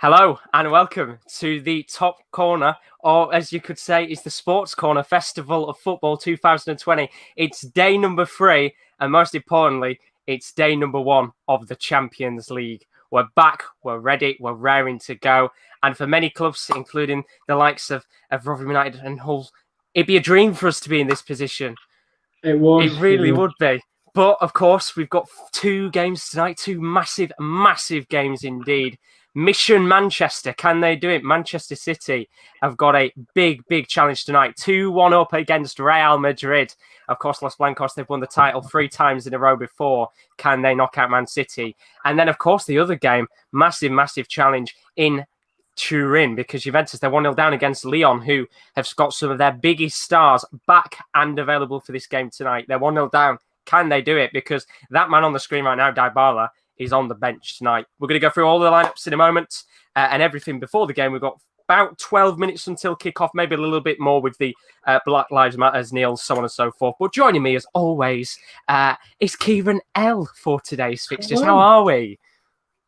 Hello and welcome to the top corner, or as you could say, is the Sports Corner Festival of Football 2020. It's day number 3, and most importantly, it's day number 1 of the Champions League. We're back, we're ready, we're raring to go. And for many clubs, including the likes of Rotherham United and Hull, it'd be a dream for us to be in this position. It would. It really would be. But, of course, we've got 2 games tonight, 2 massive, massive games indeed. Mission Manchester, can they do it? Manchester City have got a big, big challenge tonight. 2-1 up against Real Madrid. Of course, Los Blancos, they've won the title 3 times in a row before. Can they knock out Man City? And then, of course, the other game, massive, massive challenge in Turin, because Juventus, they're 1-0 down against Lyon, who have got some of their biggest stars back and available for this game tonight. They're 1-0 down. Can they do it? Because that man on the screen right now, Dybala, is on the bench tonight. We're going to go through all the lineups in a moment and everything before the game. We've got about 12 minutes until kickoff, maybe a little bit more with the Black Lives Matter, Neil, so on and so forth. But joining me, as always, is Kieran L for today's fixtures. How are we?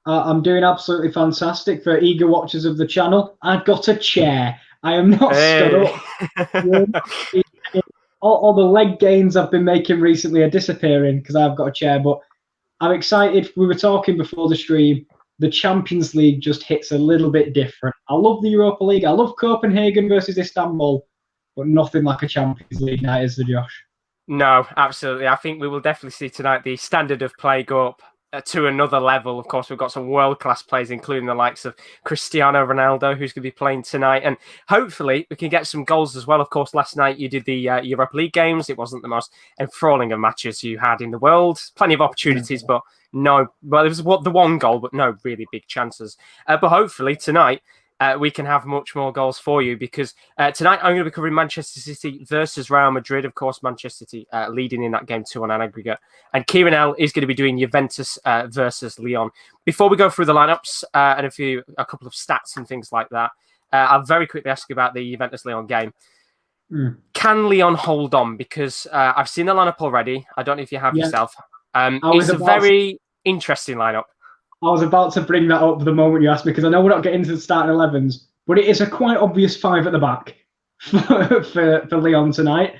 I'm doing absolutely fantastic. For eager watchers of the channel, I've got a chair. I am not stood up. all the leg gains I've been making recently are disappearing because I've got a chair, but I'm excited. We were talking before the stream. The Champions League just hits a little bit different. I love the Europa League. I love Copenhagen versus Istanbul, but nothing like a Champions League night, is there, Josh? No, absolutely. I think we will definitely see tonight the standard of play go up to another level. Of course, we've got some world-class players, including the likes of Cristiano Ronaldo, who's going to be playing tonight. And hopefully we can get some goals as well. Of course, last night you did the Europa League games. It wasn't the most enthralling of matches you had in the world. Plenty of opportunities, but no. Well, it was the one goal, but no really big chances. But hopefully tonight we can have much more goals for you, because tonight I'm going to be covering Manchester City versus Real Madrid. Of course, Manchester City leading in that game 2-1 on aggregate. And Kieran L is going to be doing Juventus versus Lyon. Before we go through the lineups and a couple of stats and things like that, I'll very quickly ask you about the Juventus-Lyon game. Can Lyon hold on? Because I've seen the lineup already. I don't know if you have yourself. It's a very interesting lineup. I was about to bring that up the moment you asked me, because I know we're not getting into the starting 11s, but it is a quite obvious 5 at the back for Lyon tonight.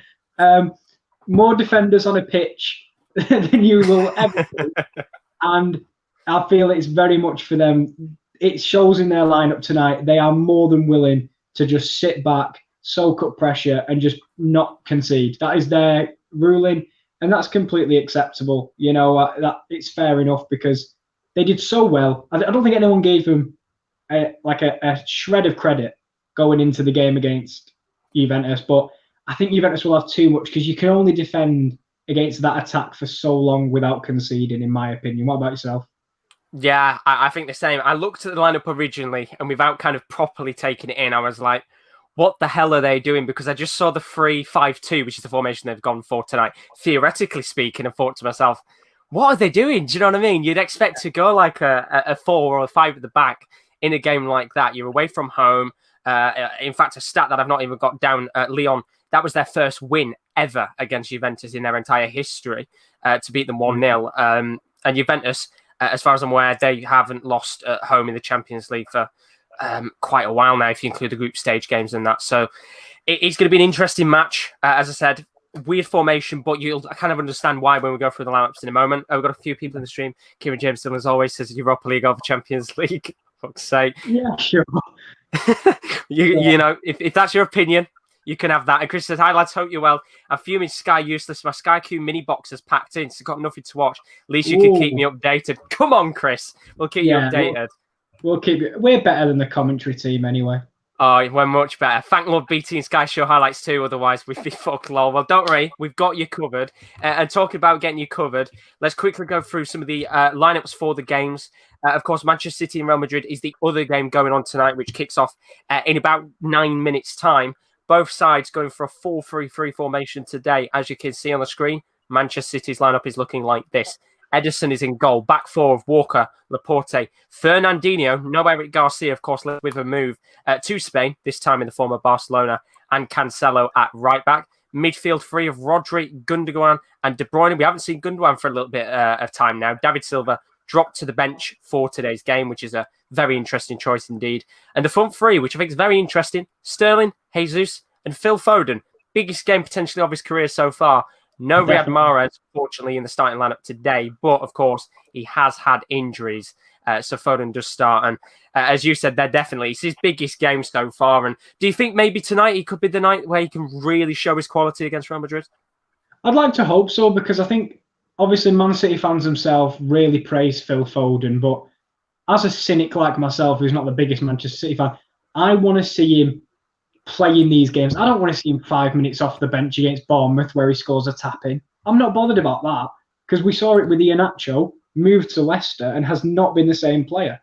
More defenders on a pitch than you will ever see. And I feel it's very much for them. It shows in their lineup tonight. They are more than willing to just sit back, soak up pressure, and just not concede. That is their ruling, and that's completely acceptable. You know, that it's fair enough, because they did so well. I don't think anyone gave them a shred of credit going into the game against Juventus, but I think Juventus will have too much, because you can only defend against that attack for so long without conceding, in my opinion. What about yourself? Yeah, I think the same. I looked at the lineup originally, and without kind of properly taking it in, I was like, what the hell are they doing? Because I just saw the 3-5-2, which is the formation they've gone for tonight, theoretically speaking, and thought to myself, what are they doing? Do you know what I mean? You'd expect to go like a 4 or a 5 at the back in a game like that. You're away from home. In fact, a stat that I've not even got down, Lyon, that was their first win ever against Juventus in their entire history, to beat them 1-0. And Juventus, as far as I'm aware, they haven't lost at home in the Champions League for quite a while now, if you include the group stage games and that. So it's going to be an interesting match. As I said, weird formation, but you'll kind of understand why when we go through the lineups in a moment. We've got a few people in the stream. Kieran Jameson, as always, says Europa League over Champions League. Fuck's sake. Yeah, sure. You know, if that's your opinion, you can have that. And Chris says, hi lads, hope you're well. I'm fuming Sky useless. My Sky Q mini box is packed in, so I've got nothing to watch. At least you can keep me updated. Come on, Chris. We'll keep you updated. We'll keep you. We're better than the commentary team anyway. Oh, we're much better. Thank Lord BT and Sky Show highlights too, otherwise we'd be fuck lol. Well, don't worry, we've got you covered. And talking about getting you covered, let's quickly go through some of the lineups for the games. Of course, Manchester City and Real Madrid is the other game going on tonight, which kicks off in about 9 minutes' time. Both sides going for a 4-3-3 formation today. As you can see on the screen, Manchester City's lineup is looking like this. Ederson is in goal. Back 4 of Walker, Laporte, Fernandinho, no Eric Garcia, of course, with a move to Spain, this time in the form of Barcelona, and Cancelo at right back. Midfield 3 of Rodri, Gundogan, and De Bruyne. We haven't seen Gundogan for a little bit of time now. David Silva, dropped to the bench for today's game, which is a very interesting choice indeed. And the front three, which I think is very interesting, Sterling, Jesus, and Phil Foden. Biggest game potentially of his career so far. No Riyad Mahrez, fortunately, in the starting lineup today, but of course, he has had injuries. So Foden does start. And as you said, it's his biggest game so far. And do you think maybe tonight he could be the night where he can really show his quality against Real Madrid? I'd like to hope so, because I think, obviously, Man City fans themselves really praise Phil Foden. But as a cynic like myself, who's not the biggest Manchester City fan, I want to see him playing these games. I don't want to see him 5 minutes off the bench against Bournemouth where he scores a tap-in. I'm not bothered about that, because we saw it with Iheanacho, moved to Leicester and has not been the same player.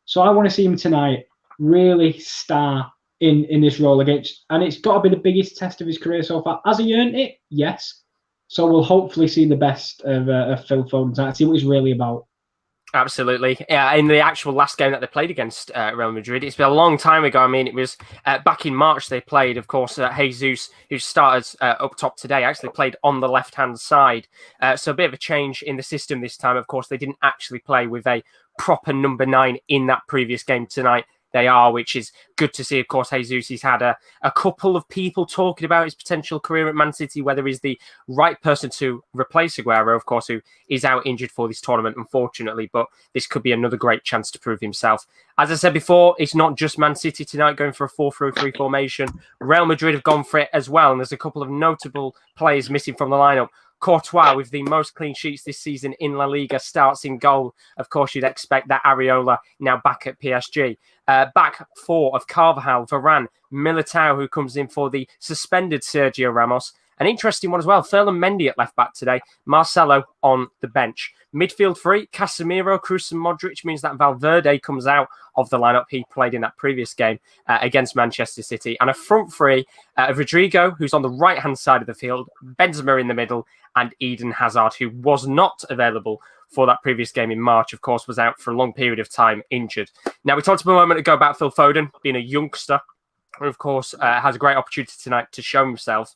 So I want to see him tonight really star in this role against, and it's got to be the biggest test of his career so far. Has he earned it? Yes. So we'll hopefully see the best of Phil Foden tonight, see what he's really about. Absolutely. Yeah, in the actual last game that they played against Real Madrid, it's been a long time ago. I mean, it was back in March they played. Of course, Jesus, who started up top today, actually played on the left-hand side. So a bit of a change in the system this time. Of course, they didn't actually play with a proper number 9 in that previous game tonight. They are, which is good to see. Of course, Jesus, he's had a couple of people talking about his potential career at Man City, whether he's the right person to replace Aguero, of course, who is out injured for this tournament, unfortunately. But this could be another great chance to prove himself. As I said before, it's not just Man City tonight going for a 4-3-3 formation. Real Madrid have gone for it as well, and there's a couple of notable players missing from the lineup. Courtois, with the most clean sheets this season in La Liga, starts in goal. Of course, you'd expect that. Areola now back at PSG. Back four of Carvajal, Varane, Militao, who comes in for the suspended Sergio Ramos. An interesting one as well. Ferland Mendy at left back today. Marcelo on the bench. Midfield three, Casemiro, Kroos and Modric, means that Valverde comes out of the lineup. He played in that previous game against Manchester City. And a front three of Rodrigo, who's on the right-hand side of the field, Benzema in the middle, and Eden Hazard, who was not available for that previous game in March, of course, was out for a long period of time injured. Now, we talked a moment ago about Phil Foden being a youngster, who, of course, has a great opportunity tonight to show himself.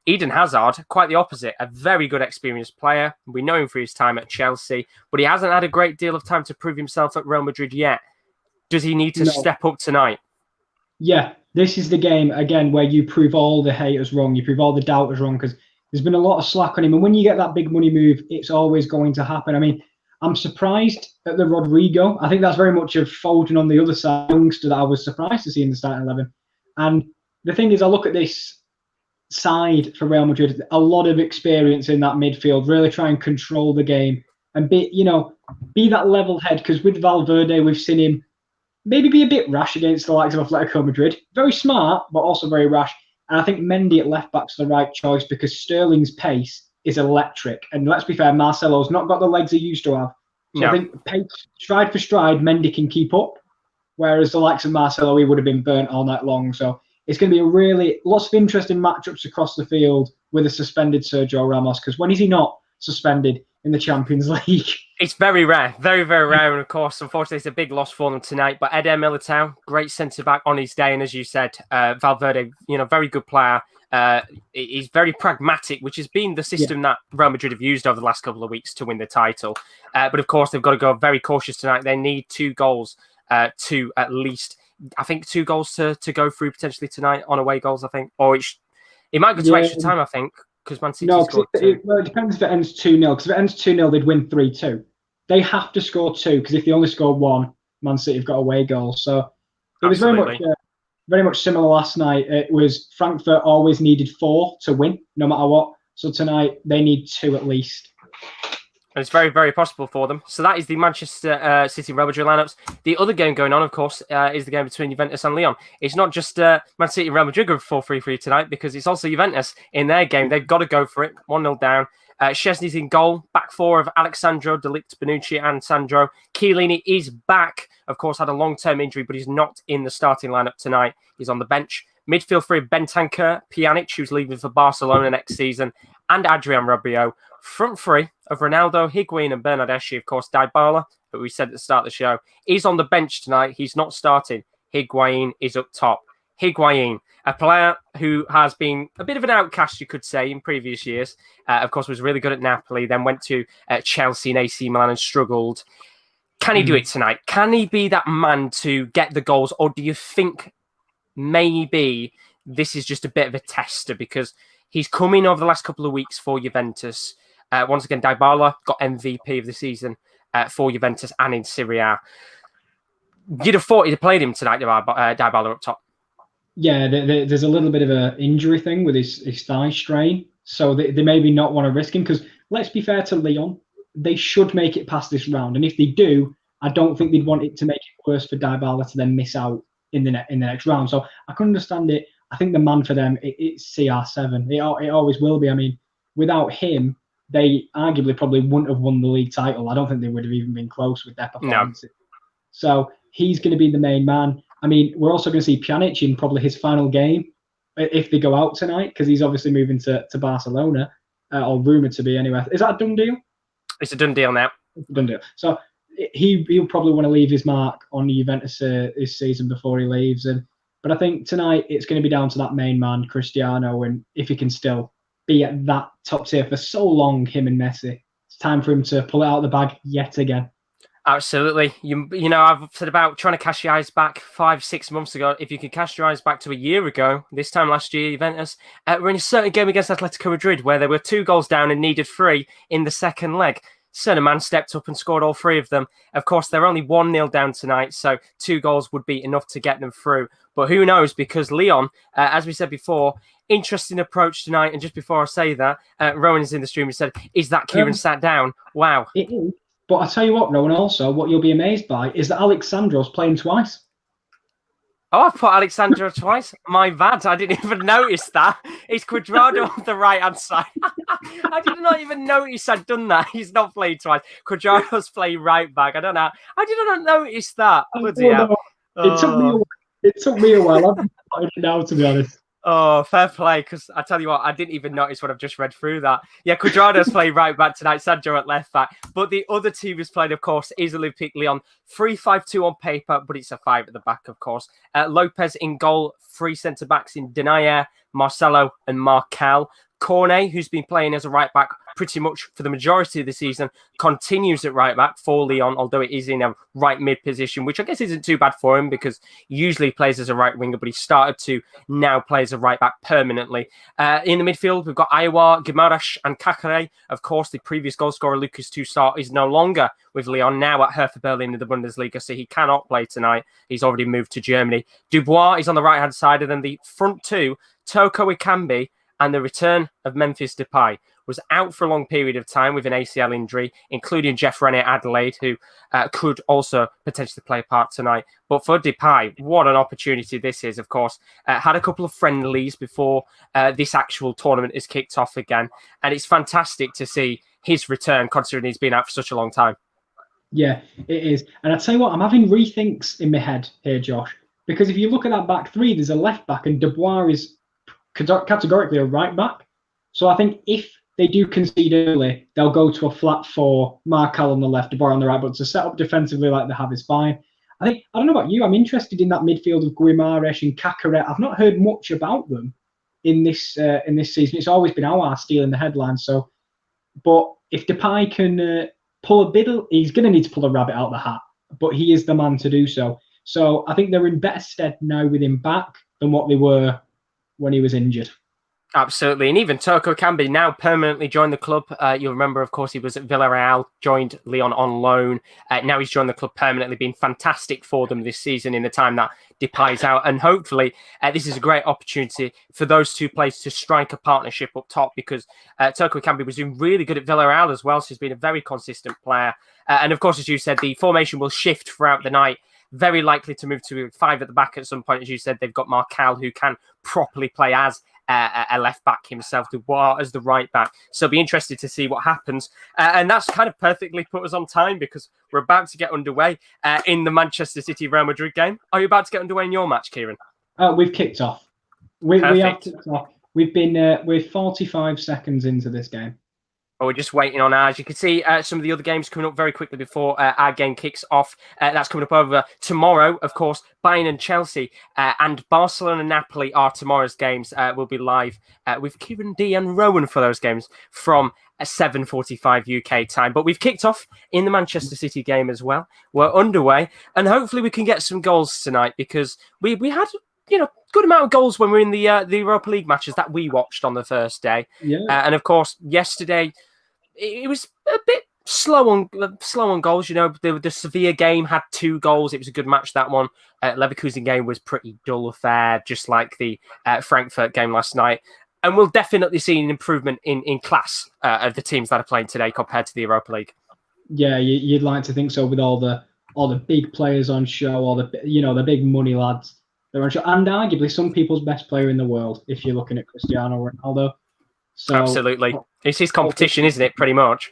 Eden Hazard, quite the opposite, a very good experienced player. We know him for his time at Chelsea, but he hasn't had a great deal of time to prove himself at Real Madrid yet. Does he need to step up tonight? Yeah, this is the game, again, where you prove all the haters wrong. You prove all the doubters wrong, because there's been a lot of slack on him. And when you get that big money move, it's always going to happen. I mean, I'm surprised at the Rodrigo. I think that's very much of Foden on the other side, youngster that I was surprised to see in the starting 11. And the thing is, I look at this side for Real Madrid, a lot of experience in that midfield, really try and control the game and be that level head, because with Valverde, we've seen him maybe be a bit rash against the likes of Atletico Madrid. Very smart, but also very rash. And I think Mendy at left back's the right choice, because Sterling's pace is electric. And let's be fair, Marcelo's not got the legs he used to have. So I think pace, stride for stride, Mendy can keep up, whereas the likes of Marcelo, he would have been burnt all night long. So it's going to be lots of interesting matchups across the field with a suspended Sergio Ramos, because when is he not suspended in the Champions League? It's very rare, very, very rare. And of course, unfortunately, it's a big loss for them tonight. But Eder Militao, great centre-back on his day. And as you said, Valverde, very good player. He's very pragmatic, which has been the system that Real Madrid have used over the last couple of weeks to win the title. But of course, they've got to go very cautious tonight. They need 2 goals to at least... I think 2 goals to go through potentially tonight on away goals, I think. Or it might go to extra time, I think, because Man City scored 2. It depends if it ends 2-0, because if it ends 2-0, they'd win 3-2. They have to score 2, because if they only score 1, Man City have got away goals. So it was very much similar last night. It was Frankfurt always needed 4 to win, no matter what. So tonight, they need 2 at least. And it's very, very possible for them. So that is the Manchester City Real Madrid lineups. The other game going on, of course, is the game between Juventus and Lyon. It's not just Man City and Real Madrid going 4-3-3 tonight, because it's also Juventus in their game. They've got to go for it. 1-0 down. Szczesny's in goal. Back four of Alexandro, De Ligt, Bonucci and Sandro. Chiellini is back. Of course, had a long-term injury, but he's not in the starting lineup tonight. He's on the bench. Midfield three of Bentancur, Pjanic, who's leaving for Barcelona next season, and Adrian Rabiot. Front three of Ronaldo, Higuain and Bernardeschi. Of course, Dybala, who we said at the start of the show, is on the bench tonight. He's not starting. Higuain is up top. Higuain, a player who has been a bit of an outcast, you could say, in previous years. Of course, was really good at Napoli, then went to Chelsea and AC Milan and struggled. Can he do it tonight? Can he be that man to get the goals? Or do you think maybe this is just a bit of a tester because he's come in over the last couple of weeks for Juventus. Once again, Dybala got MVP of the season for Juventus and in Serie A. You'd have thought he'd have played him tonight, Dybala up top. Yeah, there's a little bit of an injury thing with his thigh strain. So they maybe not want to risk him because let's be fair to Lyon. They should make it past this round. And if they do, I don't think they'd want it to make it worse for Dybala to then miss out in the next round. So I can understand it. I think the man for them, it's CR7. It always will be. I mean, without him, they arguably probably wouldn't have won the league title. I don't think they would have even been close with their performances. No. So he's going to be the main man. I mean, we're also going to see Pjanic in probably his final game if they go out tonight because he's obviously moving to Barcelona, or rumoured to be anyway. Is that a done deal? It's a done deal now. Done deal. So he'll probably want to leave his mark on Juventus this season before he leaves. But I think tonight it's going to be down to that main man, Cristiano, and if he can still be at that top tier for so long, him and Messi, it's time for him to pull it out of the bag yet again. Absolutely. You know, I've said about trying to cast your eyes back 5-6 months ago. If you could cast your eyes back to a year ago, this time last year, Juventus were in a certain game against Atletico Madrid where they were 2 goals down and needed 3 in the second leg. Certain man stepped up and scored all 3 of them. Of course, they're only 1-0 down tonight, so 2 goals would be enough to get them through. But who knows, because Lyon, as we said before, interesting approach tonight. And just before I say that, Rowan is in the stream and said, is that Kieran sat down? Wow. It is. But I tell you what, Rowan, also, what you'll be amazed by is that Alexandro's playing twice. Oh, I've put Alexandro twice. My bad. I didn't even notice that. It's Cuadrado on the right-hand side. I did not even notice I'd done that. He's not played twice. Cuadrado's playing right back. I don't know. I did not notice that. Bloody hell. It took me a while. I've been putting it now, to be honest. Oh, fair play, because I tell you what, I didn't even notice what I've just read through that. Yeah, Cuadrado's playing right back tonight, Sancho at left back. But the other team who's played, of course, is Olympique Lyon. 3-5-2 on paper, but it's a 5 at the back, of course. Lopez in goal, 3 centre-backs in Denayer, Marcelo and Marcal. Cornet, who's been playing as a right back pretty much for the majority of the season, continues at right back for Lyon, although it is in a right mid position, which I guess isn't too bad for him because usually he plays as a right winger, but he started to now play as a right back permanently. In the midfield, we've got Aouar, Guimaraes and Kakare. Of course, the previous goal scorer, Lucas Toussaint, is no longer with Lyon, now at Hertha Berlin in the Bundesliga, so he cannot play tonight. He's already moved to Germany. Dubois is on the right-hand side, and then the front 2, Toko Ekambi, and the return of Memphis Depay, was out for a long period of time with an ACL injury, including Jeff Rennie at Adelaide, who could also potentially play a part tonight. But for Depay, what an opportunity this is, of course. Had a couple of friendlies before this actual tournament is kicked off again. And it's fantastic to see his return, considering he's been out for such a long time. Yeah, it is. And I tell you what, I'm having rethinks in my head here, Josh. Because if you look at that back 3, there's a left back and Dubois is categorically a right back. So I think if they do concede early, they'll go to a flat 4, Marcal on the left, Dubois on the right, but to set up defensively like they have is fine. I don't know about you, I'm interested in that midfield of Guimaraes and Kakare. I've not heard much about them in this season. It's always been our stealing the headlines. So, but if Depay can pull a bit, he's going to need to pull a rabbit out of the hat, but he is the man to do so. So I think they're in better stead now with him back than what they were when he was injured. Absolutely. And even Toko Ekambi now permanently joined the club. You'll remember, of course, he was at Villarreal, joined Lyon on loan. Now he's joined the club permanently, been fantastic for them this season in the time that Depay's out. And hopefully this is a great opportunity for those 2 players to strike a partnership up top because Toko Ekambi was doing really good at Villarreal as well. So he's been a very consistent player. And of course, as you said, the formation will shift throughout the night. Very likely to move to 5 at the back at some point. As you said, they've got Marcal, who can properly play as a left back himself, Dubois as the right back. So be interested to see what happens. And that's kind of perfectly put us on time because we're about to get underway in the Manchester City Real Madrid game. Are you about to get underway in your match, Kieran? We've kicked off. We have kicked off. We're 45 seconds into this game. We're just waiting on ours. You can see some of the other games coming up very quickly before our game kicks off. That's coming up over tomorrow, of course. Bayern and Chelsea and Barcelona and Napoli are tomorrow's games. We'll be live with Kieran D and Rowan for those games from at 7:45 UK time. But we've kicked off in the Manchester City game as well. We're underway, and hopefully we can get some goals tonight because we had good amount of goals when we were in the Europa League matches that we watched on the first day. Yeah. And of course, yesterday it was a bit slow on goals. The Sevilla game had 2 goals. It was a good match, that one. Leverkusen game was pretty dull affair, just like the Frankfurt game last night. And we'll definitely see an improvement in class of the teams that are playing today compared to the Europa League. Yeah, you'd like to think so with all the big players on show, all the big money lads. They're on show, and arguably some people's best player in the world if you're looking at Cristiano Ronaldo. So, absolutely, it's his competition, isn't it? Pretty much.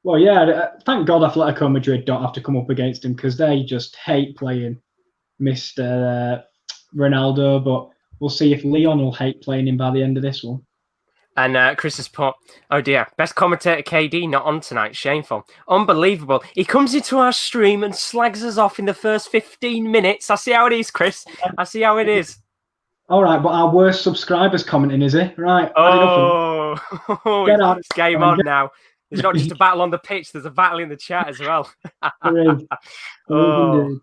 Well, yeah. Thank God Atletico Madrid don't have to come up against him because they just hate playing Mr. Ronaldo. But we'll see if Lyon will hate playing him by the end of this one. And Chris has put, oh dear, best commentator KD not on tonight. Shameful. Unbelievable. He comes into our stream and slags us off in the first 15 minutes. I see how it is, Chris. I see how it is. All right, but our worst subscriber's commenting, is he? Right. Oh, Get on. It's game on now. There's not just a battle on the pitch, there's a battle in the chat as well. Oh.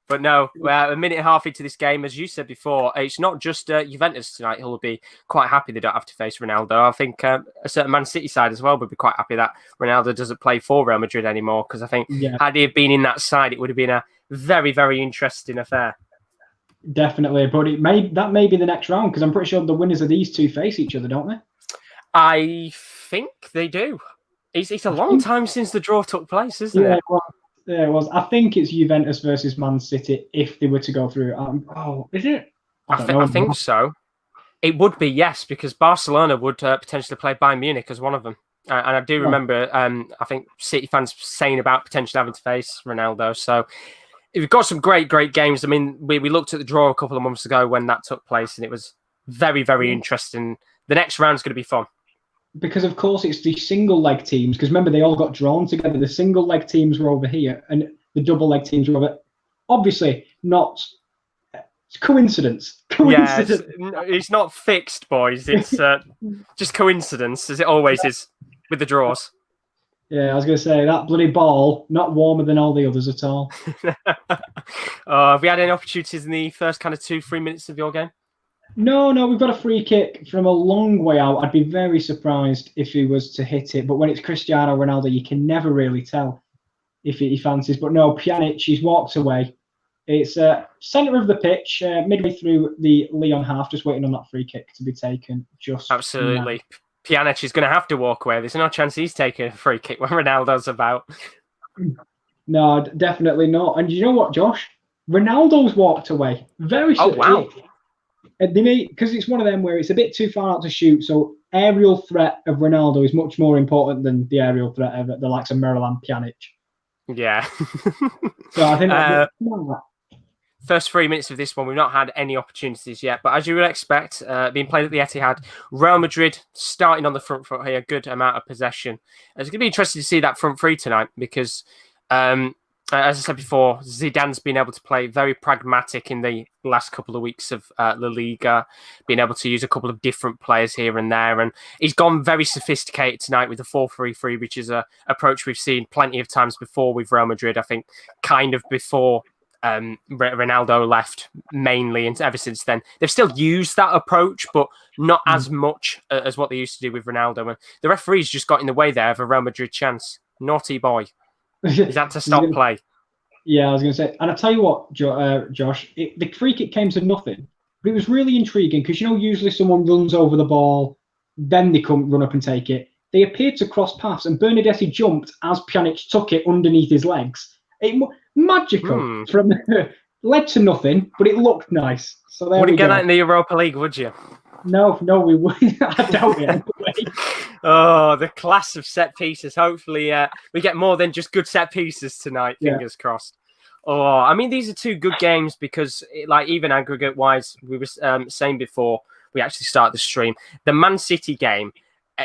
But no, a minute and a half into this game, as you said before, it's not just Juventus tonight who'll be quite happy they don't have to face Ronaldo. I think a certain Man City side as well would be quite happy that Ronaldo doesn't play for Real Madrid anymore, because I think had he been in that side, it would have been a very, very interesting affair. Definitely, but that may be the next round, because I'm pretty sure the winners of these two face each other, don't they? I think they do. It's a long time since the draw took place, isn't it? Yeah, it was. I think it's Juventus versus Man City if they were to go through. Is it? I think so. It would be, yes, because Barcelona would potentially play Bayern Munich as one of them. And I do remember, I think City fans saying about potentially having to face Ronaldo. So we've got some great games. I mean, we looked at the draw a couple of months ago when that took place, and it was very, very interesting. The next round's going to be fun. Because, of course, it's the single-leg teams. Because, remember, they all got drawn together. The single-leg teams were over here, and the double-leg teams were over. Obviously, not coincidence. Yeah, it's not fixed, boys. It's just coincidence, as it always is with the draws. Yeah, I was going to say, that bloody ball, not warmer than all the others at all. Have we had any opportunities in the first kind of 2-3 minutes of your game? No, we've got a free kick from a long way out. I'd be very surprised if he was to hit it. But when it's Cristiano Ronaldo, you can never really tell if he fancies. But no, Pjanic, he's walked away. It's centre of the pitch, midway through the Lyon half, just waiting on that free kick to be taken. Absolutely. Pjanic is going to have to walk away. There's no chance he's taking a free kick when Ronaldo's about. No, definitely not. And you know what, Josh? Ronaldo's walked away. Very Oh, wow. Because it's one of them where it's a bit too far out to shoot, so aerial threat of Ronaldo is much more important than the aerial threat of the likes of Miralem Pjanic. Yeah. So I think first 3 minutes of this one, we've not had any opportunities yet, but as you would expect, being played at the Etihad, Real Madrid starting on the front foot here, good amount of possession. It's going to be interesting to see that front three tonight because, as I said before, Zidane's been able to play very pragmatic in the last couple of weeks of La Liga, being able to use a couple of different players here and there. And he's gone very sophisticated tonight with the 4-3-3, which is an approach we've seen plenty of times before with Real Madrid. I think kind of before Ronaldo left mainly, and ever since then, they've still used that approach, but not as much as what they used to do with Ronaldo. And the referee's just got in the way there of a Real Madrid chance. Naughty boy. Is that to stop play? Yeah, I was going to say. And I tell you what, Josh, the free kick came to nothing, but it was really intriguing because, usually someone runs over the ball, then they come run up and take it. They appeared to cross paths, and Bernadette jumped as Pjanic took it underneath his legs. Magical. From led to nothing, but it looked nice. So there wouldn't we get go. that in the Europa League, would you? No, we wouldn't. I doubt it. Oh, the class of set pieces. Hopefully, we get more than just good set pieces tonight. Fingers crossed. Oh, I mean, these are two good games because, even aggregate-wise, we were saying before we actually started the stream, the Man City game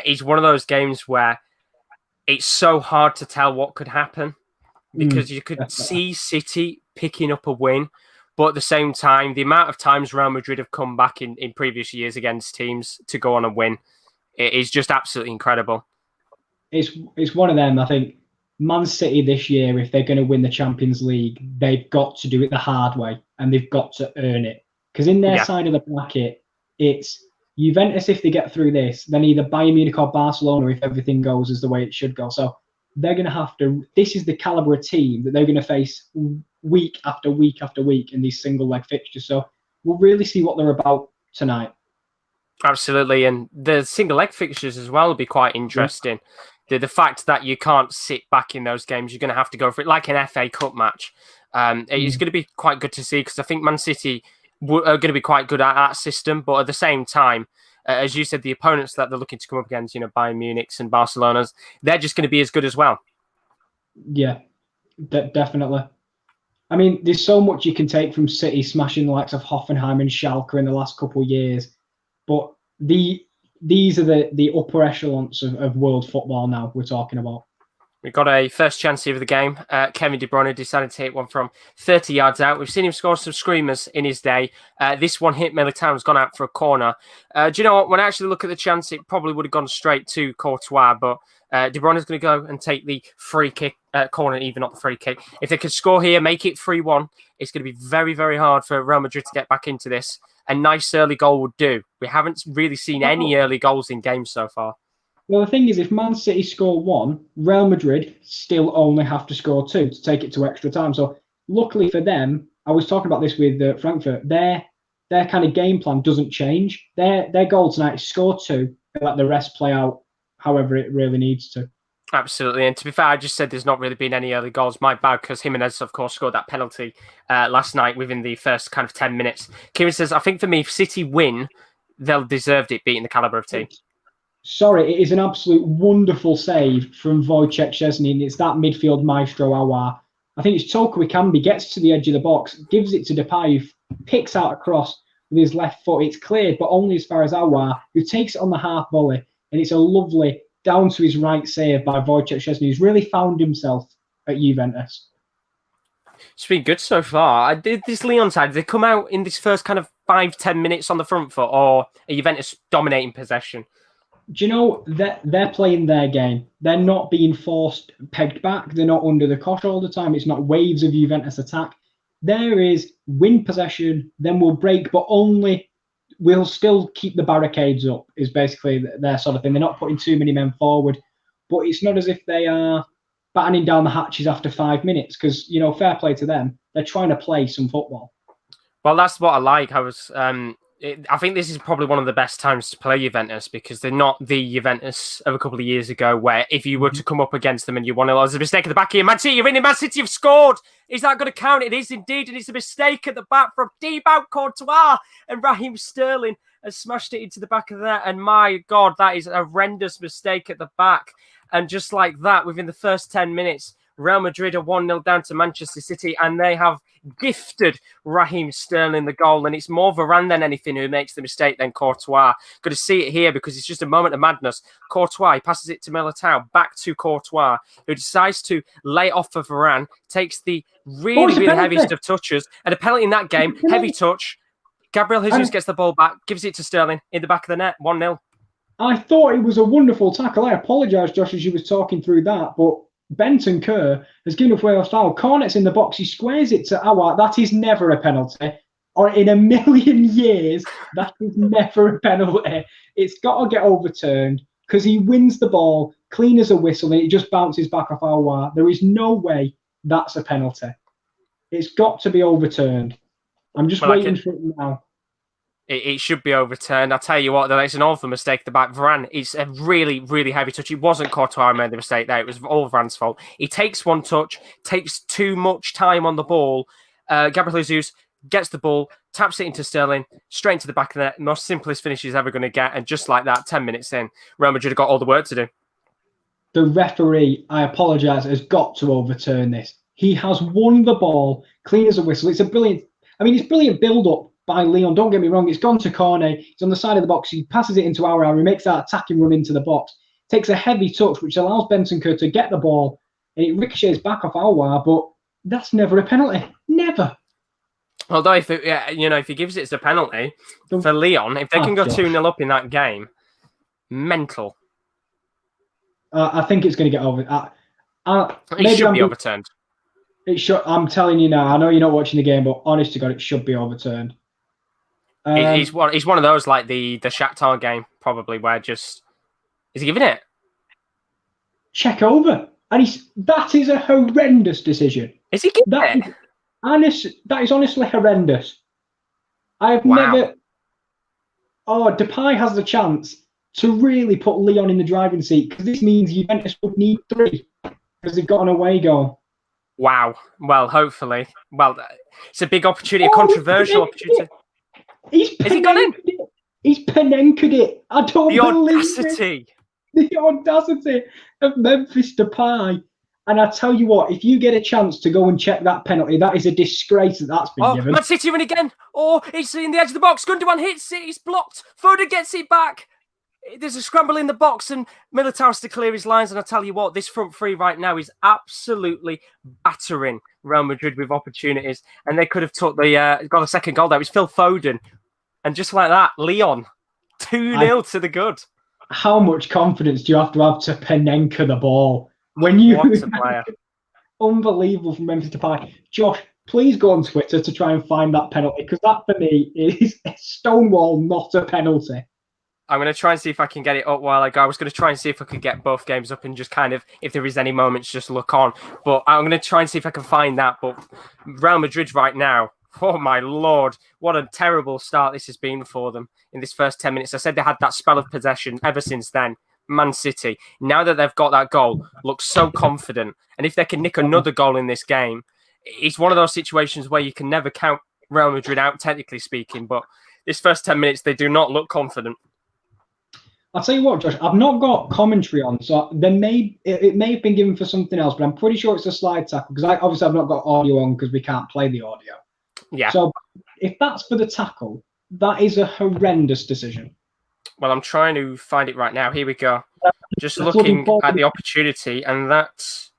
is one of those games where it's so hard to tell what could happen because you could see City picking up a win. But at the same time, the amount of times Real Madrid have come back in previous years against teams to go on and win, it is just absolutely incredible. it's one of them. I think Man City this year, if they're going to win the Champions League, they've got to do it the hard way and they've got to earn it. Because in their side of the bracket, it's Juventus if they get through this, then either Bayern Munich or Barcelona if everything goes as the way it should go. So they're going to have to. This is the caliber of team that they're going to face week after week after week in these single leg fixtures. So we'll really see what they're about tonight. Absolutely, and the single leg fixtures as well will be quite interesting. The fact that you can't sit back in those games, you're going to have to go for it like an FA Cup match. It's going to be quite good to see because I think Man City are going to be quite good at that system, but at the same time, as you said, the opponents that they're looking to come up against, Bayern Munich's and Barcelona's, they're just going to be as good as well. Yeah, definitely. I mean, there's so much you can take from City smashing the likes of Hoffenheim and Schalke in the last couple of years, but these are the upper echelons of world football now we're talking about. We've got a first chance here of the game. Kevin De Bruyne decided to hit one from 30 yards out. We've seen him score some screamers in his day. This one hit Militao, has gone out for a corner. Do you know what? When I actually look at the chance, it probably would have gone straight to Courtois, but De Bruyne is going to go and take the free kick, corner, even not the free kick. If they could score here, make it 3-1, it's going to be very, very hard for Real Madrid to get back into this. A nice early goal would do. We haven't really seen any early goals in games so far. Well, the thing is, if Man City score 1, Real Madrid still only have to score 2 to take it to extra time. So luckily for them, I was talking about this with Frankfurt, their kind of game plan doesn't change. Their goal tonight is score 2 and let the rest play out however it really needs to. Absolutely. And to be fair, I just said there's not really been any early goals. My bad, because Jimenez, of course, scored that penalty last night within the first kind of 10 minutes. Kieran says, I think for me, if City win, they'll deserved it beating the calibre of team. Sorry, it is an absolute wonderful save from Wojciech Szczesny, and it's that midfield maestro Aouar. I think it's Toko Ekambi gets to the edge of the box, gives it to Depay, who picks out a cross with his left foot. It's cleared, but only as far as Aouar, who takes it on the half volley, and it's a lovely down to his right save by Wojciech Szczesny, who's really found himself at Juventus. It's been good so far. This Lyon side, did they come out in this first kind of 5-10 minutes on the front foot, or are Juventus dominating possession? Do you know that they're playing their game? They're not being forced, pegged back. They're not under the cosh all the time. It's not waves of Juventus attack. There is win possession, then we'll break, but only we'll still keep the barricades up, is basically their sort of thing. They're not putting too many men forward, but it's not as if they are battening down the hatches after 5 minutes because, fair play to them. They're trying to play some football. Well, that's what I like. I think this is probably one of the best times to play Juventus because they're not the Juventus of a couple of years ago where if you were to come up against them and you won, there's a mistake at the back here. Man City, you're in. Man City have scored. Is that going to count? It is indeed, and it's a mistake at the back from Thibaut Courtois, and Raheem Sterling has smashed it into the back of the net. And my God, that is a horrendous mistake at the back. And just like that, within the first 10 minutes, Real Madrid are 1-0 down to Manchester City, and they have gifted Raheem Sterling the goal. And it's more Varane than anything who makes the mistake than Courtois. Got to see it here because it's just a moment of madness. Courtois, he passes it to Militao, back to Courtois, who decides to lay it off for Varane, takes the really heaviest of touches, and a penalty in that game, heavy touch. Gabriel Jesus gets the ball back, gives it to Sterling in the back of the net, 1-0. I thought it was a wonderful tackle. I apologise, Josh, as you was talking through that, but Benton Kerr has given away a foul. Cornet's in the box. He squares it to Aouar. That is never a penalty. Or in a million years, that is never a penalty. It's got to get overturned because he wins the ball clean as a whistle and it just bounces back off Aouar. There is no way that's a penalty. It's got to be overturned. I'm just waiting for it now. It should be overturned. I'll tell you what, though, it's an awful mistake at the back. Varane, it's a really, really heavy touch. It wasn't Courtois who made the mistake there. It was all Varane's fault. He takes one touch, takes too much time on the ball. Gabriel Jesus gets the ball, taps it into Sterling, straight into the back of the net. Most simplest finish he's ever going to get. And just like that, 10 minutes in, Real Madrid have got all the work to do. The referee, I apologise, has got to overturn this. He has won the ball clean as a whistle. It's brilliant build-up by Lyon. Don't get me wrong. It's gone to Cornet. He's on the side of the box. He passes it into Aouar. He makes that attacking run into the box. Takes a heavy touch, which allows Bentancur to get the ball. And it ricochets back off Aouar, but that's never a penalty. Never. Although, if he gives it as a penalty for Lyon, if they can go 2-0 up in that game, mental. I think it's going to get over. It should be overturned. It should. I'm telling you now. I know you're not watching the game, but honest to God, it should be overturned. He's one of those like the Shakhtar game, probably, where just is he giving it? Check over, and that is a horrendous decision. Is he giving it? That is honestly horrendous. I have never. Oh, Depay has the chance to really put Lyon in the driving seat, because this means Juventus would need 3 because they've got an away goal. Wow. Well, hopefully. Well, it's a big opportunity, a controversial opportunity. Has he gone in? He's Panenka'd it. I don't believe it. The audacity of Memphis Depay. And I tell you what, if you get a chance to go and check that penalty, that is a disgrace that's been given. Man City win again. It's in the edge of the box. Gundogan hits it. It's blocked. Foden gets it back. There's a scramble in the box, and Militao has to clear his lines. And I tell you what, this front three right now is absolutely battering Real Madrid with opportunities. And they could have got a second goal there. It was Phil Foden. And just like that, Lyon, 2-0 to the good. How much confidence do you have to Panenka the ball? When you What a player. Unbelievable from Memphis Depay. Josh, please go on Twitter to try and find that penalty, because that for me is a stonewall, not a penalty. I'm going to try and see if I can get it up while I go. I was going to try and see if I could get both games up and just kind of, if there is any moments, just look on. But I'm going to try and see if I can find that. But Real Madrid right now, oh my Lord, what a terrible start this has been for them in this first 10 minutes. I said they had that spell of possession ever since then. Man City, now that they've got that goal, look so confident. And if they can nick another goal in this game, it's one of those situations where you can never count Real Madrid out, technically speaking. But this first 10 minutes, they do not look confident. I'll tell you what, Josh, I've not got commentary on, so it may have been given for something else, but I'm pretty sure it's a slide tackle, because obviously I've not got audio on because we can't play the audio. Yeah. So if that's for the tackle, that is a horrendous decision. Well, I'm trying to find it right now. Here we go. Just looking at the opportunity, and that's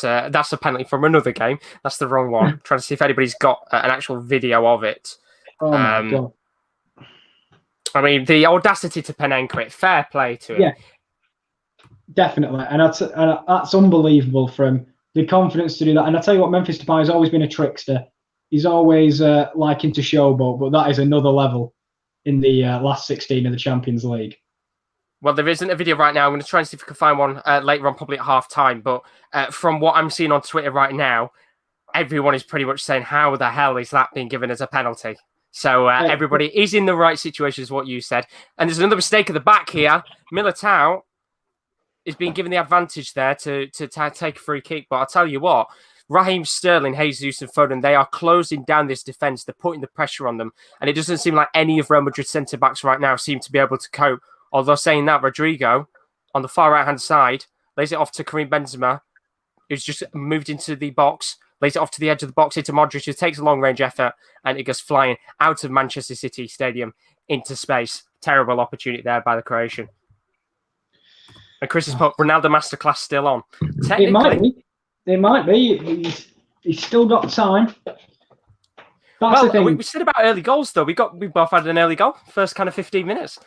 a penalty from another game. That's the wrong one. Trying to see if anybody's got an actual video of it. Oh my God. I mean, the audacity to Panenka it. Fair play to him. Yeah, definitely. And that's unbelievable from the confidence to do that. And I tell you what, Memphis Depay has always been a trickster. He's always liking to showboat, but that is another level in the last 16 of the Champions League. Well, there isn't a video right now. I'm going to try and see if we can find one later on, probably at half-time. But from what I'm seeing on Twitter right now, everyone is pretty much saying, how the hell is that being given as a penalty? So everybody is in the right situation, is what you said. And there's another mistake at the back here. Militao is being given the advantage there to take a free kick. But I'll tell you what, Raheem Sterling, Jesus and Foden, they are closing down this defence. They're putting the pressure on them. And it doesn't seem like any of Real Madrid's centre-backs right now seem to be able to cope. Although saying that, Rodrigo, on the far right-hand side, lays it off to Karim Benzema, who's just moved into the box, lays it off to the edge of the box into Modric, who takes a long-range effort, and it goes flying out of Manchester City Stadium into space. Terrible opportunity there by the Croatian. And Chris has put Ronaldo Masterclass still on. It might be. He's still got time. That's the thing. We said about early goals, though. We both had an early goal, first kind of 15 minutes.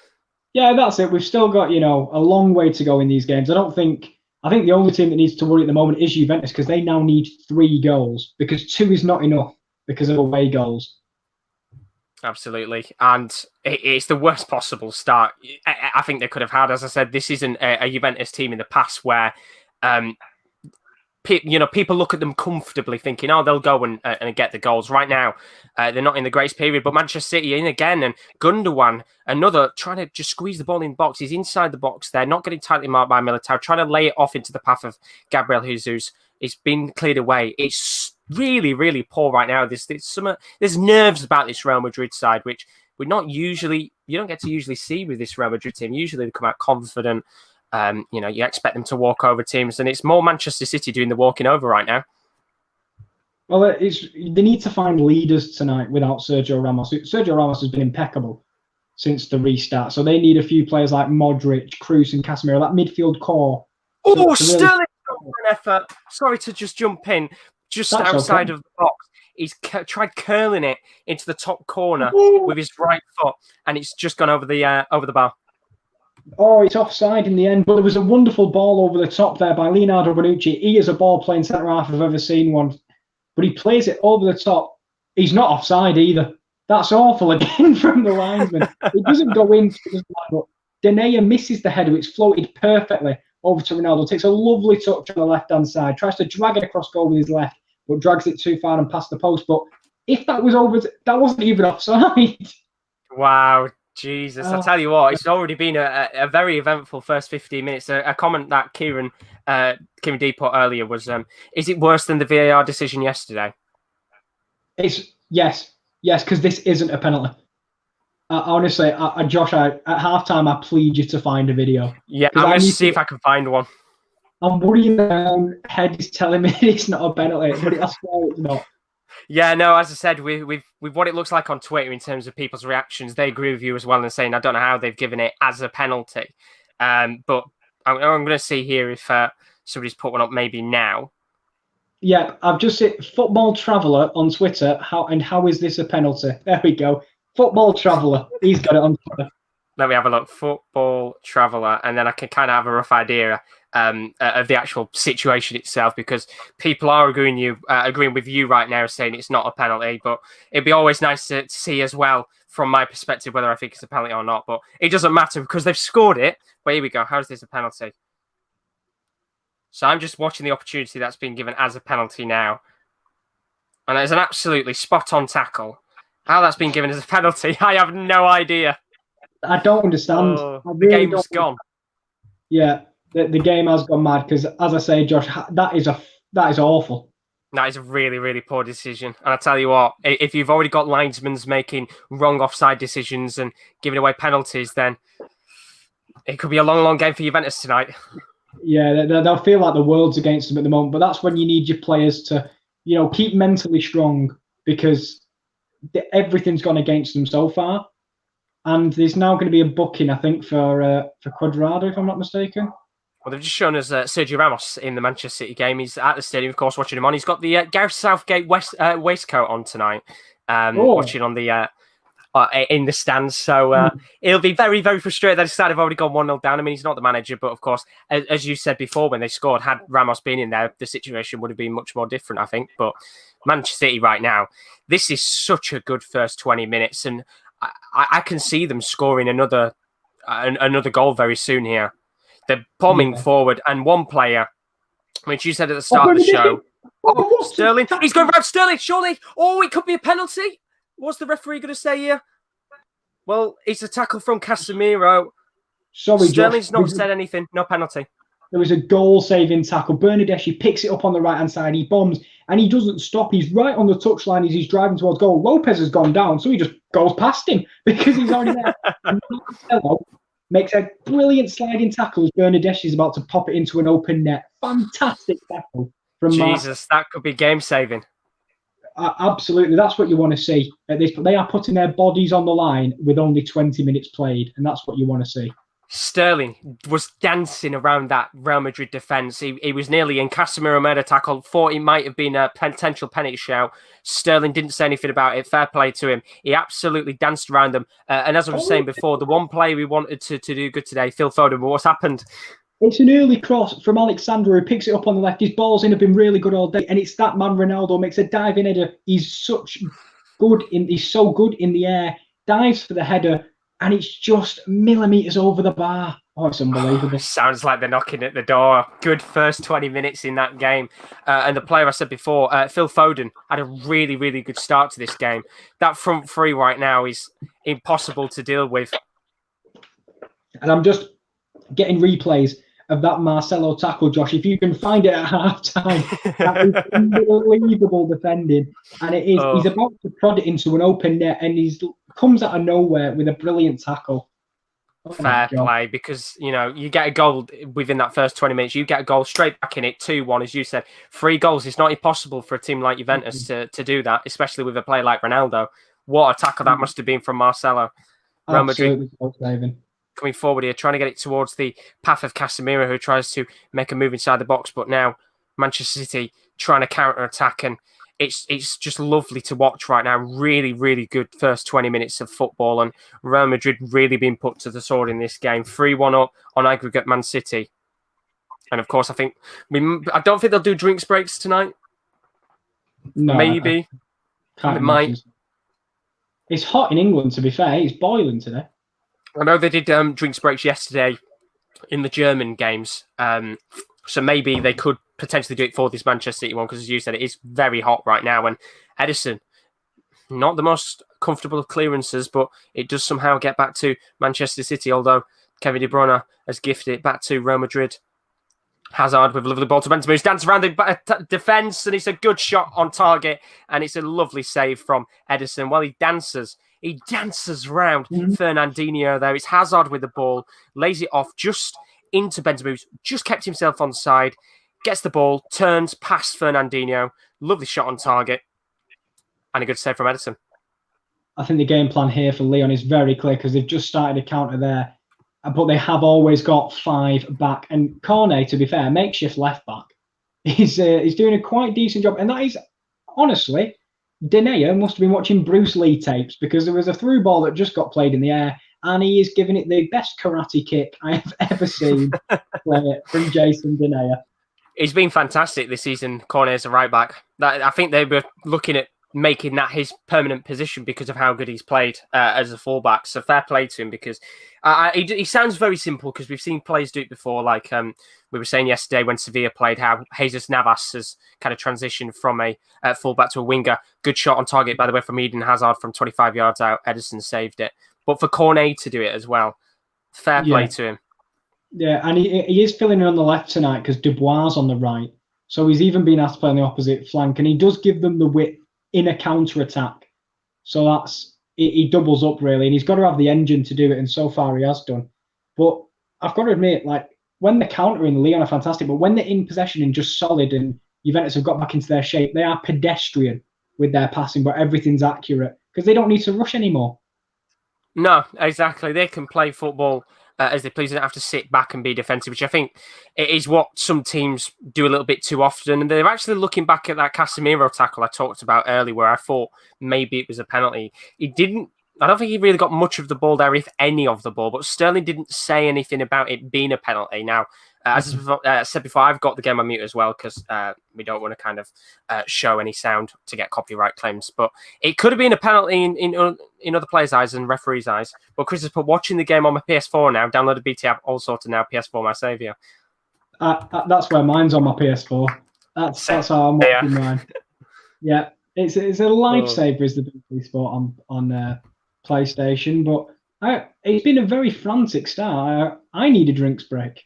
Yeah, that's it. We've still got, a long way to go in these games. I think the only team that needs to worry at the moment is Juventus, because they now need 3 goals, because 2 is not enough because of away goals. Absolutely. And it's the worst possible start I think they could have had. As I said, this isn't a Juventus team in the past where, people look at them comfortably thinking, they'll go and get the goals. Right now, they're not in the greatest period, but Manchester City in again, and Gundogan, another, trying to just squeeze the ball in the box. He's inside the box there, not getting tightly marked by Militao, trying to lay it off into the path of Gabriel Jesus. It's been cleared away. It's really, really poor right now. There's nerves about this Real Madrid side, which you don't get to usually see with this Real Madrid team. Usually they come out confident. You expect them to walk over teams, and it's more Manchester City doing the walking over right now. Well, they need to find leaders tonight without Sergio Ramos. Sergio Ramos has been impeccable since the restart, so they need a few players like Modric, Kroos, and Casemiro, that midfield core. Sterling for an effort. Sorry to just jump in, outside of the box. He's tried curling it into the top corner with his right foot, and it's just gone over the bar. Oh, it's offside in the end, but there was a wonderful ball over the top there by Leonardo Bonucci. He is a ball playing centre half I've ever seen one, but he plays it over the top. He's not offside either. That's awful again from the linesman. It doesn't go in, but Denea misses the header. It's floated perfectly over to Ronaldo. Takes a lovely touch on the left-hand side. Tries to drag it across goal with his left, but drags it too far and past the post. But if that was over, that wasn't even offside. Wow. Jesus, I tell you what, it's already been a very eventful first 15 minutes. A comment that Kieran D put earlier was, is it worse than the VAR decision yesterday? It's yes, because this isn't a penalty. Honestly, Josh, at halftime, I plead you to find a video. Yeah, I'm going to see if I can find one. I'm worrying my own head is telling me it's not a penalty, but I swear it's not. Yeah, no, as I said, with what it looks like on Twitter in terms of people's reactions, they agree with you as well and saying, I don't know how they've given it as a penalty. But I'm going to see here if somebody's put one up maybe now. Yeah, I've just said Football Traveller on Twitter. How is this a penalty? There we go. Football Traveller. He's got it on Twitter. Let me have a look. Football Traveller, and then I can kind of have a rough idea of the actual situation itself, because people are agreeing with you right now, saying it's not a penalty. But it'd be always nice to see as well, from my perspective, whether I think it's a penalty or not. But it doesn't matter because they've scored it. But here we go. How is this a penalty? So I'm just watching the opportunity that's been given as a penalty now, and it's an absolutely spot-on tackle. How that's been given as a penalty, I have no idea. I don't understand. The game's gone. Yeah, the game has gone mad because, as I say, Josh, that is awful. That is a really, really poor decision. And I tell you what, if you've already got linesmen making wrong offside decisions and giving away penalties, then it could be a long, long game for Juventus tonight. Yeah, they'll feel like the world's against them at the moment. But that's when you need your players to, keep mentally strong, because everything's gone against them so far. And there's now going to be a booking, I think, for Cuadrado, if I'm not mistaken. Well, they've just shown us Sergio Ramos in the Manchester City game. He's at the stadium, of course, watching him on. He's got the Gareth Southgate waistcoat on tonight, watching on the in the stands. So he'll be very, very frustrated that his side have already gone 1-0 down. I mean, he's not the manager, but of course, as you said before, when they scored, had Ramos been in there, the situation would have been much more different, I think. But Manchester City right now, this is such a good first 20 minutes, and I can see them scoring another goal very soon here. They're bombing forward, and one player, which you said at the start of the show, Sterling. He's going round Sterling, surely. Oh, it could be a penalty. What's the referee going to say here? Well, it's a tackle from Casemiro. Sorry, Sterling's Josh, not said anything. No penalty. There was a goal-saving tackle. Bernardeschi picks it up on the right-hand side. He bombs, and he doesn't stop. He's right on the touchline as he's driving towards goal. Lopez has gone down, so he just goes past him because he's already there. And Marcelo makes a brilliant sliding tackle as Bernardeschi is about to pop it into an open net. Fantastic tackle from Jesus, that could be game-saving. Absolutely, that's what you want to see. They are putting their bodies on the line with only 20 minutes played, and that's what you want to see. Sterling was dancing around that Real Madrid defence. He was nearly in. Casemiro made a tackle. Thought it might have been a potential penalty shout. Sterling didn't say anything about it. Fair play to him. He absolutely danced around them. And as I was saying before, the one player we wanted to do good today, Phil Foden, but what's happened? It's an early cross from Alexander, who picks it up on the left. His balls in have been really good all day, and it's that man Ronaldo makes a diving header. He's so good in the air, dives for the header, and it's just millimeters over the bar. Oh, it's unbelievable. Sounds like they're knocking at the door. Good first 20 minutes in that game. And the player I said before, Phil Foden, had a really, really good start to this game. That front three right now is impossible to deal with. And I'm just getting replays of that Marcelo tackle, Josh. If you can find it at half-time, that is unbelievable defending. And it is. He's about to prod it into an open net, and he comes out of nowhere with a brilliant tackle. Fair play, because you get a goal within that first 20 minutes. You get a goal straight back in it, 2-1, as you said. 3 goals. It's not impossible for a team like Juventus to do that, especially with a player like Ronaldo. What a tackle that must have been from Marcelo. Real Madrid coming forward here, trying to get it towards the path of Casemiro, who tries to make a move inside the box. But now Manchester City trying to counter-attack, and it's just lovely to watch right now. Really, really good first 20 minutes of football, and Real Madrid really being put to the sword in this game. 3-1 up on aggregate Man City. And of course, I don't think they'll do drinks breaks tonight. No, maybe. Can't imagine. It's hot in England, to be fair. It's boiling today. I know they did drinks breaks yesterday in the German games. So maybe they could potentially do it for this Manchester City one, because as you said, it is very hot right now. And Ederson, not the most comfortable of clearances, but it does somehow get back to Manchester City, although Kevin De Bruyne has gifted it back to Real Madrid. Hazard with a lovely ball to Benzema, who's danced around the defence, and it's a good shot on target, and it's a lovely save from Ederson. While he dances around Fernandinho there. It's Hazard with the ball, lays it off just into Benzema, who's just kept himself on side, gets the ball, turns past Fernandinho. Lovely shot on target, and a good save from Ederson. I think the game plan here for Lyon is very clear, because they've just started a counter there. But they have always got 5 back. And Cornet, to be fair, makeshift left back, he's doing a quite decent job. And that is, honestly, Denayer must have been watching Bruce Lee tapes, because there was a through ball that just got played in the air, and he is giving it the best karate kick I have ever seen from Jason Denayer. He's been fantastic this season, Cornet as a right back. I think they were looking at making that his permanent position because of how good he's played as a fullback. So fair play to him, because he sounds very simple, because we've seen players do it before. Like we were saying yesterday when Sevilla played, how Jesus Navas has kind of transitioned from a fullback to a winger. Good shot on target, by the way, from Eden Hazard from 25 yards out. Ederson saved it. But for Cornet to do it as well, fair play to him. Yeah, and he is filling in on the left tonight, because Dubois on the right. So he's even been asked to play on the opposite flank, and he does give them the width in a counter-attack. So he doubles up, really, and he's got to have the engine to do it, and so far he has done. But I've got to admit, like, when they're countering, Lyon are fantastic, but when they're in possession and just solid, and Juventus have got back into their shape, they are pedestrian with their passing, but everything's accurate, because they don't need to rush anymore. No, exactly. They can play football as they please. They don't have to sit back and be defensive, which I think is what some teams do a little bit too often. And they're actually looking back at that Casemiro tackle I talked about earlier, where I thought maybe it was a penalty. I don't think he really got much of the ball there, if any of the ball, but Sterling didn't say anything about it being a penalty. Now, as I said before, I've got the game on mute as well, because we don't want to kind of show any sound to get copyright claims. But it could have been a penalty in other players' eyes and referees' eyes. But Chris has put watching the game on my PS4 now, downloaded BT app, all sorted now, PS4 my saviour. That's where mine's on my PS4. That's how I'm watching mine. Yeah, it's a lifesaver, is the BT Sport on PlayStation. But it's been a very frantic start. I need a drinks break.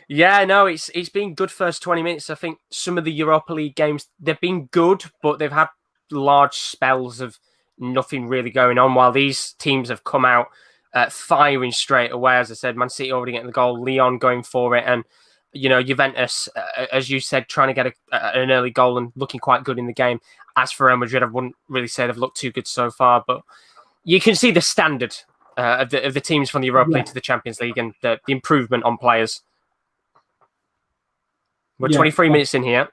Yeah, no, it's been good first 20 minutes. I think some of the Europa League games, they've been good, but they've had large spells of nothing really going on, while these teams have come out firing straight away. As I said, Man City already getting the goal, Lyon going for it, and Juventus, as you said, trying to get an early goal and looking quite good in the game. As for Real Madrid, I wouldn't really say they've looked too good so far, but you can see the standard of the teams from the Europa League to the Champions League, and the improvement on players. We're 23 minutes in here.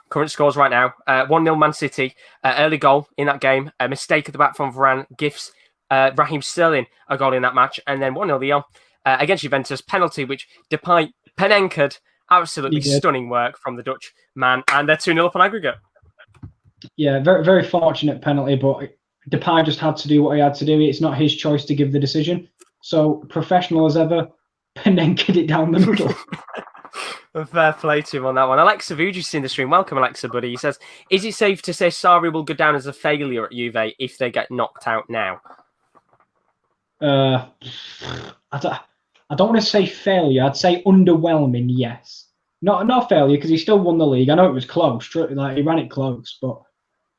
Current scores right now. 1-0 Man City. Early goal in that game. A mistake at the back from Varane gifts Raheem Sterling a goal in that match. And then 1-0 Lyon against Juventus. Penalty, which Depay penenkered. Absolutely stunning work from the Dutch man. And they're 2-0 up on aggregate. Yeah, very, very fortunate penalty. But Depay just had to do what he had to do. It's not his choice to give the decision. So, professional as ever, penenkered it down the middle. Fair play to him on that one. Alexa Vuji's in the stream. Welcome, Alexa, buddy. He says, is it safe to say Sarri will go down as a failure at Juve if they get knocked out now? I don't want to say failure. I'd say underwhelming, yes. Not failure, because he still won the league. I know it was close. Like, he ran it close. But,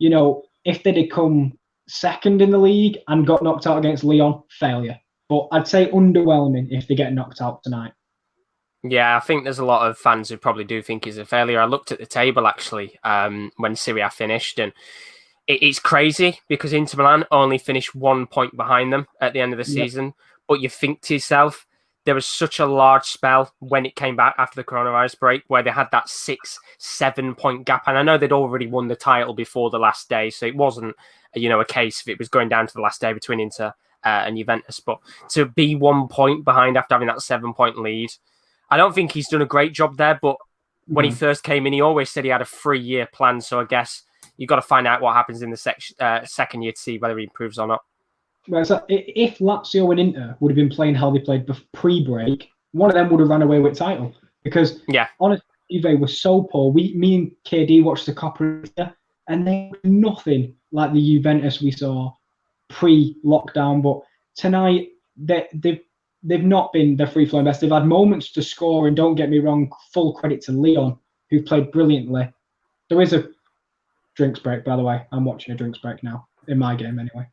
if they'd have come second in the league and got knocked out against Lyon, failure. But I'd say underwhelming if they get knocked out tonight. Yeah, I think there's a lot of fans who probably do think he's a failure. I looked at the table, actually, when Serie A finished, and it's crazy because Inter Milan only finished 1 point behind them at the end of the season. But you think to yourself, there was such a large spell when it came back after the coronavirus break where they had that 6-7 point gap. And I know they'd already won the title before the last day. So it wasn't, a case if it was going down to the last day between Inter and Juventus. But to be 1 point behind after having that 7-point lead, I don't think he's done a great job there. But when he first came in, he always said he had a 3-year plan. So I guess you've got to find out what happens in the second year to see whether he improves or not. Right, so if Lazio and Inter would have been playing how they played pre-break, one of them would have ran away with title. Because honestly, Juve was so poor. Me and KD watched the Copa, and they were nothing like the Juventus we saw pre-lockdown. But tonight, they've not been the free-flowing best. They've had moments to score, and don't get me wrong, full credit to Lyon, who played brilliantly. There is a drinks break, by the way. I'm watching a drinks break now, in my game anyway.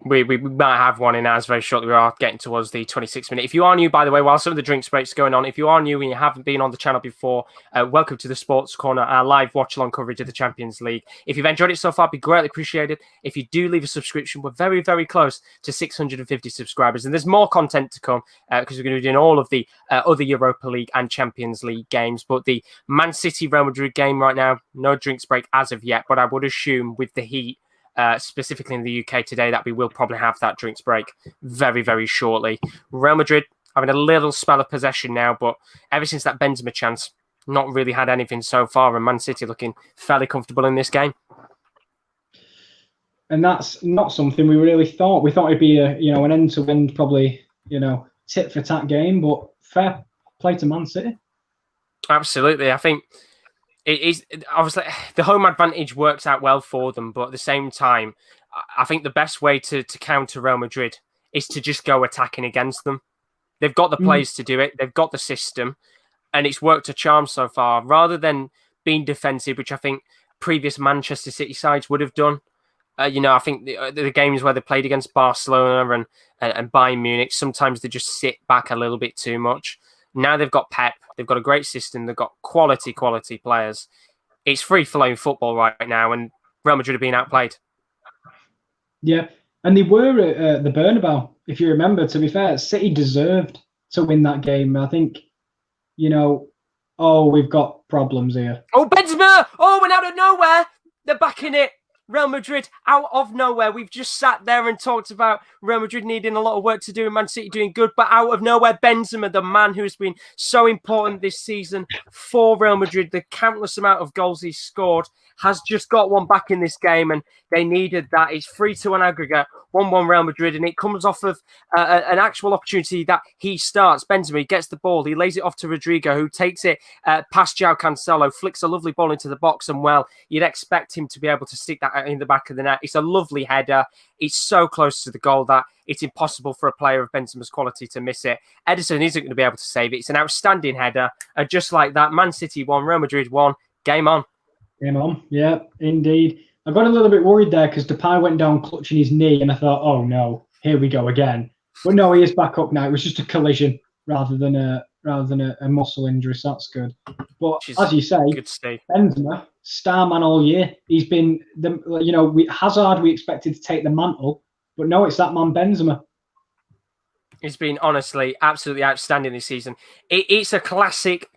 We might have one in ours very shortly. We are getting towards the 26th minute. If you are new, by the way, while some of the drinks breaks are going on, if you are new and you haven't been on the channel before, welcome to the Sports Corner, our live watch-along coverage of the Champions League. If you've enjoyed it so far, it'd be greatly appreciated. If you do leave a subscription, we're very, very close to 650 subscribers. And there's more content to come because we're going to be doing all of the other Europa League and Champions League games. But the Man City-Real Madrid game right now, no drinks break as of yet. But I would assume with the heat, specifically in the UK today, that we will probably have that drinks break very, very shortly. Real Madrid having a little spell of possession now, but ever since that Benzema chance, not really had anything so far, and Man City looking fairly comfortable in this game. And that's not something we really thought. We thought it'd be an end-to-end, probably, tit-for-tat game, but fair play to Man City. Absolutely. I think it is obviously the home advantage works out well for them, but at the same time, I think the best way to counter Real Madrid is to just go attacking against them. They've got the players to do it. They've got the system, and it's worked a charm so far. Rather than being defensive, which I think previous Manchester City sides would have done. I think the games where they played against Barcelona and Bayern Munich, sometimes they just sit back a little bit too much. Now they've got Pep. They've got a great system. They've got quality players. It's free-flowing football right now, and Real Madrid are being outplayed. Yeah, and they were at the Bernabeu, if you remember. To be fair, City deserved to win that game. I think, we've got problems here. Oh, Benzema! Oh, and out of nowhere, they're back in it. Real Madrid, out of nowhere. We've just sat there and talked about Real Madrid needing a lot of work to do and Man City doing good, but out of nowhere, Benzema, the man who has been so important this season for Real Madrid, the countless amount of goals he's scored, has just got one back in this game, and they needed that. It's 3-2 aggregate, 1-1 Real Madrid, and it comes off of an actual opportunity that he starts. Benzema, he gets the ball, he lays it off to Rodrigo, who takes it past João Cancelo, flicks a lovely ball into the box, and you'd expect him to be able to stick that in the back of the net. It's a lovely header. It's so close to the goal that it's impossible for a player of Benzema's quality to miss it. Ederson isn't going to be able to save it. It's an outstanding header, and just like that, Man City won, Real Madrid won. Game on. Game on, yeah, indeed. I got a little bit worried there because Depay went down clutching his knee, and I thought, oh no, here we go again. But no, he is back up now. It was just a collision rather than a muscle injury, so that's good. But as you say, Benzema, star man all year. He's been Hazard. We expected to take the mantle, but no, it's that man Benzema. He's been honestly absolutely outstanding this season. It's a classic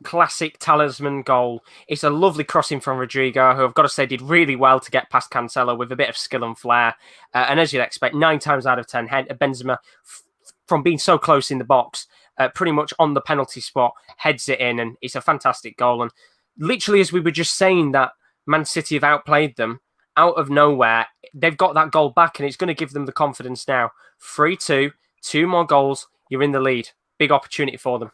talisman goal. It's a lovely crossing from Rodrigo, who I've got to say did really well to get past Cancelo with a bit of skill and flair. And as you'd expect, 9 times out of 10, Benzema, from being so close in the box, pretty much on the penalty spot, heads it in, and it's a fantastic goal. And literally, as we were just saying that Man City have outplayed them, out of nowhere, they've got that goal back, and it's going to give them the confidence now. 3-2. 2 more goals, you're in the lead. Big opportunity for them.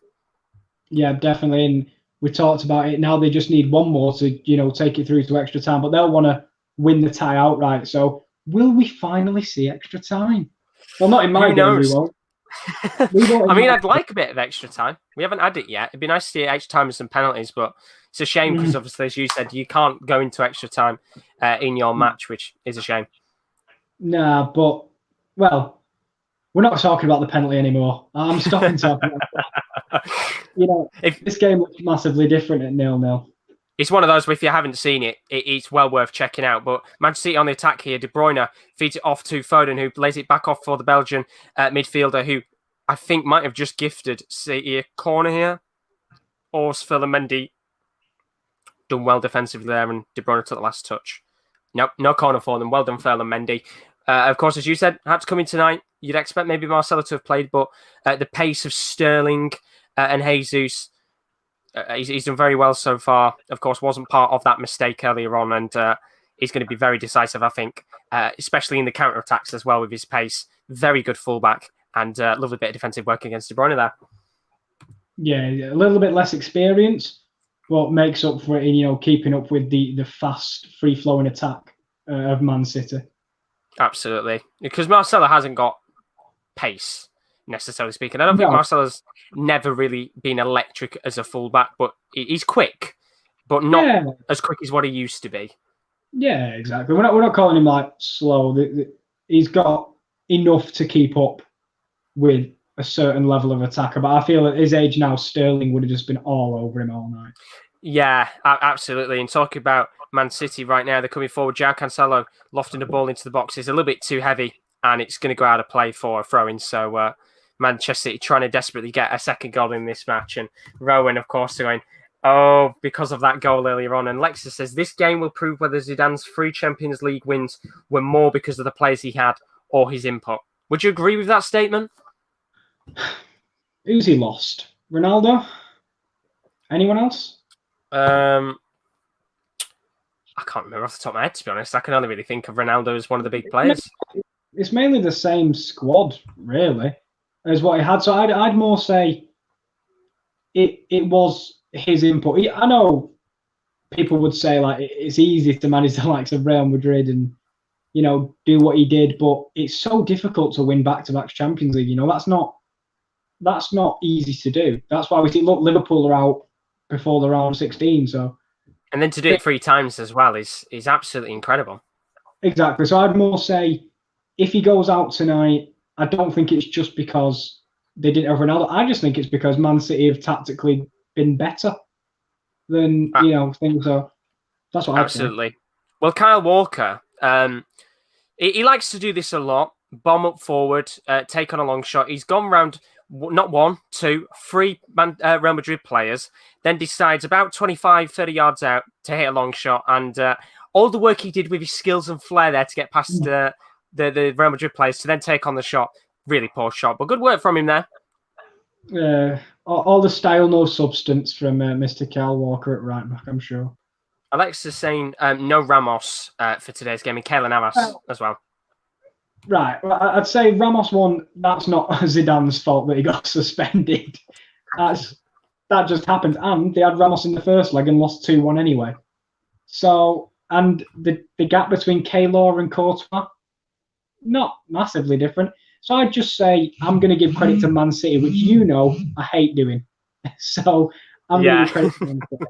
Yeah, definitely. And we talked about it. Now they just need one more to, take it through to extra time. But they'll want to win the tie outright. So will we finally see extra time? Well, not in my game, we won't. I mean, I'd like a bit of extra time. We haven't had it yet. It'd be nice to see extra time with some penalties, but it's a shame because obviously, as you said, you can't go into extra time in your match, which is a shame. Nah, but, well, we're not talking about the penalty anymore. I'm stopping talking about that. If this game looks massively different at 0-0. It's one of those where if you haven't seen it, it's well worth checking out. But Manchester City on the attack here. De Bruyne feeds it off to Foden, who lays it back off for the Belgian midfielder, who I think might have just gifted City a corner here. Or Mendy done well defensively there, and De Bruyne took the last touch. Nope, no corner for them. Well done, Mendy. Of course, as you said, had to come in tonight. You'd expect maybe Marcelo to have played, but the pace of Sterling and Jesus, he's done very well so far. Of course, wasn't part of that mistake earlier on, and he's going to be very decisive, I think, especially in the counter-attacks as well with his pace. Very good fullback, and lovely bit of defensive work against De Bruyne there. Yeah, a little bit less experience, but makes up for it in, keeping up with the fast, free-flowing attack of Man City. Absolutely. Because Marcelo hasn't got pace, necessarily speaking. I don't think Marcelo's never really been electric as a fullback, but he's quick, but not as quick as what he used to be. Yeah, exactly. We're not calling him like slow. He's got enough to keep up with a certain level of attacker, but I feel at his age now, Sterling would have just been all over him all night. Yeah, absolutely. And talking about Man City right now, they're coming forward. João Cancelo lofting the ball into the box is a little bit too heavy, and it's going to go out of play for a throw-in. So Manchester City trying to desperately get a second goal in this match. And Rowan, of course, going, because of that goal earlier on. And Lexus says, this game will prove whether Zidane's 3 Champions League wins were more because of the players he had or his input. Would you agree with that statement? Who's he lost? Ronaldo? Anyone else? I can't remember off the top of my head, to be honest. I can only really think of Ronaldo as one of the big players. It's mainly the same squad, really, as what he had. So I'd more say it was his input. I know people would say like it's easy to manage the likes of Real Madrid and do what he did, but it's so difficult to win back-to-back Champions League. That's not easy to do. That's why we see Liverpool are out before the round 16. So, and then to do it 3 times as well is absolutely incredible. Exactly. So I'd more say if he goes out tonight, I don't think it's just because they didn't have Ronaldo. I just think it's because Man City have tactically been better than things are. That's what absolutely. I'd say. Well, Kyle Walker, he likes to do this a lot. Bomb up forward, take on a long shot. He's gone round not 1, 2, 3 Real Madrid players, then decides about 25, 30 yards out to hit a long shot. And all the work he did with his skills and flair there to get past the Real Madrid players to then take on the shot. Really poor shot, but good work from him there. All the style, no substance from Mr. Kyle Walker at right back, I'm sure. Alexa's saying no Ramos for today's game, and Keylor Navas as well. Right, well, I'd say Ramos won. That's not Zidane's fault that he got suspended. That just happened, and they had Ramos in the first leg and lost 2-1 anyway. So, and the gap between Keylor and Courtois, not massively different. So I'd just say I'm going to give credit to Man City, which I hate doing. So I'm going to give credit to Man City.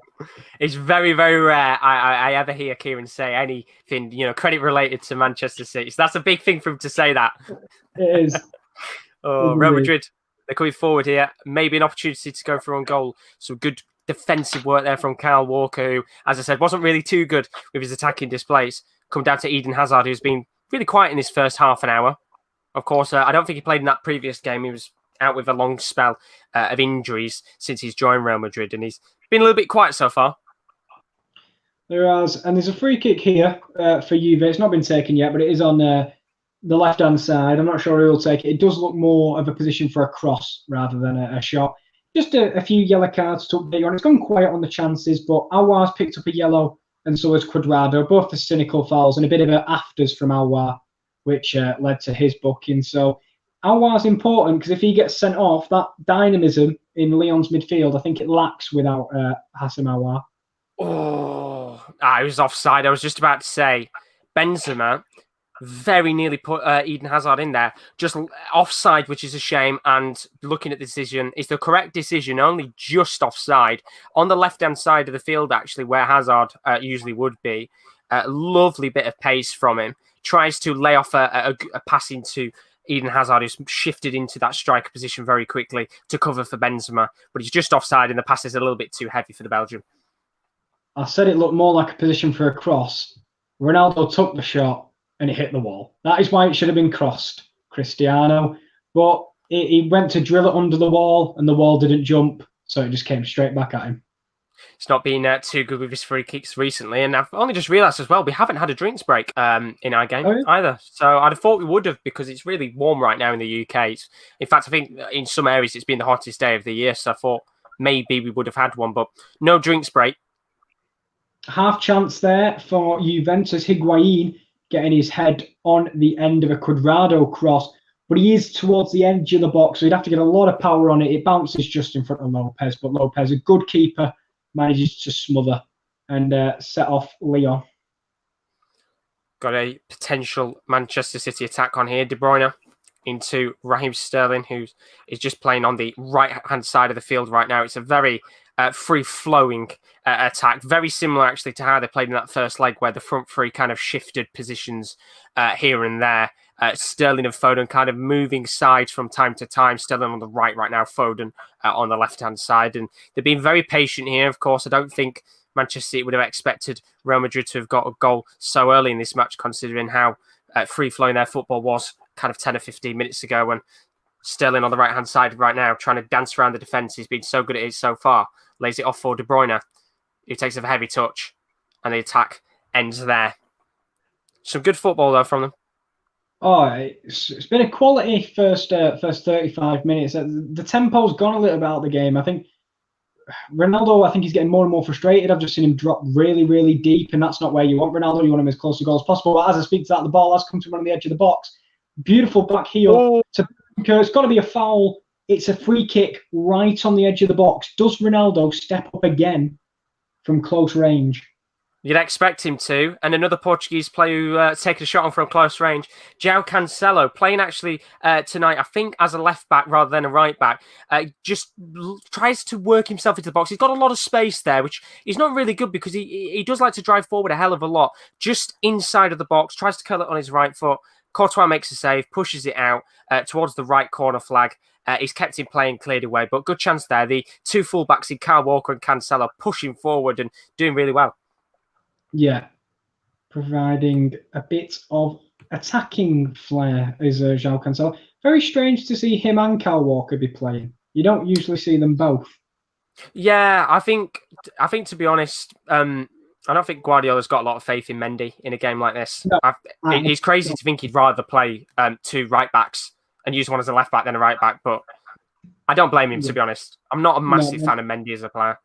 It's very, very rare I ever hear Kieran say anything, credit related to Manchester City. So that's a big thing for him to say that. It is. Real Madrid, they're coming forward here. Maybe an opportunity to go for on goal. Some good defensive work there from Kyle Walker, who, as I said, wasn't really too good with his attacking displays. Come down to Eden Hazard, who's been really quiet in his first half an hour. Of course, I don't think he played in that previous game. He was out with a long spell of injuries since he's joined Real Madrid, and he's been a little bit quiet so far. There's a free kick here for Juve. It's not been taken yet, but it is on the left-hand side. I'm not sure who will take it. It does look more of a position for a cross rather than a shot. Just a few yellow cards to update you on. It's gone quiet on the chances, but Aouar's picked up a yellow, and so has Cuadrado. Both the cynical fouls and a bit of an afters from Aouar, which led to his booking. So Aouar's important because if he gets sent off, that dynamism in Lyon's midfield, I think it lacks without Hassam Aouar. I was offside. I was just about to say Benzema very nearly put Eden Hazard in there. Just offside, which is a shame. And looking at the decision, it's the correct decision, only just offside. On the left-hand side of the field, actually, where Hazard usually would be. Lovely bit of pace from him. Tries to lay off a pass into Eden Hazard, who's shifted into that striker position very quickly to cover for Benzema. But he's just offside and the pass is a little bit too heavy for the Belgian. I said it looked more like a position for a cross. Ronaldo took the shot and it hit the wall. That is why it should have been crossed, Cristiano. But he went to drill it under the wall, and the wall didn't jump, so it just came straight back at him. He's not been too good with his free kicks recently, and I've only just realised as well we haven't had a drinks break in our game either. So I'd have thought we would have, because it's really warm right now in the UK. In fact, I think in some areas it's been the hottest day of the year, so I thought maybe we would have had one, but no drinks break. Half chance there for Juventus. Higuain getting his head on the end of a Cuadrado cross, but he is towards the edge of the box, so he'd have to get a lot of power on it. It bounces just in front of Lopez, but Lopez, a good keeper, manages to smother and set off Lyon. Got a potential Manchester City attack on here. De Bruyne into Raheem Sterling, who is just playing on the right-hand side of the field right now. It's a very free-flowing attack, very similar actually to how they played in that first leg, where the front three kind of shifted positions here and there. Sterling and Foden kind of moving sides from time to time. Sterling on the right now, Foden on the left-hand side. And they've been very patient here. Of course, I don't think Manchester City would have expected Real Madrid to have got a goal so early in this match, considering how free-flowing their football was kind of 10 or 15 minutes ago. When Sterling on the right-hand side right now, trying to dance around the defence. He's been so good at it so far. Lays it off for De Bruyne, who takes a heavy touch, and the attack ends there. Some good football, though, from them. Oh, it's been a quality first 35 minutes. The tempo's gone a little bit out of the game. I think Ronaldo, he's getting more and more frustrated. I've just seen him drop really, really deep, and that's not where you want Ronaldo. You want him as close to goal as possible. But as I speak to that, the ball has come to him on the edge of the box. Beautiful back heel. It's got to be a foul. It's a free kick right on the edge of the box. Does Ronaldo step up again from close range? You'd expect him to. And another Portuguese player who taken a shot on from close range, João Cancelo, playing actually tonight, I think, as a left back rather than a right back. Just tries to work himself into the box. He's got a lot of space there, which is not really good because he does like to drive forward a hell of a lot. Just inside of the box, tries to curl it on his right foot. Courtois makes a save, pushes it out towards the right corner flag. He's kept him playing, cleared away, but good chance there. The two fullbacks in Kyle Walker and Cancelo pushing forward and doing really well. Yeah, providing a bit of attacking flair is João Cancelo. Very strange to see him and Kyle Walker be playing. You don't usually see them both. Yeah, I think to be honest, I don't think Guardiola's got a lot of faith in Mendy in a game like this. No, it's crazy to think he'd rather play two right backs and use one as a left back than a right back, but I don't blame him, to be honest. I'm not a massive fan of Mendy as a player.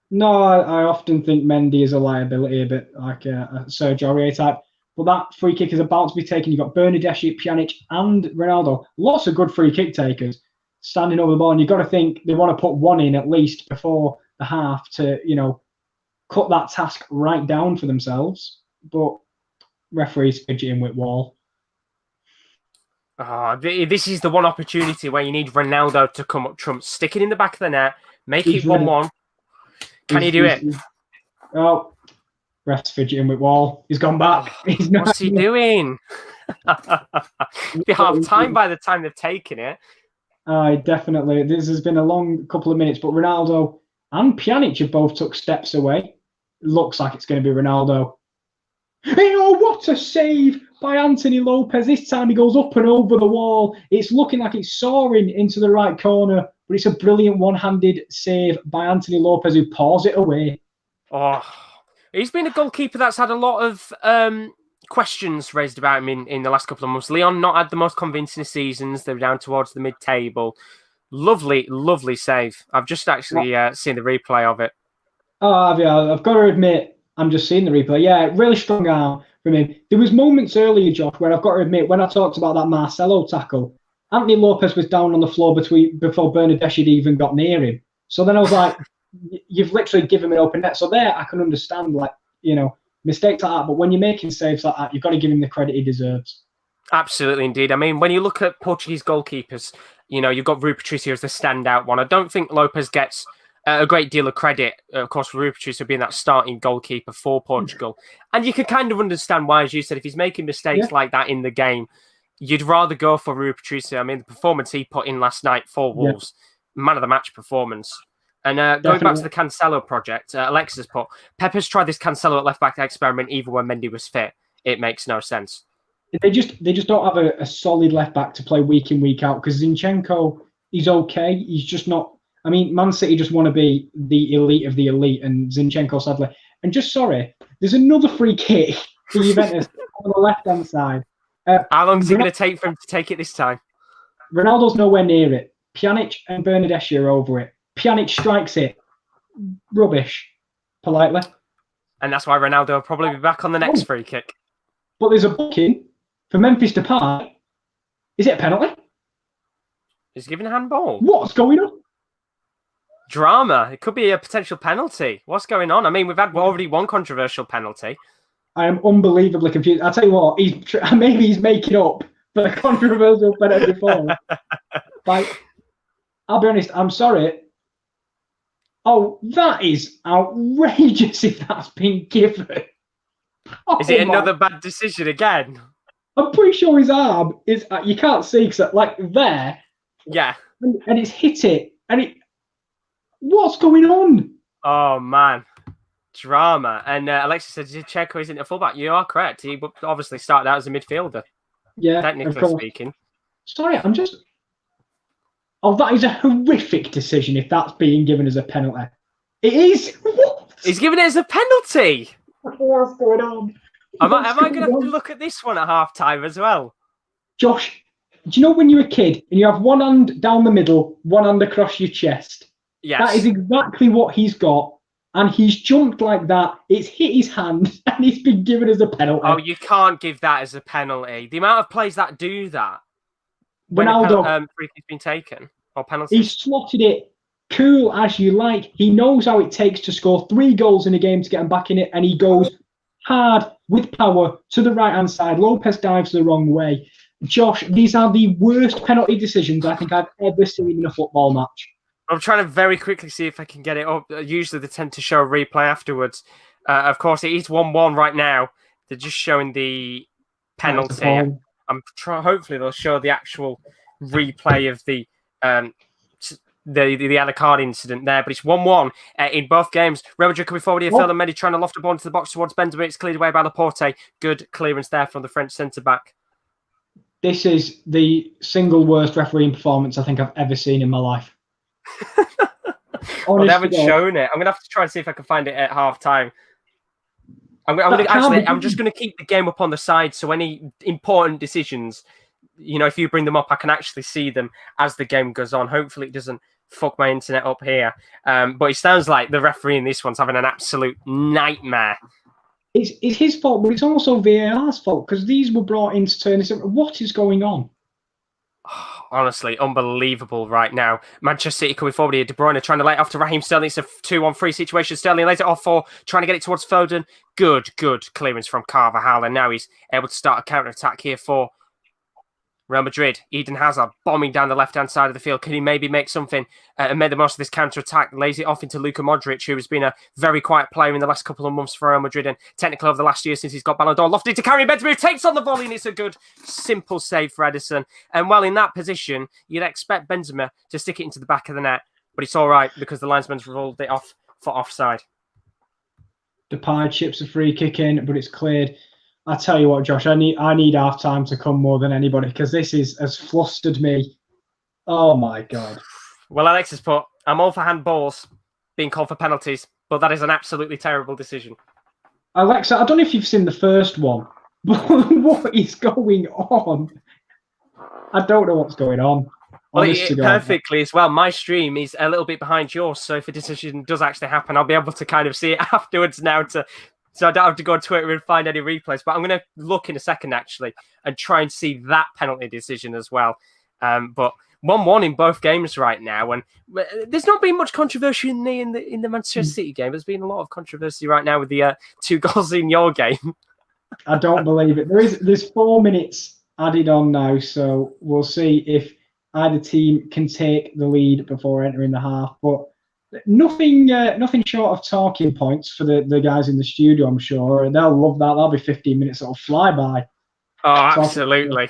No, I often think Mendy is a liability, a bit like a Sergio Aurier type. But that free kick is about to be taken. You've got Bernardeschi, Pjanic, and Ronaldo. Lots of good free kick takers standing over the ball. And you've got to think they want to put one in at least before the half to, cut that task right down for themselves. But referees fidgeting with Wall. This is the one opportunity where you need Ronaldo to come up trumps. Stick it in the back of the net. Make it 1-1. Can he do it? Oh, ref's fidgeting with Wall. He's gone back. What's he doing? Be half time by the time they've taken it. Definitely. This has been a long couple of minutes, but Ronaldo and Pjanic have both took steps away. It looks like it's going to be Ronaldo. What a save by Anthony Lopez. This time he goes up and over the wall. It's looking like it's soaring into the right corner. But it's a brilliant one-handed save by Anthony Lopez, who paws it away. He's been a goalkeeper that's had a lot of questions raised about him in the last couple of months. Lyon not had the most convincing of seasons. They're down towards the mid-table. Lovely, lovely save. I've just actually seen the replay of it. I've got to admit, I'm just seeing the replay. Yeah, really strong arm from him. There was moments earlier, Josh, where I've got to admit, when I talked about that Marcelo tackle, Anthony Lopez was down on the floor before Bernardeschi had even got near him. So then I was like, you've literally given him an open net. So there I can understand, mistakes like that. But when you're making saves like that, you've got to give him the credit he deserves. Absolutely, indeed. I mean, when you look at Portuguese goalkeepers, you've got Rui Patricio as the standout one. I don't think Lopez gets a great deal of credit, of course, for Rui Patricio being that starting goalkeeper for Portugal. And you can kind of understand why, as you said, if he's making mistakes like that in the game, you'd rather go for Rui Patricio. I mean, the performance he put in last night for Wolves, man of the match performance. And going back to the Cancelo project, Alexis put, Pep has tried this Cancelo at left-back experiment even when Mendy was fit. It makes no sense. They just don't have a solid left back to play week in, week out, because Zinchenko, he's okay. He's just not. I mean, Man City just want to be the elite of the elite, and Zinchenko, sadly. And just sorry, there's another free kick for Juventus on the left-hand side. How long is it going to take for him to take it this time? Ronaldo's nowhere near it. Pjanic and Bernardeschi are over it. Pjanic strikes it. Rubbish, politely. And that's why Ronaldo will probably be back on the next free kick. But there's a booking for Memphis Depay. Is it a penalty? He's given a handball. What's going on? Drama. It could be a potential penalty. What's going on? I mean, we've had already one controversial penalty. I am unbelievably confused. I'll tell you what, maybe he's making up for the controversial penalty before. Like, I'll be honest, I'm sorry. Oh, that is outrageous if that's been given. Is it another bad decision again? I'm pretty sure his arm is, you can't see, because like there. Yeah. And it's hit it. What's going on? Oh, man. Drama. And Alexis said Zinchenko isn't a fullback. You are correct. He obviously started out as a midfielder. Yeah. Technically speaking. Sorry, I'm just... Oh, that is a horrific decision if that's being given as a penalty. It is? What? He's given it as a penalty. What's going on? Am I going to have to look at this one at half-time as well? Josh, do you know when you're a kid and you have one hand down the middle, one hand across your chest? Yes. That is exactly what he's got. And he's jumped like that. It's hit his hand and he's been given as a penalty. Oh, you can't give that as a penalty. The amount of plays that do that. Ronaldo, free kick's been taken or penalty. He slotted it cool as you like. He knows how it takes to score 3 goals in a game to get him back in it, and he goes hard with power to the right-hand side. Lopez dives the wrong way. Josh, these are the worst penalty decisions I think I've ever seen in a football match. I'm trying to very quickly see if I can get it up. Usually they tend to show a replay afterwards. Of course, it is 1-1 right now. They're just showing the penalty. Hopefully they'll show the actual replay of the yellow card incident there, but it's 1-1 in both games. Real Madrid coming forward here, Phil and Mendy trying to loft the ball into the box towards Benzema. It's cleared away by Laporte. Good clearance there from the French centre-back. This is the single worst refereeing performance I think I've ever seen in my life. Well, they haven't shown it. I'm going to have to try and see if I can find it at half-time. I'm just going to keep the game up on the side, so any important decisions, if you bring them up, I can actually see them as the game goes on. Hopefully it doesn't fuck my internet up here. But it sounds like the referee in this one's having an absolute nightmare. It's his fault, but it's also VAR's fault, because these were brought in to turn this up. What is going on? Honestly, unbelievable right now. Manchester City coming forward here. De Bruyne trying to lay it off to Raheem Sterling. It's a 2-on-3 situation. Sterling lays it off for trying to get it towards Foden. Good clearance from Carvajal. And now he's able to start a counter-attack here for Real Madrid. Eden Hazard bombing down the left-hand side of the field. Can he maybe make something and make the most of this counter-attack? Lays it off into Luka Modric, who has been a very quiet player in the last couple of months for Real Madrid and technically over the last year since he's got Ballon d'Or. Lofted to Karim Benzema, who takes on the volley, and it's a good, simple save for Ederson. And well, in that position, you'd expect Benzema to stick it into the back of the net, but it's all right because the linesman's rolled it off for offside. Depay chips a free kick in, but it's cleared. I tell you what, Josh, I need half time to come more than anybody, because this has flustered me. Oh my God. Well, Alexis put, I'm all for handballs being called for penalties, but that is an absolutely terrible decision. Alexa, I don't know if you've seen the first one, but what is going on? I don't know what's going on. Well, perfectly as well. My stream is a little bit behind yours, so if a decision does actually happen, I'll be able to kind of see it afterwards now so I don't have to go on Twitter and find any replays. But I'm going to look in a second, actually, and try and see that penalty decision as well. But 1-1 in both games right now. And there's not been much controversy in the Manchester City game. There's been a lot of controversy right now with the 2 goals in your game. I don't believe it. There's 4 minutes added on now, so we'll see if either team can take the lead before entering the half. But nothing short of talking points for the guys in the studio, I'm sure. And they'll love that. That'll be 15 minutes that'll fly by. Oh, absolutely.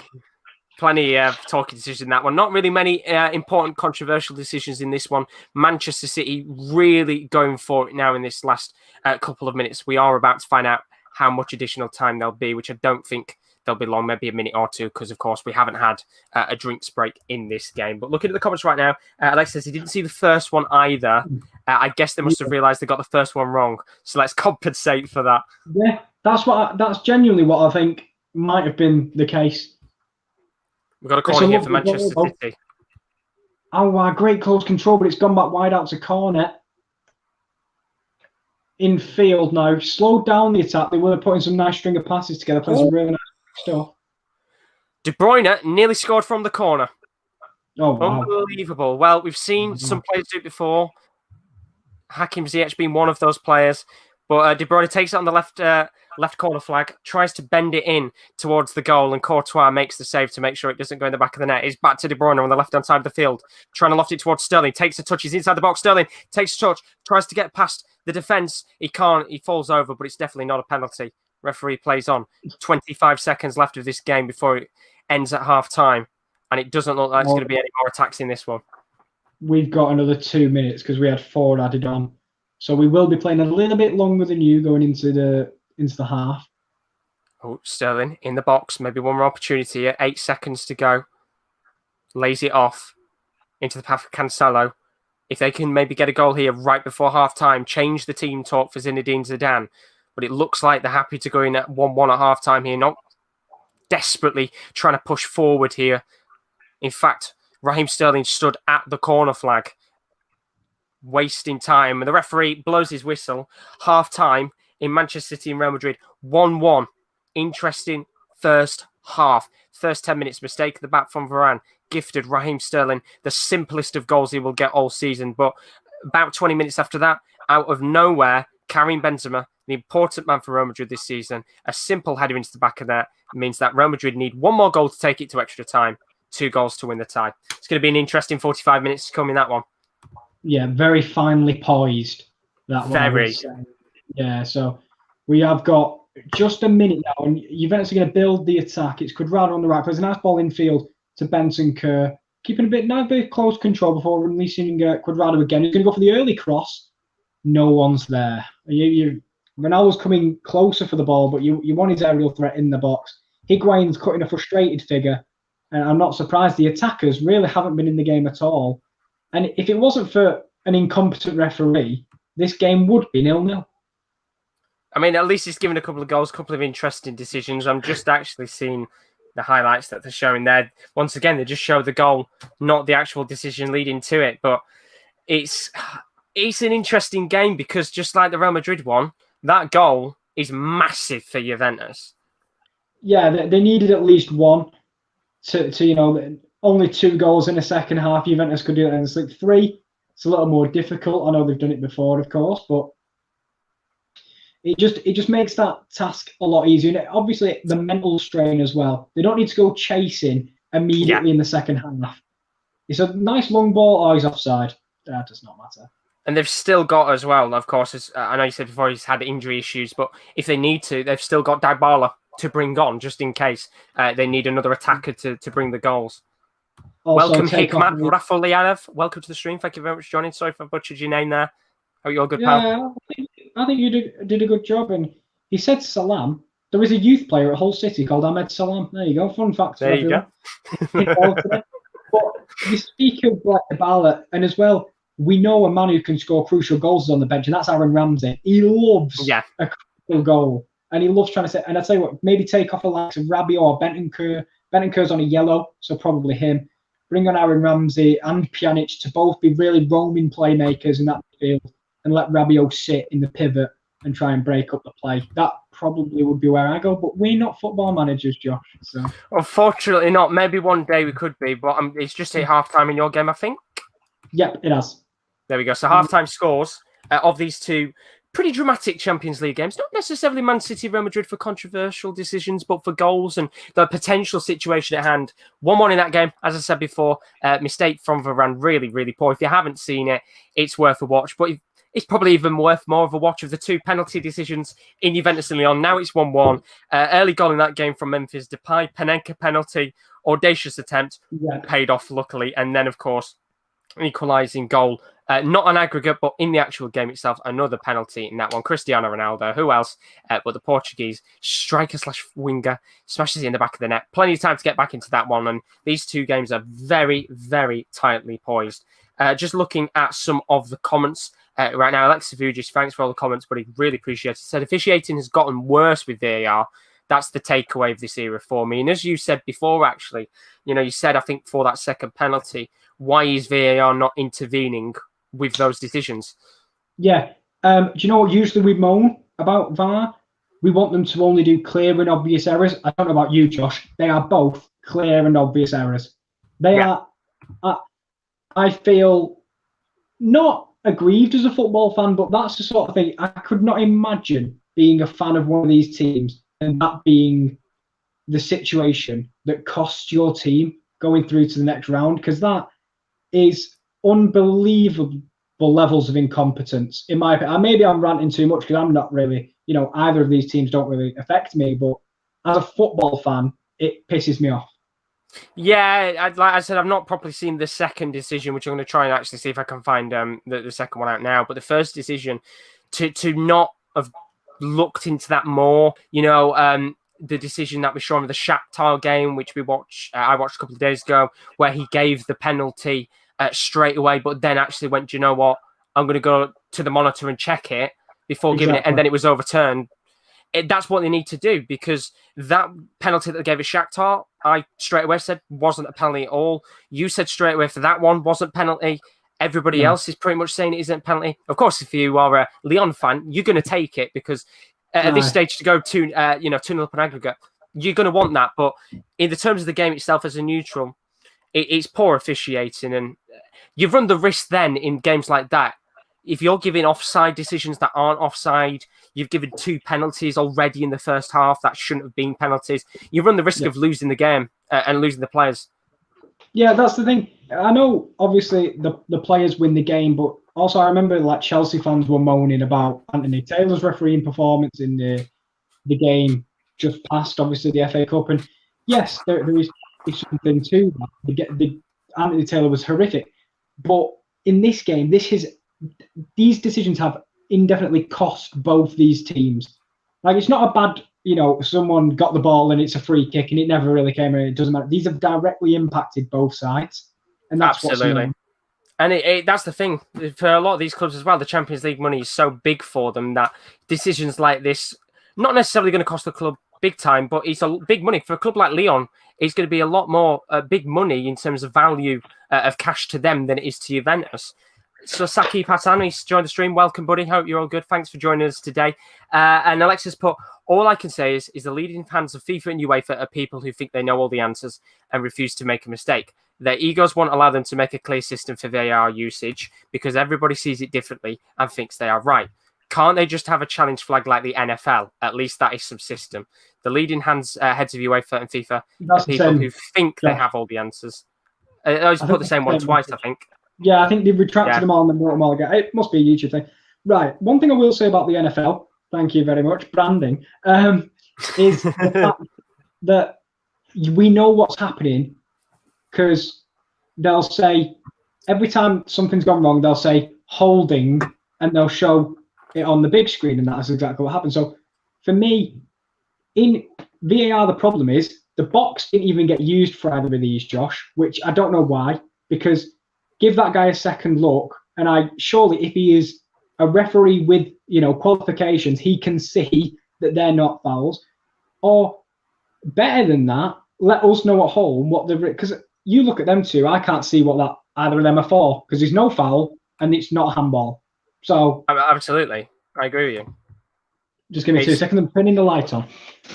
Plenty of talking decisions in that one. Not really many important controversial decisions in this one. Manchester City really going for it now in this last couple of minutes. We are about to find out how much additional time there'll be, which I don't think they'll be long, maybe a minute or two, because, of course, we haven't had a drinks break in this game. But looking at the comments right now, Alex says he didn't see the first one either. I guess they must have realised they got the first one wrong. So let's compensate for that. Yeah, that's genuinely what I think might have been the case. We've got a corner here for Manchester City. Oh, wow, great close control, but it's gone back wide out to corner. In field now, slowed down the attack. They were putting some nice string of passes together, playing some really nice stuff. De Bruyne nearly scored from the corner. Oh, wow. Unbelievable. Well, we've seen some players do it before. Hakim Ziyech being one of those players. But De Bruyne takes it on the left corner flag, tries to bend it in towards the goal, and Courtois makes the save to make sure it doesn't go in the back of the net. He's back to De Bruyne on the left-hand side of the field, trying to loft it towards Sterling. Takes a touch. He's inside the box. Sterling takes a touch, tries to get past the defence. He can't. He falls over, but it's definitely not a penalty. Referee plays on. 25 seconds left of this game before it ends at half-time, and it doesn't look like there's going to be any more attacks in this one. We've got another 2 minutes because we had 4 added on. So we will be playing a little bit longer than you going into the half. Oh, Sterling in the box. Maybe one more opportunity here. 8 seconds to go. Lays it off into the path of Cancelo. If they can maybe get a goal here right before half-time, change the team talk for Zinedine Zidane. But it looks like they're happy to go in at 1-1 at half-time here, not desperately trying to push forward here. In fact, Raheem Sterling stood at the corner flag, wasting time. And the referee blows his whistle. Half-time in Manchester City and Real Madrid. 1-1. Interesting first half. First 10 minutes, mistake at the back from Varane. Gifted Raheem Sterling the simplest of goals he will get all season. But about 20 minutes after that, out of nowhere, Karim Benzema, the important man for Real Madrid this season, a simple header into the back of that means that Real Madrid need one more goal to take it to extra time. 2 goals to win the tie. It's going to be an interesting 45 minutes to come in that one. Yeah, very finely poised. That very. Yeah, so we have got just a minute now, and Juventus are going to build the attack. It's Cuadrado on the right. There's a nice ball infield to Benson Kerr, keeping a bit close control before releasing Cuadrado again. He's going to go for the early cross. No one's there. Ronaldo's coming closer for the ball, but you want his aerial threat in the box. Higuain's cutting a frustrated figure, and I'm not surprised. The attackers really haven't been in the game at all. And if it wasn't for an incompetent referee, this game would be 0-0. I mean, at least he's given a couple of goals, a couple of interesting decisions. I'm just actually seeing the highlights that they're showing there. Once again, they just show the goal, not the actual decision leading to it. But it's an interesting game because just like the Real Madrid one, that goal is massive for Juventus. Yeah, they needed at least one to only 2 goals in the second half. Juventus could do it, and it's like 3. It's a little more difficult. I know they've done it before, of course, but it just makes that task a lot easier. And obviously, the mental strain as well. They don't need to go chasing immediately in the second half. It's a nice long ball. Oh, he's offside. That does not matter. And they've still got as well, of course, as I know you said before, he's had injury issues, but if they need to, they've still got Dybala to bring on, just in case they need another attacker to bring the goals. Also, welcome, Hikmat Rafolianov. Welcome to the stream. Thank you very much for joining. Sorry if I butchered your name there. Hope you're good, pal. I think you did a good job. And he said Salam. There was a youth player at Hull City called Ahmed Salam. There you go. Fun fact. There you go. But you speak of Dybala, and as well, we know a man who can score crucial goals is on the bench, and that's Aaron Ramsey. He loves a crucial goal, and he loves trying to say. And I'd say, maybe take off the likes of Rabiot or Bentancur. Bentancur's on a yellow, so probably him. Bring on Aaron Ramsey and Pjanic to both be really roaming playmakers in that field, and let Rabiot sit in the pivot and try and break up the play. That probably would be where I go, but we're not football managers, Josh. So unfortunately not. Maybe one day we could be, but it's just at half-time in your game, I think. Yep, it has. There we go. So half-time scores of these 2 pretty dramatic Champions League games. Not necessarily Man City, Real Madrid for controversial decisions, but for goals and the potential situation at hand. 1-1 in that game, as I said before. Mistake from Varane, really, really poor. If you haven't seen it, it's worth a watch. But it's probably even worth more of a watch of the 2 penalty decisions in Juventus and Lyon. Now it's 1-1. Early goal in that game from Memphis. Depay, Panenka penalty, audacious attempt, paid off luckily. And then, of course, an equalising goal Not on aggregate, but in the actual game itself, another penalty in that one. Cristiano Ronaldo, who else? But the Portuguese striker / winger smashes it in the back of the net. Plenty of time to get back into that one. And these two games are very, very tightly poised. Just looking at some of the comments right now. Alexis Vujis, thanks for all the comments, but he really appreciates it. Said officiating has gotten worse with VAR. That's the takeaway of this era for me. And as you said before, actually, you said, I think, for that second penalty, why is VAR not intervening with those decisions? Yeah. Do you know what usually we moan about VAR? We want them to only do clear and obvious errors. I don't know about you, Josh. They are both clear and obvious errors. They are... I feel not aggrieved as a football fan, but that's the sort of thing. I could not imagine being a fan of one of these teams and that being the situation that costs your team going through to the next round, because that is unbelievable levels of incompetence, in my opinion. Maybe I'm ranting too much because I'm not really, either of these teams don't really affect me, but as a football fan, it pisses me off. Yeah, like I said, I've not properly seen the second decision, which I'm going to try and actually see if I can find the second one out now. But the first decision to not have looked into that more, the decision that we saw in the Shakhtar game, which I watched a couple of days ago, where he gave the penalty straight away, but then actually went, do you know what? I'm going to go to the monitor and check it before giving it, and then it was overturned. That's what they need to do, because that penalty that they gave at Shakhtar, I straight away said wasn't a penalty at all. You said straight away for that one wasn't penalty. Everybody else is pretty much saying it isn't a penalty. Of course, if you are a Lyon fan, you're going to take it because at this stage to go 2-0 up on aggregate, you're going to want that. But in the terms of the game itself as a neutral, it's poor officiating, and you run the risk then in games like that. If you're giving offside decisions that aren't offside, you've given 2 penalties already in the first half that shouldn't have been penalties. You run the risk of losing the game and losing the players. Yeah, that's the thing. I know, obviously, the players win the game, but also I remember like Chelsea fans were moaning about Anthony Taylor's refereeing performance in the game just past, obviously, the FA Cup. And yes, there is something to that. Anthony Taylor was horrific. But in this game, these decisions have indefinitely cost both these teams. Like, it's not a bad, someone got the ball and it's a free kick and it never really came in. It doesn't matter. These have directly impacted both sides. And that's absolutely. And that's the thing. For a lot of these clubs as well, the Champions League money is so big for them that decisions like this, not necessarily going to cost the club big time, but it's a big money. For a club like Lyon, it's going to be a lot more big money in terms of value of cash to them than it is to Juventus. So Saki Patani's joined the stream. Welcome, buddy. Hope you're all good. Thanks for joining us today. And Alexis put, all I can say is the leading fans of FIFA and UEFA are people who think they know all the answers and refuse to make a mistake. Their egos won't allow them to make a clear system for VAR usage because everybody sees it differently and thinks they are right. Can't they just have a challenge flag like the NFL? At least that is some system. The leading heads of UEFA and FIFA are people who think they have all the answers. I just put the same one twice, I think. Yeah, I think they've retracted them all and then brought them all again. It must be a YouTube thing. Right. One thing I will say about the NFL, thank you very much, branding, is the fact that we know what's happening because they'll say, every time something's gone wrong, they'll say holding and they'll show it on the big screen, and that's exactly what happened. So for me, in VAR, the problem is the box didn't even get used for either of these, Josh, which I don't know why, because give that guy a second look, and surely if he is a referee with qualifications, he can see that they're not fouls. Or better than that, let us know at home because you look at them two, I can't see what that either of them are for because there's no foul and it's not a handball. So absolutely, I agree with you. Just give me 2 seconds. I'm turning the light on.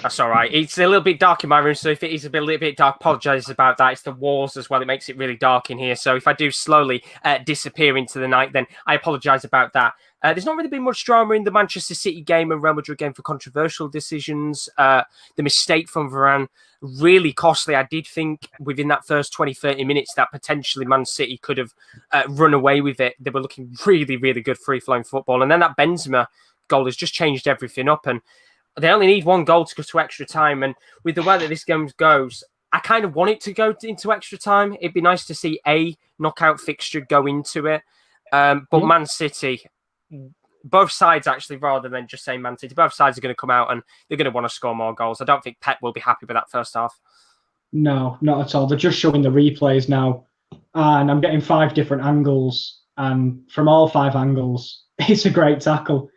That's all right. It's a little bit dark in my room, so if it is a little bit dark, apologise about that. It's the walls as well. It makes it really dark in here. So if I do slowly disappear into the night, then I apologise about that. There's not really been much drama in the Manchester City game and Real Madrid game for controversial decisions. The mistake from Varane, really costly. I did think within that first 20, 30 minutes that potentially Man City could have run away with it. They were looking really, really good free-flowing football. And then that Benzema goal has just changed everything up, and they only need one goal to go to extra time. And with the way that this game goes, I kind of want it to go into extra time. It'd be nice to see a knockout fixture go into it. But Man City, both sides actually, rather than just saying Man City, both sides are going to come out and they're going to want to score more goals. I don't think Pep will be happy with that first half. No, not at all. They're just showing the replays now, and I'm getting 5 different angles, and from all 5 angles, it's a great tackle.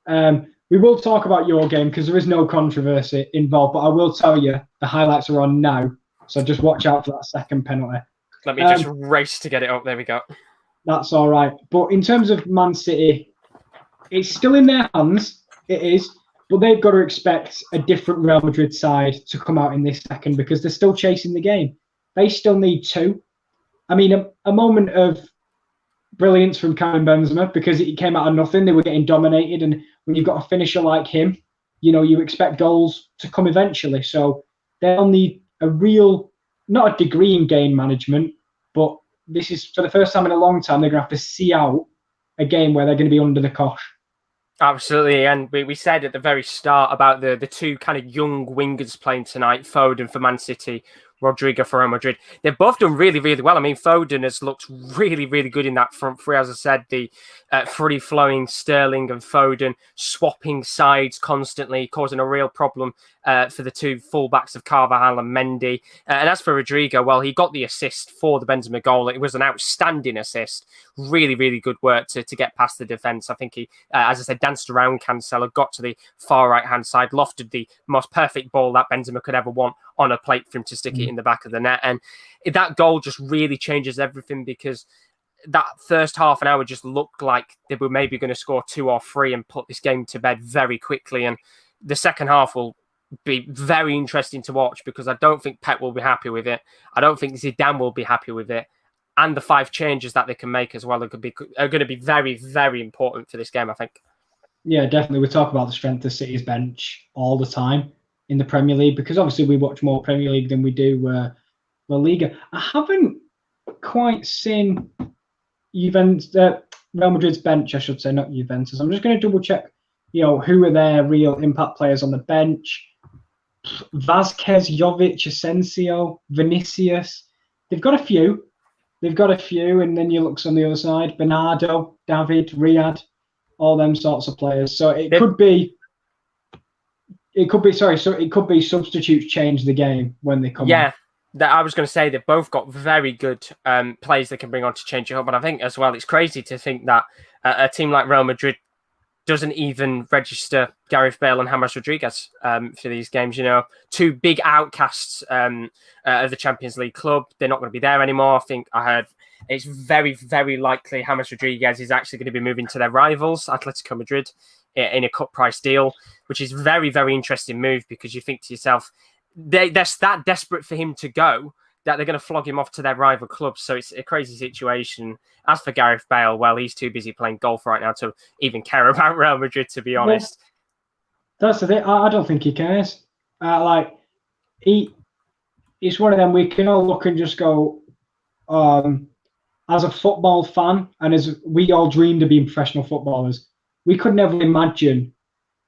We will talk about your game because there is no controversy involved, but I will tell you the highlights are on now, so just watch out for that second penalty. Let me just race to get it up. There we go. That's all right. But in terms of Man City, it's still in their hands. It is. But they've got to expect a different Real Madrid side to come out in this second because they're still chasing the game. They still need 2. I mean, a moment of brilliance from Karim Benzema because it came out of nothing. They were getting dominated. And when you've got a finisher like him, you expect goals to come eventually. So they'll need a real, not a degree in game management, but this is for the first time in a long time, they're going to have to see out a game where they're going to be under the cosh. Absolutely, and we said at the very start about the 2 kind of young wingers playing tonight, Foden for Man City, Rodrigo for Real Madrid. They've both done really, really well. I mean, Foden has looked really, really good in that front three. As I said, the free-flowing Sterling and Foden swapping sides constantly, causing a real problem for the 2 fullbacks of Carvajal and Mendy. And as for Rodrigo, well, he got the assist for the Benzema goal. It was an outstanding assist. Really, really good work to get past the defence. I think he, as I said, danced around Cancelo, got to the far right-hand side, lofted the most perfect ball that Benzema could ever want on a plate for him to stick it in the back of the net. And that goal just really changes everything because that first half an hour just looked like they were maybe going to score 2 or 3 and put this game to bed very quickly. And the second half will be very interesting to watch because I don't think Pep will be happy with it. I don't think Zidane will be happy with it. And the 5 changes that they can make as well are going to be very, very important for this game, I think. Yeah, definitely. We talk about the strength of City's bench all the time in the Premier League because obviously we watch more Premier League than we do La Liga. I haven't quite seen Real Madrid's bench, I should say, not Juventus. I'm just going to double check, who are their real impact players on the bench. Vazquez, Jovic, Asensio, Vinicius. They've got a few, and then you look on the other side, Bernardo, David, Riyad, all them sorts of players. So it could be substitutes change the game when they come on. I was going to say they've both got very good players they can bring on to change it up. But I think as well, it's crazy to think that a team like Real Madrid doesn't even register Gareth Bale and James Rodriguez for these games. 2 big outcasts of the Champions League club. They're not going to be there anymore. I think I heard it's very, very likely James Rodriguez is actually going to be moving to their rivals, Atletico Madrid, in a cut price deal, which is very, very interesting move because you think to yourself, they're that desperate for him to go that they're going to flog him off to their rival clubs. So it's a crazy situation. As for Gareth Bale, well, he's too busy playing golf right now to even care about Real Madrid, to be honest. That's the thing. I don't think he cares. It's one of them we can all look and just go, as a football fan, and as we all dreamed of being professional footballers, we could never imagine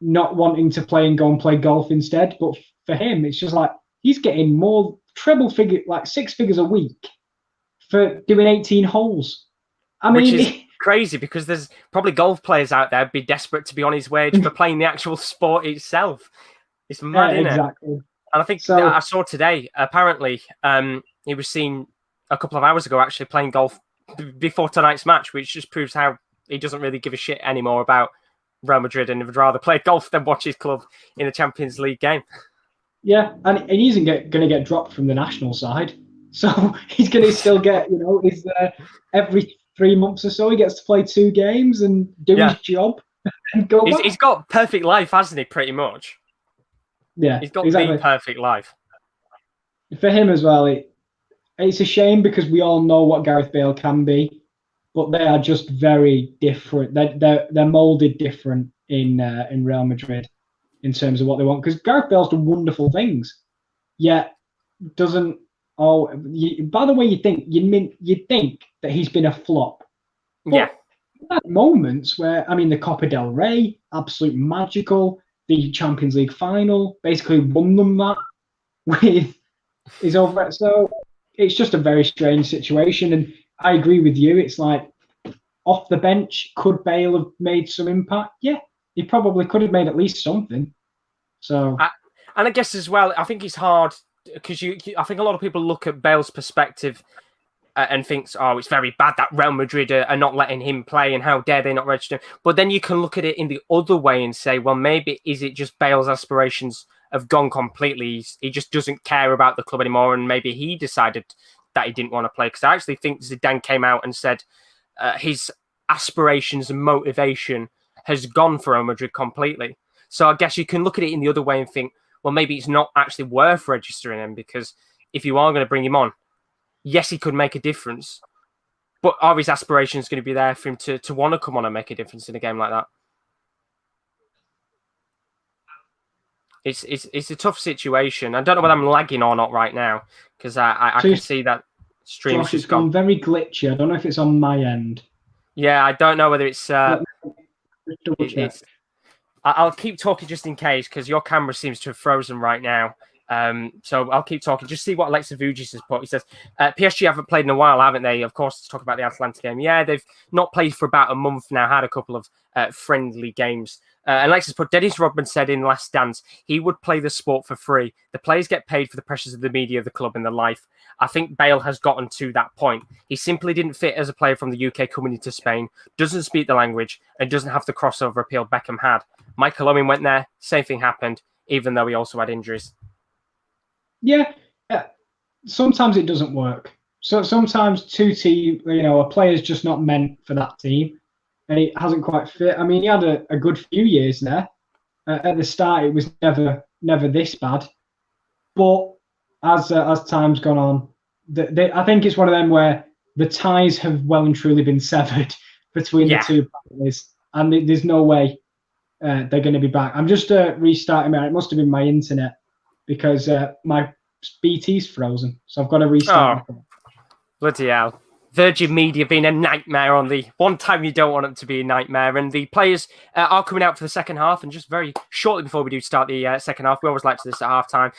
not wanting to play and go and play golf instead. But for him, it's just like he's getting more treble figure, like 6 figures a week for doing 18 holes. Which is crazy because there's probably golf players out there be desperate to be on his wage for playing the actual sport itself. It's mad, isn't it? And I think I saw today, apparently, he was seen a couple of hours ago actually playing golf before tonight's match, which just proves how he doesn't really give a shit anymore about Real Madrid and would rather play golf than watch his club in a Champions League game. Yeah, and he isn't going to get dropped from the national side. So he's going to still get, he's every 3 months or so, he gets to play 2 games and do his job and go back. He's got perfect life, hasn't he, pretty much? Yeah, he's got the perfect life. For him as well, it's a shame because we all know what Gareth Bale can be, but they are just very different. They're molded different in Real Madrid in terms of what they want. Because Gareth Bale's done wonderful things, yet doesn't. By the way, you'd think that he's been a flop. But yeah. At moments where, the Copa del Rey, absolute magical. The Champions League final, basically won them that with his over. So it's just a very strange situation. And I agree with you. It's like off the bench, could Bale have made some impact? Yeah, he probably could have made at least something. So, and I guess as well, I think it's hard because I think a lot of people look at Bale's perspective and thinks, oh, it's very bad that Real Madrid are not letting him play and how dare they not register him. But then you can look at it in the other way and say, well, maybe is it just Bale's aspirations have gone completely? He just doesn't care about the club anymore, and maybe he decided that he didn't want to play. Because I actually think Zidane came out and said his aspirations and motivation has gone for Real Madrid completely. So I guess you can look at it in the other way and think, well, maybe it's not actually worth registering him, because if you are going to bring him on, yes, he could make a difference, but are his aspirations going to be there for him to want to come on and make a difference in a game like that? It's a tough situation. I don't know whether I'm lagging or not right now, because I can see that stream. Josh, it's gone very glitchy. I don't know if it's on my end. Yeah, I don't know whether it's. I'll keep talking just in case, because your camera seems to have frozen right now. So I'll keep talking. Just see what Alexa Vugis has put. He says, PSG haven't played in a while, haven't they? Of course, to talk about the Atalanta game. Yeah, they've not played for about a month now, had a couple of friendly games. And Alexis put, Dennis Rodman said in Last Dance, he would play the sport for free. The players get paid for the pressures of the media, the club, and the life. I think Bale has gotten to that point. He simply didn't fit as a player from the UK coming into Spain, doesn't speak the language, and doesn't have the crossover appeal Beckham had. Michael Owen went there, same thing happened, even though he also had injuries. Yeah, sometimes it doesn't work. So sometimes a player's just not meant for that team, and it hasn't quite fit. I mean, he had a good few years there. At the start, it was never this bad. But as time's gone on, I think it's one of them where the ties have well and truly been severed between the two players, and there's no way they're going to be back. I'm just restarting it must have been my internet, because my BT's frozen, so I've got to restart. Oh, bloody hell. Virgin Media being a nightmare on the one time you don't want it to be a nightmare. And the players are coming out for the second half. And just very shortly before we do start the second half, we always like to do this at halftime.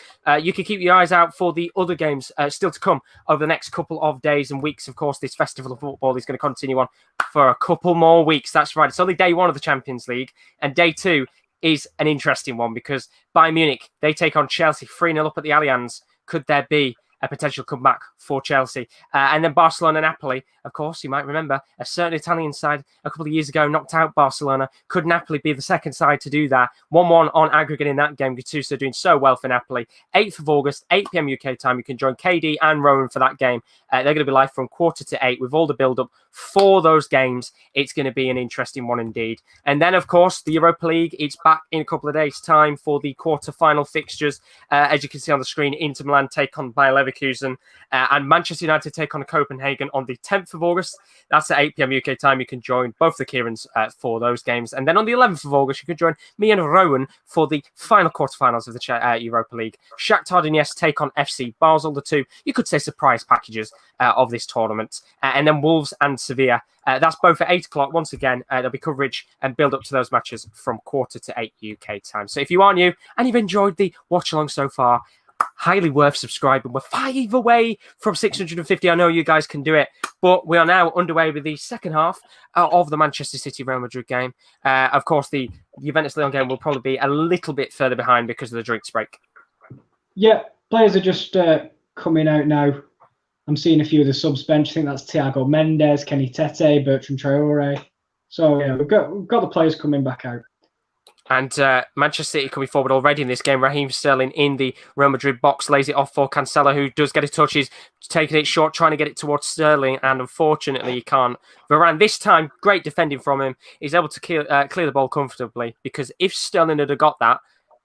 You can keep your eyes out for the other games still to come over the next couple of days and weeks. Of course, this festival of football is going to continue on for a couple more weeks. That's right. It's only day one of the Champions League, and day two is an interesting one, because Bayern Munich, they take on Chelsea 3-0 up at the Allianz. Could there be a potential comeback for Chelsea? And then Barcelona Napoli, of course, you might remember, a certain Italian side a couple of years ago knocked out Barcelona. Could Napoli be the second side to do that? 1-1 on aggregate in that game. Gattuso doing so well for Napoli. 8th of August, 8 p.m. UK time. You can join KD and Rowan for that game. They're going to be live from 7:45 with all the build-up for those games. It's going to be an interesting one indeed. And then, of course, the Europa League, it's back in a couple of days' time for the quarter-final fixtures. As you can see on the screen, Inter Milan take on Bayer Leverkusen, and Manchester United take on Copenhagen on the 10th of August. That's at 8 p.m. UK time. You can join both the Kierans for those games. And then on the 11th of August, you can join me and Rowan for the final quarterfinals of the Europa League. Shakhtar Donetsk take on FC Basel, the two, you could say, surprise packages of this tournament. And then Wolves and Sevilla. That's both at 8 o'clock. Once again, there'll be coverage and build up to those matches from 7:45 UK time. So if you are new and you've enjoyed the watch along so far, highly worth subscribing. We're 5 away from 650. I know you guys can do it, but we are now underway with the second half of the Manchester City Real Madrid game. Of course, the Juventus Lyon game will probably be a little bit further behind because of the drinks break. Yeah, players are just coming out now. I'm seeing a few of the subs bench. I think that's Thiago Mendes, Kenny Tete, Bertrand Traore. So yeah, we've got the players coming back out. And Manchester City coming forward already in this game. Raheem Sterling in the Real Madrid box, lays it off for Cancelo, who does get a touch. He's taking it short, trying to get it towards Sterling, and unfortunately he can't. Varane, this time, great defending from him. He's able to clear the ball comfortably, because if Sterling had got that,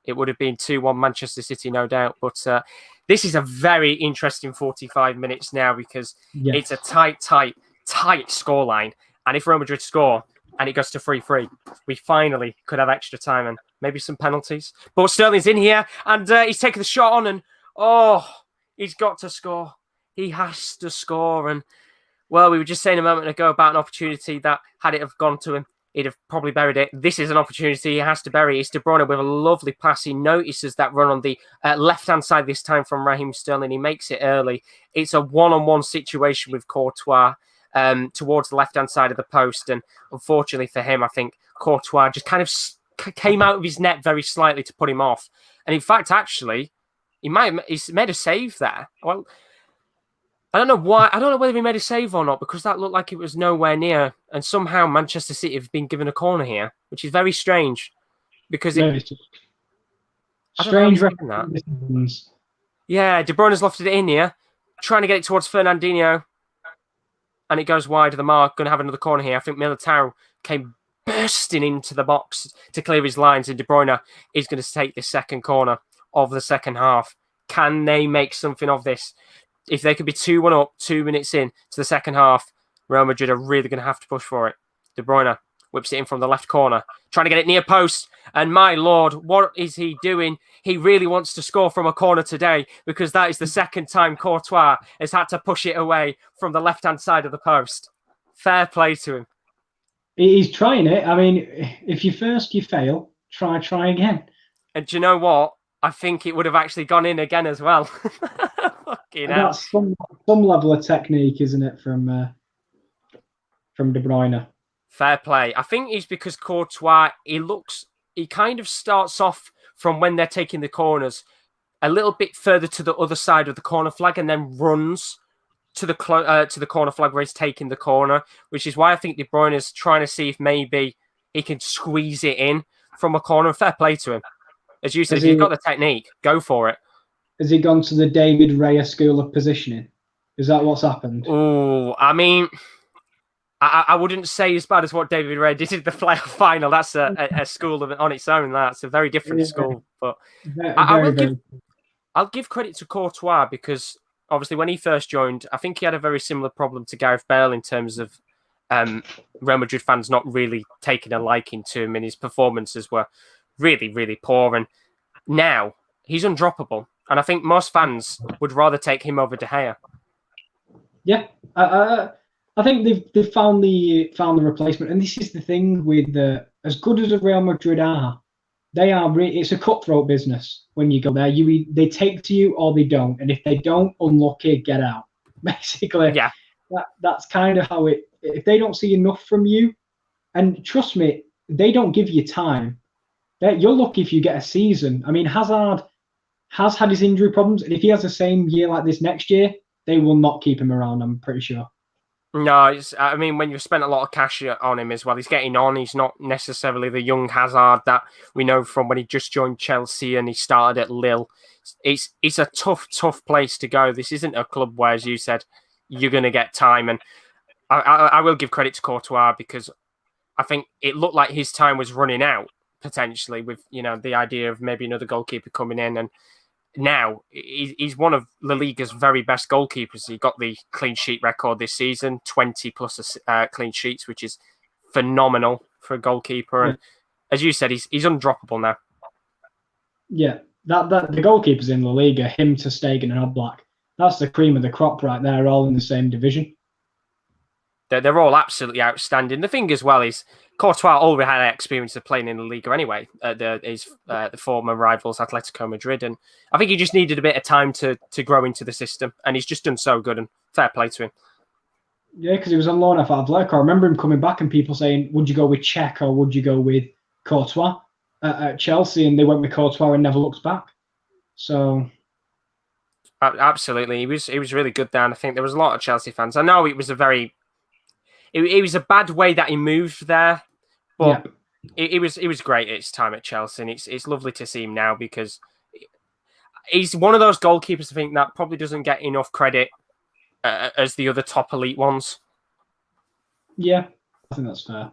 it would have been 2-1 Manchester City, no doubt. But this is a very interesting 45 minutes now, because it's a tight scoreline. And if Real Madrid score and it goes to 3-3, we finally could have extra time and maybe some penalties. But Sterling's in here, and he's taking the shot on, and he's got to score. He has to score. And, well, we were just saying a moment ago about an opportunity that, had it have gone to him, he'd have probably buried it. This is an opportunity he has to bury. It's De Bruyne with a lovely pass. He notices that run on the left-hand side this time from Raheem Sterling. He makes it early. It's a one-on-one situation with Courtois. towards the left-hand side of the post. And unfortunately for him, I think Courtois just kind of came out of his net very slightly to put him off. And in fact, actually, he's made a save there. Well, I don't know why. I don't know whether he made a save or not, because that looked like it was nowhere near. And somehow Manchester City have been given a corner here, which is very strange. Because strange. Yeah, De Bruyne's lofted it in here, trying to get it towards Fernandinho, and it goes wide of the mark. Going to have another corner here. I think Militao came bursting into the box to clear his lines, and De Bruyne is going to take the second corner of the second half. Can they make something of this? If they could be 2-1 up 2 minutes in to the second half, Real Madrid are really going to have to push for it. De Bruyne whips it in from the left corner, trying to get it near post. And my Lord, what is he doing? He really wants to score from a corner today, because that is the second time Courtois has had to push it away from the left-hand side of the post. Fair play to him. He's trying it. I mean, if you fail, try again. And do you know what? I think it would have actually gone in again as well. That's some level of technique, isn't it, from De Bruyne? Fair play. I think it's because Courtois, he kind of starts off from when they're taking the corners a little bit further to the other side of the corner flag, and then runs to the corner flag where he's taking the corner, which is why I think De Bruyne is trying to see if maybe he can squeeze it in from a corner. Fair play to him. As you said, if you've got the technique, go for it. Has he gone to the David Raya school of positioning? Is that what's happened? Oh, I mean, I wouldn't say as bad as what David Raya did in the playoff final. That's a school on its own. That's a very different school. But I'll give credit to Courtois, because obviously when he first joined, I think he had a very similar problem to Gareth Bale in terms of Real Madrid fans not really taking a liking to him, and his performances were really, really poor. And now he's undroppable. And I think most fans would rather take him over De Gea. Yeah, I think they've found the replacement. And this is the thing with as good as the Real Madrid are, it's a cutthroat business when you go there. They take to you or they don't. And if they don't, unlucky, get out. Basically, yeah. That's kind of how it. If they don't see enough from you, and trust me, they don't give you time. You're lucky if you get a season. I mean, Hazard has had his injury problems, and if he has the same year like this next year, they will not keep him around, I'm pretty sure. No, I mean, when you've spent a lot of cash on him as well, he's getting on. He's not necessarily the young Hazard that we know from when he just joined Chelsea and he started at Lille. It's a tough place to go. This isn't a club where, as you said, you're going to get time. And I will give credit to Courtois, because I think it looked like his time was running out, potentially, with the idea of maybe another goalkeeper coming in. And now he's one of La Liga's very best goalkeepers. He got the clean sheet record this season, 20 plus clean sheets, which is phenomenal for a goalkeeper. And as you said, he's undroppable now. Yeah, that the goalkeepers in La Liga, him, ter Stegen and Oblak, that's the cream of the crop right there, all in the same division. They're all absolutely outstanding. The thing as well is Courtois already had experience of playing in the Liga anyway, his former rivals, Atletico Madrid. And I think he just needed a bit of time to grow into the system. And he's just done so good, and fair play to him. Yeah, because he was on loan off Atletico. I remember him coming back and people saying, would you go with Cech or would you go with Courtois at Chelsea? And they went with Courtois and never looked back. So... Absolutely. He was really good there. And I think there was a lot of Chelsea fans. I know it was it was a bad way that he moved there, but it was great at his time at Chelsea, and it's lovely to see him now, because he's one of those goalkeepers, I think, that probably doesn't get enough credit as the other top elite ones. Yeah, I think that's fair.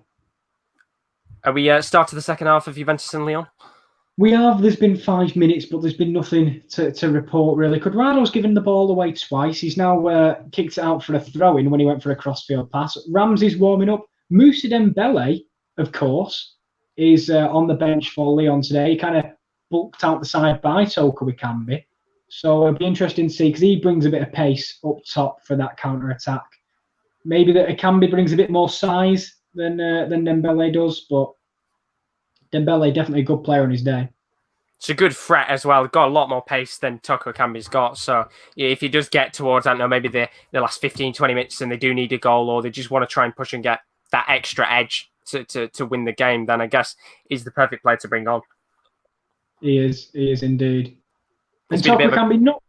Are we started the second half of Juventus and Lyon? We have. There's been 5 minutes, but there's been nothing to report, really. Cuadrado's given the ball away twice. He's now kicked it out for a throw-in when he went for a crossfield pass. Ramsey's warming up. Moussa Dembele, of course, is on the bench for Lyon today. He kind of bulked out the side by Toko Ekambi. So it'll be interesting to see, because he brings a bit of pace up top for that counter-attack. Maybe that Ekambi brings a bit more size than Dembele does, but Dembele definitely a good player on his day. It's a good threat as well. Got a lot more pace than Toko Ekambi's got. So if he does get towards, I don't know, maybe the last 15, 20 minutes and they do need a goal or they just want to try and push and get that extra edge to win the game, then I guess he's the perfect player to bring on. He is indeed. And Toko Ekambi not...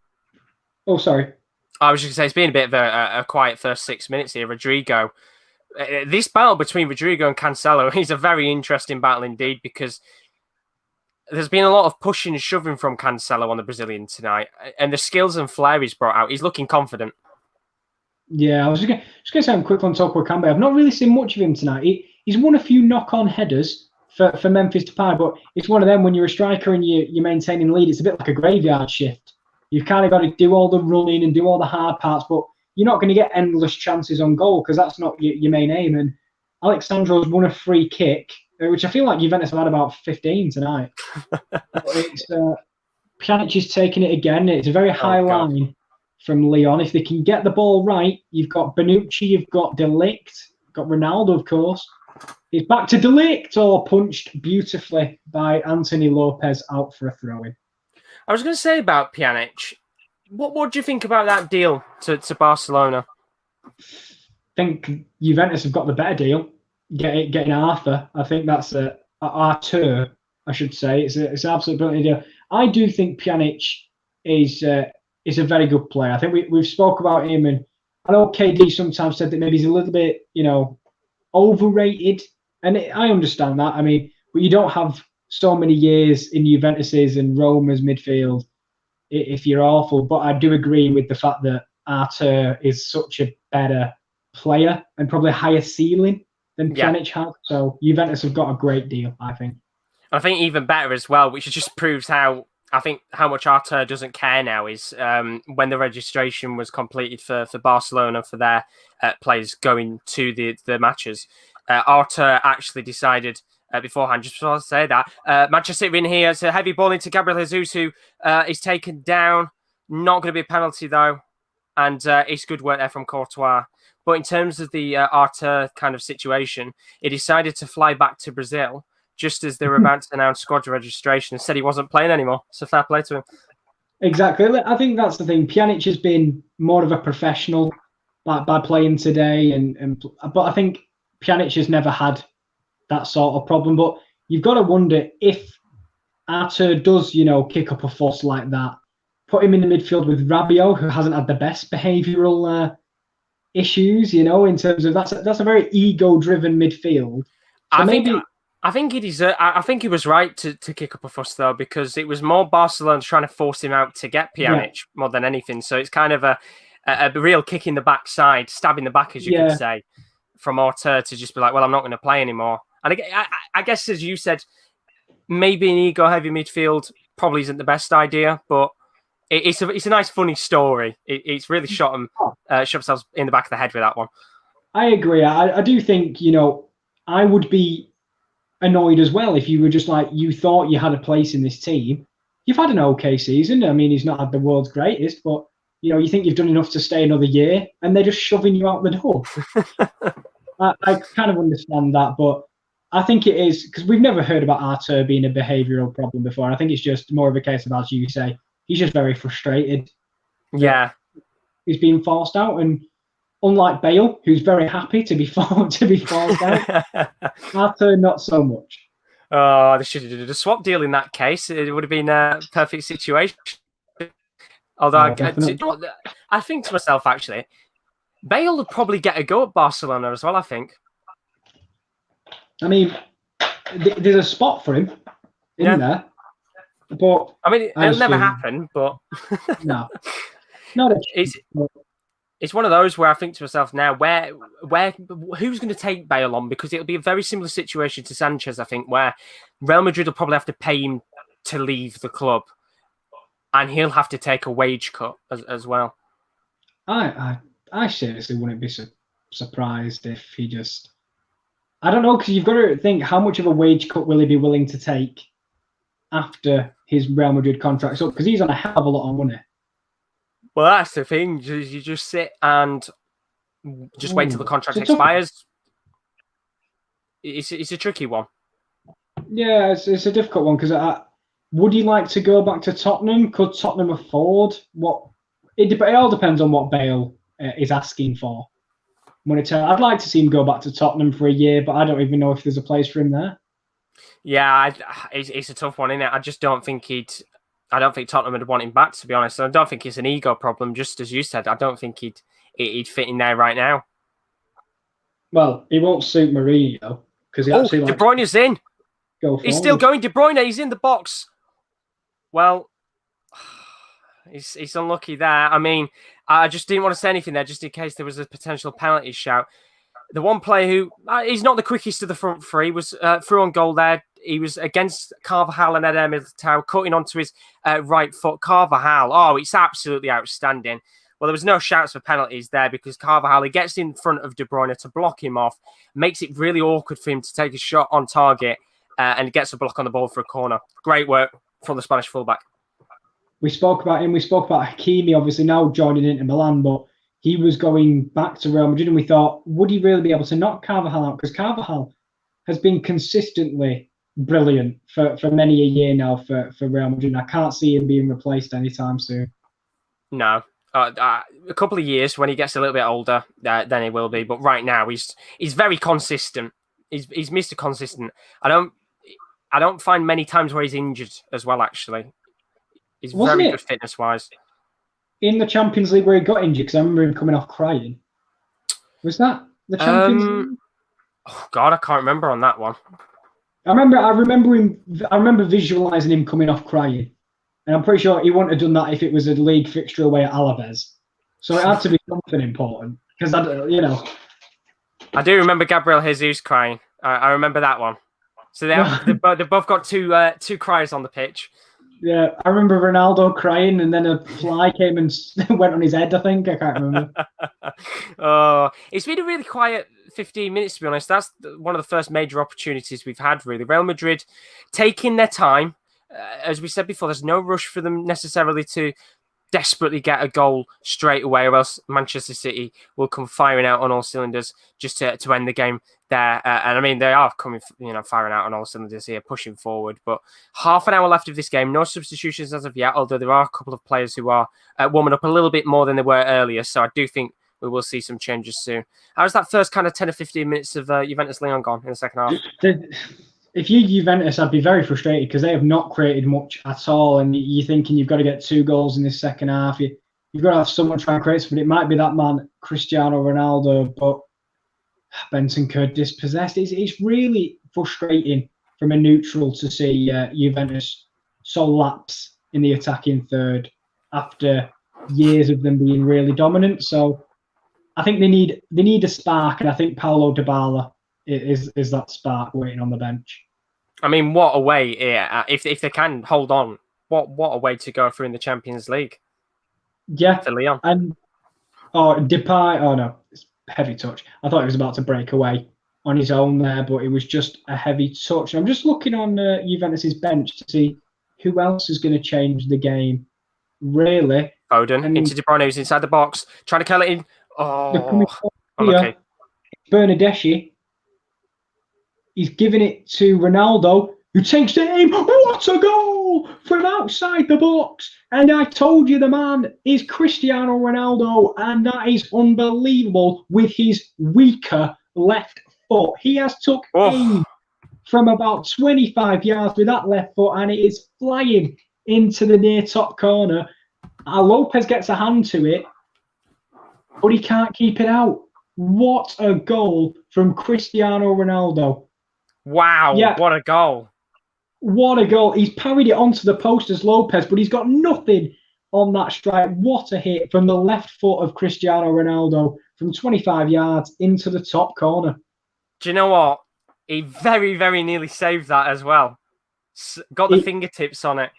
Oh, sorry. I was just going to say, it's been a bit of a quiet first 6 minutes here. Rodrigo. This battle between Rodrigo and Cancelo is a very interesting battle indeed, because there's been a lot of pushing and shoving from Cancelo on the Brazilian tonight, and the skills and flair he's brought out, he's looking confident. Yeah, I was just going to say quick on Toko Ekambi. I've not really seen much of him tonight. He's won a few knock-on headers for Memphis Depay, but it's one of them when you're a striker and you're maintaining the lead, it's a bit like a graveyard shift. You've kind of got to do all the running and do all the hard parts, but you're not going to get endless chances on goal because that's not your main aim. And Alexandro's won a free kick, which I feel like Juventus have had about 15 tonight. Pjanic is taking it again. It's a very high line from Lyon. If they can get the ball right, you've got Bonucci, you've got De Ligt, got Ronaldo, of course. It's back to De Ligt, punched beautifully by Anthony Lopez out for a throw-in. I was going to say about Pjanic, what do you think about that deal to Barcelona? I think Juventus have got the better deal, getting Arthur. I think that's Arthur, I should say. It's an absolute brilliant deal. I do think Pjanic is a very good player. I think we've spoke about him, and I know KD sometimes said that maybe he's a little bit, overrated, and I understand that. I mean, but you don't have so many years in Juventus's and Roma's midfield if you're awful. But I do agree with the fact that Arthur is such a better player and probably a higher ceiling than Pjanic has. So Juventus have got a great deal, I think. I think even better as well, which just proves how much Arthur doesn't care now, is when the registration was completed for Barcelona for their players going to the matches. Arthur actually decided beforehand, just before I say that, Manchester City in here. It's a heavy ball into Gabriel Jesus, who is taken down. Not going to be a penalty, though. And it's good work there from Courtois. But in terms of the Arthur kind of situation, he decided to fly back to Brazil just as they were about to announce squad registration and said he wasn't playing anymore. So fair play to him. Exactly. I think that's the thing. Pjanic has been more of a professional by playing today, but I think Pjanic has never had that sort of problem. But you've got to wonder if Arthur does, kick up a fuss like that, put him in the midfield with Rabiot, who hasn't had the best behavioural issues, in terms of that's a very ego-driven midfield. So I think he was right to kick up a fuss, though, because it was more Barcelona trying to force him out to get Pjanic more than anything. So it's kind of a real kick in the backside, stab in the back, as you could say, from Arthur to just be like, well, I'm not going to play anymore. And I guess, as you said, maybe an ego-heavy midfield probably isn't the best idea, but it's a nice, funny story. It's really shot themselves in the back of the head with that one. I agree. I do think, I would be annoyed as well if you were just like, you thought you had a place in this team. You've had an okay season. I mean, he's not had the world's greatest, but you think you've done enough to stay another year, and they're just shoving you out the door. I kind of understand that, but I think it is because we've never heard about Arthur being a behavioural problem before. I think it's just more of a case of, as you say, he's just very frustrated. Yeah, he's being forced out, and unlike Bale, who's very happy to be forced out, Arthur not so much. Oh, they should have done a swap deal in that case. It would have been a perfect situation. Although I think to myself, actually, Bale would probably get a go at Barcelona as well, I think. I mean, there's a spot for him in there. But I mean, it'll never happen, but... No. It's one of those where I think to myself now, who's going to take Bale on? Because it'll be a very similar situation to Sanchez, I think, where Real Madrid will probably have to pay him to leave the club, and he'll have to take a wage cut as well. I seriously wouldn't be surprised if he just... I don't know, because you've got to think, how much of a wage cut will he be willing to take after his Real Madrid contract's up? Because he's on a hell of a lot of money. Well, that's the thing. You just sit and just wait till the contract expires. It's a tricky one. Yeah, it's a difficult one because Would he like to go back to Tottenham? Could Tottenham afford what? It all depends on what Bale is asking for. I'd like to see him go back to Tottenham for a year, but I don't even know if there's a place for him there. Yeah, it's a tough one, isn't it? I just don't think I don't think Tottenham would want him back, to be honest. I don't think it's an ego problem, just as you said. I don't think he'd fit in there right now. Well, he won't suit Mourinho because he actually De Bruyne's in. He's still going. De Bruyne, he's in the box. Well, he's unlucky there. I mean, I just didn't want to say anything there, just in case there was a potential penalty shout. The one player who he's not the quickest of the front three was through on goal there. He was against Carvajal and Eder Militao, cutting onto his right foot. Carvajal, it's absolutely outstanding. Well, there was no shouts for penalties there because Carvajal, he gets in front of De Bruyne to block him off, makes it really awkward for him to take a shot on target, and gets a block on the ball for a corner. Great work from the Spanish fullback. We spoke about him. We spoke about Hakimi, obviously now joining into Milan, but he was going back to Real Madrid, and we thought, would he really be able to knock Carvajal out? Because Carvajal has been consistently brilliant for many a year now for Real Madrid. I can't see him being replaced anytime soon. No. A couple of years when he gets a little bit older, then he will be. But right now, he's very consistent. He's Mr. Consistent. I don't find many times where he's injured as well, actually. He's very good fitness-wise. In the Champions League where he got injured, because I remember him coming off crying. Was that the Champions League? Oh, God, I can't remember on that one. I remember visualising him coming off crying. And I'm pretty sure he wouldn't have done that if it was a league fixture away at Alaves. So it had to be something important. Because, I do remember Gabriel Jesus crying. I remember that one. So they both got two cries on the pitch. Yeah, I remember Ronaldo crying, and then a fly came and went on his head, I think. I can't remember. It's been a really quiet 15 minutes, to be honest. That's one of the first major opportunities we've had, really. Real Madrid taking their time. As we said before, there's no rush for them necessarily to desperately get a goal straight away, or else Manchester City will come firing out on all cylinders just to end the game there. And I mean, they are coming, firing out on all cylinders here, pushing forward. But half an hour left of this game, no substitutions as of yet, although there are a couple of players who are warming up a little bit more than they were earlier. So I do think we will see some changes soon. How's that first kind of 10 or 15 minutes of Juventus Lyon gone in the second half? If you're Juventus, I'd be very frustrated because they have not created much at all. And you're thinking you've got to get 2 goals in this second half. You've got to have someone try and create something. It might be that man, Cristiano Ronaldo, but Bentancur dispossessed. It's really frustrating from a neutral to see Juventus so lapse in the attacking third after years of them being really dominant. So I think they need a spark, and I think Paulo Dybala is that spark waiting on the bench. I mean, what a way! Yeah, if they can hold on, what a way to go through in the Champions League. Yeah, for Lyon. And Depay. Oh no, it's a heavy touch. I thought he was about to break away on his own there, but it was just a heavy touch. I'm just looking on Juventus's bench to see who else is going to change the game. Really, Foden into De Bruyne, who's inside the box, trying to curl it in. Oh, okay. Bernardeschi. He's giving it to Ronaldo, who takes the aim. What a goal from outside the box. And I told you the man is Cristiano Ronaldo, and that is unbelievable with his weaker left foot. He has took aim from about 25 yards with that left foot, and it is flying into the near top corner. Lopez gets a hand to it, but he can't keep it out. What a goal from Cristiano Ronaldo. Wow, yeah. What a goal. What a goal. He's parried it onto the post as Lopez, but he's got nothing on that strike. What a hit from the left foot of Cristiano Ronaldo from 25 yards into the top corner. Do you know what? He very, very nearly saved that as well. Got the fingertips on it.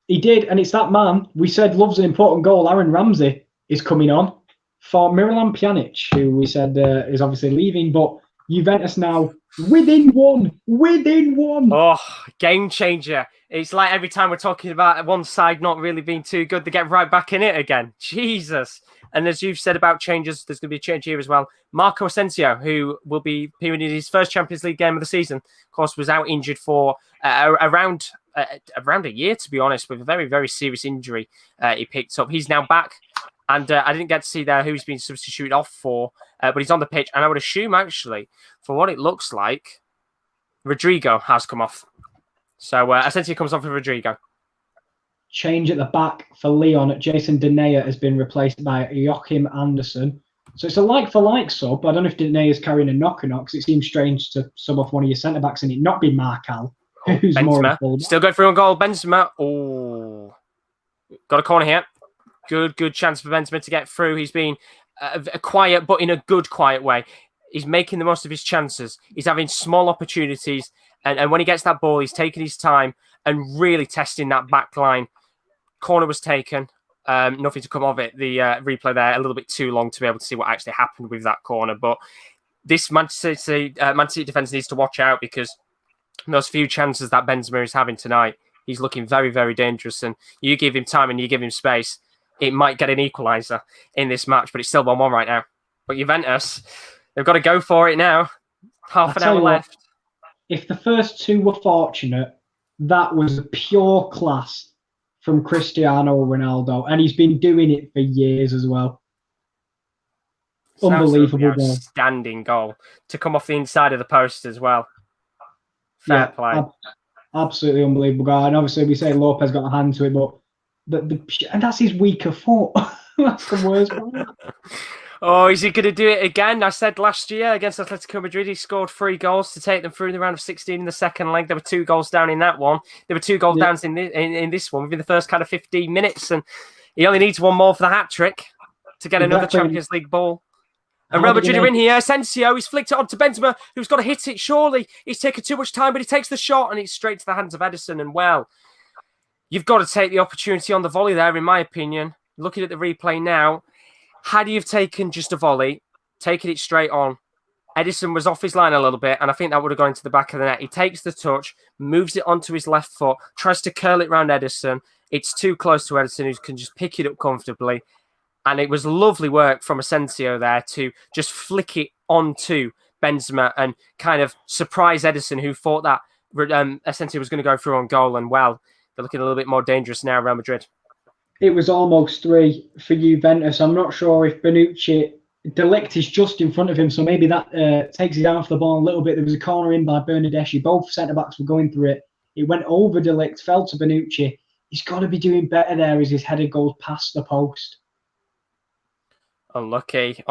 He did, and it's that man we said loves an important goal. Aaron Ramsey is coming on for Miralem Pjanic, who we said is obviously leaving, but Juventus now within one. Oh, game changer. It's like every time we're talking about one side not really being too good, they get right back in it again. Jesus. And as you've said about changes, there's going to be a change here as well. Marco Asensio, who will be appearing in his first Champions League game of the season, of course, was out injured for around a year, to be honest, with a very, very serious injury he picked up. He's now back. And I didn't get to see there who he's been substituted off for, but he's on the pitch. And I would assume, actually, from what it looks like, Rodrigo has come off. So Asensio comes on for Rodrigo. Change at the back for Lyon. Jason Denayer has been replaced by Joachim Andersen. So it's a like-for-like sub. I don't know if Denayer is carrying a knock or not, because it seems strange to sub off one of your centre-backs and it not be Marcal, who's Benzema. more of a full-back. Still going through on goal. Benzema. Oh, got a corner here. Good chance for Benzema to get through. He's been quiet, but in a good, quiet way. He's making the most of his chances. He's having small opportunities. And when he gets that ball, he's taking his time and really testing that back line. Corner was taken. Nothing to come of it. The replay there, a little bit too long to be able to see what actually happened with that corner. But this Man City defence needs to watch out, because those few chances that Benzema is having tonight, he's looking very, very dangerous. And you give him time and you give him space, it might get an equaliser in this match, but it's still 1-1 right now. But Juventus, they've got to go for it now. Half an hour left. If the first two were fortunate, that was pure class from Cristiano Ronaldo, and he's been doing it for years as well. Unbelievable goal. Outstanding goal to come off the inside of the post as well. Fair play. Absolutely unbelievable goal. And obviously we say Lopez got a hand to it, but and that's his weaker foot. That's the worst one. Oh, is he going to do it again? I said last year against Atletico Madrid, he scored 3 goals to take them through the round of 16 in the second leg. There were 2 goals down in that one. There were 2 goals down in this one within the first kind of 15 minutes. And he only needs one more for the hat-trick to get another Champions League ball. And Real Madrid are in here. Asensio, he's flicked it onto Benzema, who's got to hit it, surely. He's taken too much time, but he takes the shot, and it's straight to the hands of Edison. And, well, you've got to take the opportunity on the volley there, in my opinion. Looking at the replay now, had he have taken just a volley, taken it straight on, Edison was off his line a little bit, and I think that would have gone into the back of the net. He takes the touch, moves it onto his left foot, tries to curl it round Edison. It's too close to Edison, who can just pick it up comfortably. And it was lovely work from Asensio there to just flick it onto Benzema and kind of surprise Edison, who thought that Asensio was going to go through on goal. And, well, they're looking a little bit more dangerous now, Real Madrid. It was almost 3 for Juventus. I'm not sure if Bonucci, De Ligt is just in front of him, so maybe that takes his eye off the ball a little bit. There was a corner in by Bernardeschi. Both centre-backs were going through it. It went over De Ligt, fell to Bonucci. He's got to be doing better there as his header goes past the post. Unlucky.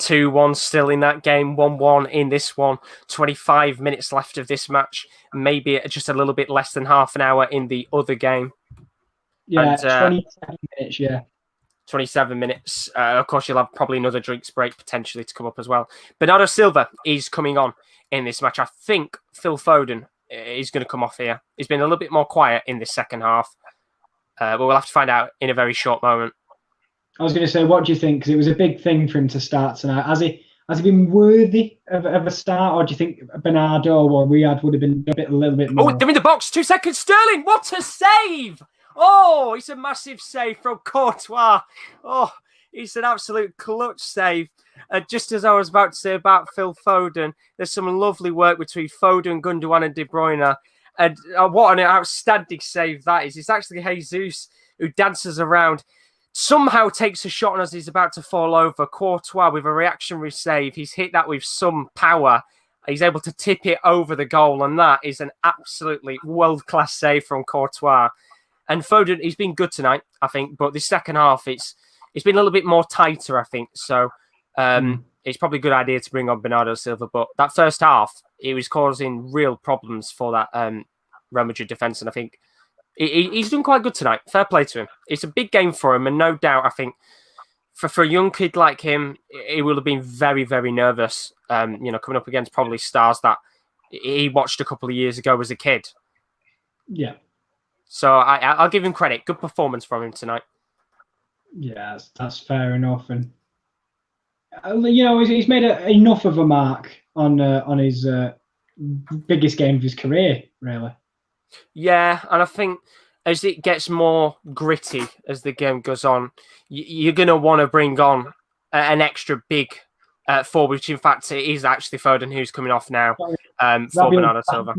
2-1 still in that game, 1-1 in this one. 25 minutes left of this match. Maybe just a little bit less than half an hour in the other game. Yeah, and, 27 minutes, yeah. 27 minutes. Of course, you'll have probably another drinks break potentially to come up as well. Bernardo Silva is coming on in this match. I think Phil Foden is going to come off here. He's been a little bit more quiet in this second half. But we'll have to find out in a very short moment. I was going to say, what do you think? Because it was a big thing for him to start tonight. Has he been worthy of a start, or do you think Bernardo or Riyad would have been a little bit more? Oh, they're in the box. 2 seconds. Sterling, what a save! Oh, it's a massive save from Courtois. Oh, it's an absolute clutch save. Just as I was about to say about Phil Foden, there's some lovely work between Foden, Gundogan and De Bruyne. And what an outstanding save that is. It's actually Jesus who dances around, somehow takes a shot on as he's about to fall over. Courtois with a reactionary save. He's hit that with some power. He's able to tip it over the goal, and that is an absolutely world-class save from Courtois. And Foden, he's been good tonight, I think. But the second half, it's been a little bit more tighter, I think. So it's probably a good idea to bring on Bernardo Silva. But that first half, it was causing real problems for that Real Madrid defence. And I think he's doing quite good tonight. Fair play to him. It's a big game for him. And no doubt, I think, for a young kid like him, he will have been very, very nervous, coming up against probably stars that he watched a couple of years ago as a kid. Yeah. So I'll give him credit. Good performance from him tonight. Yeah, that's fair enough. And, he's made enough of a mark on his biggest game of his career, really. Yeah, and I think as it gets more gritty as the game goes on, you're going to want to bring on an extra big forward, which in fact it is actually Foden who's coming off now for Bernardo Silva.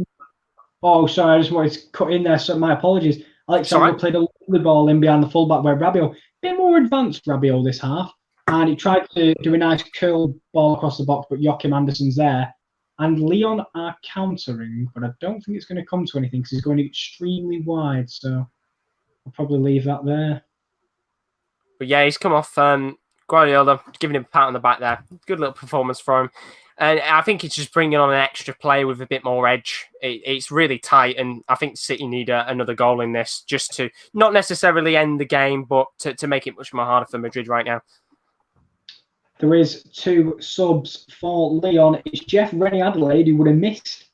Oh, sorry, I just wanted to cut in there, so my apologies. Alexander played a lovely ball in behind the fullback where Rabiot, a bit more advanced Rabiot this half, and he tried to do a nice curl ball across the box, but Joachim Andersen's there. And Lyon are countering, but I don't think it's going to come to anything because he's going extremely wide, so I'll probably leave that there. But yeah, he's come off Guardiola, giving him a pat on the back there. Good little performance from him. And I think it's just bringing on an extra player with a bit more edge. It's really tight, and I think City need another goal in this just to not necessarily end the game, but to make it much more harder for Madrid right now. There is 2 subs for Lyon. It's Jeff Rennie Adelaide, who would have missed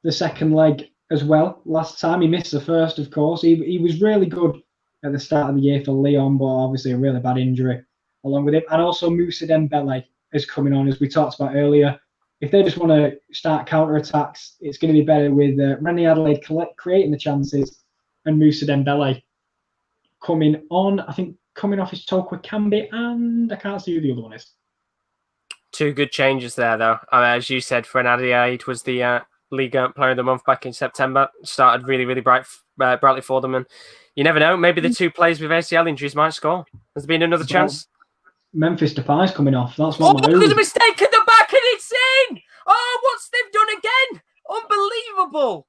the second leg as well last time. He missed the first, of course. He was really good at the start of the year for Lyon, but obviously a really bad injury along with him. And also Moussa Dembele is coming on, as we talked about earlier. If they just want to start counter-attacks, it's going to be better with Rennie Adelaide creating the chances and Moussa Dembele coming on. I think coming off his Tokwe Kambi, and I can't see who the other one is. 2 good changes there, though. As you said, Adelaide was the Liga Player of the Month back in September. Started really, really brightly for them. And you never know, maybe the 2 players with ACL injuries might score. Has there been another chance? Memphis Depay's coming off. That's what there's a mistake at the back and it's in! Oh, what's they've done again? Unbelievable!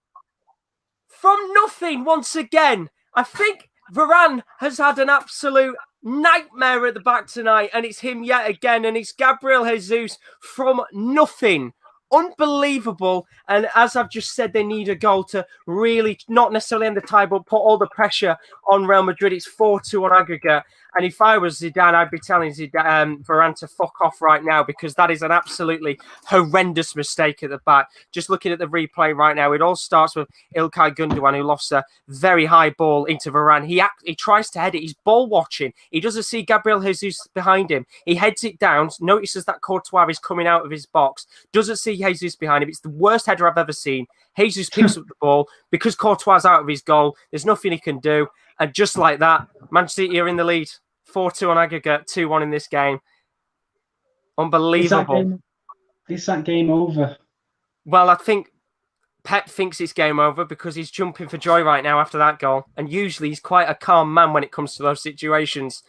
From nothing, once again. I think Varane has had an absolute nightmare at the back tonight, and it's him yet again, and it's Gabriel Jesus from nothing. Unbelievable. And as I've just said, they need a goal to really, not necessarily end the tie, but put all the pressure on Real Madrid. It's 4-2 on aggregate. And if I was Zidane, I'd be telling Varane to fuck off right now, because that is an absolutely horrendous mistake at the back. Just looking at the replay right now, it all starts with Ilkay Gundogan, who lost a very high ball into Varane. He tries to head it. He's ball watching. He doesn't see Gabriel Jesus behind him. He heads it down, notices that Courtois is coming out of his box, doesn't see Jesus behind him. It's the worst header I've ever seen. Jesus picks up the ball because Courtois is out of his goal. There's nothing he can do. And just like that, Manchester City are in the lead. 4-2 on aggregate, 2-1 in this game. Unbelievable. Is that game over? Well, I think Pep thinks it's game over because he's jumping for joy right now after that goal. And usually he's quite a calm man when it comes to those situations.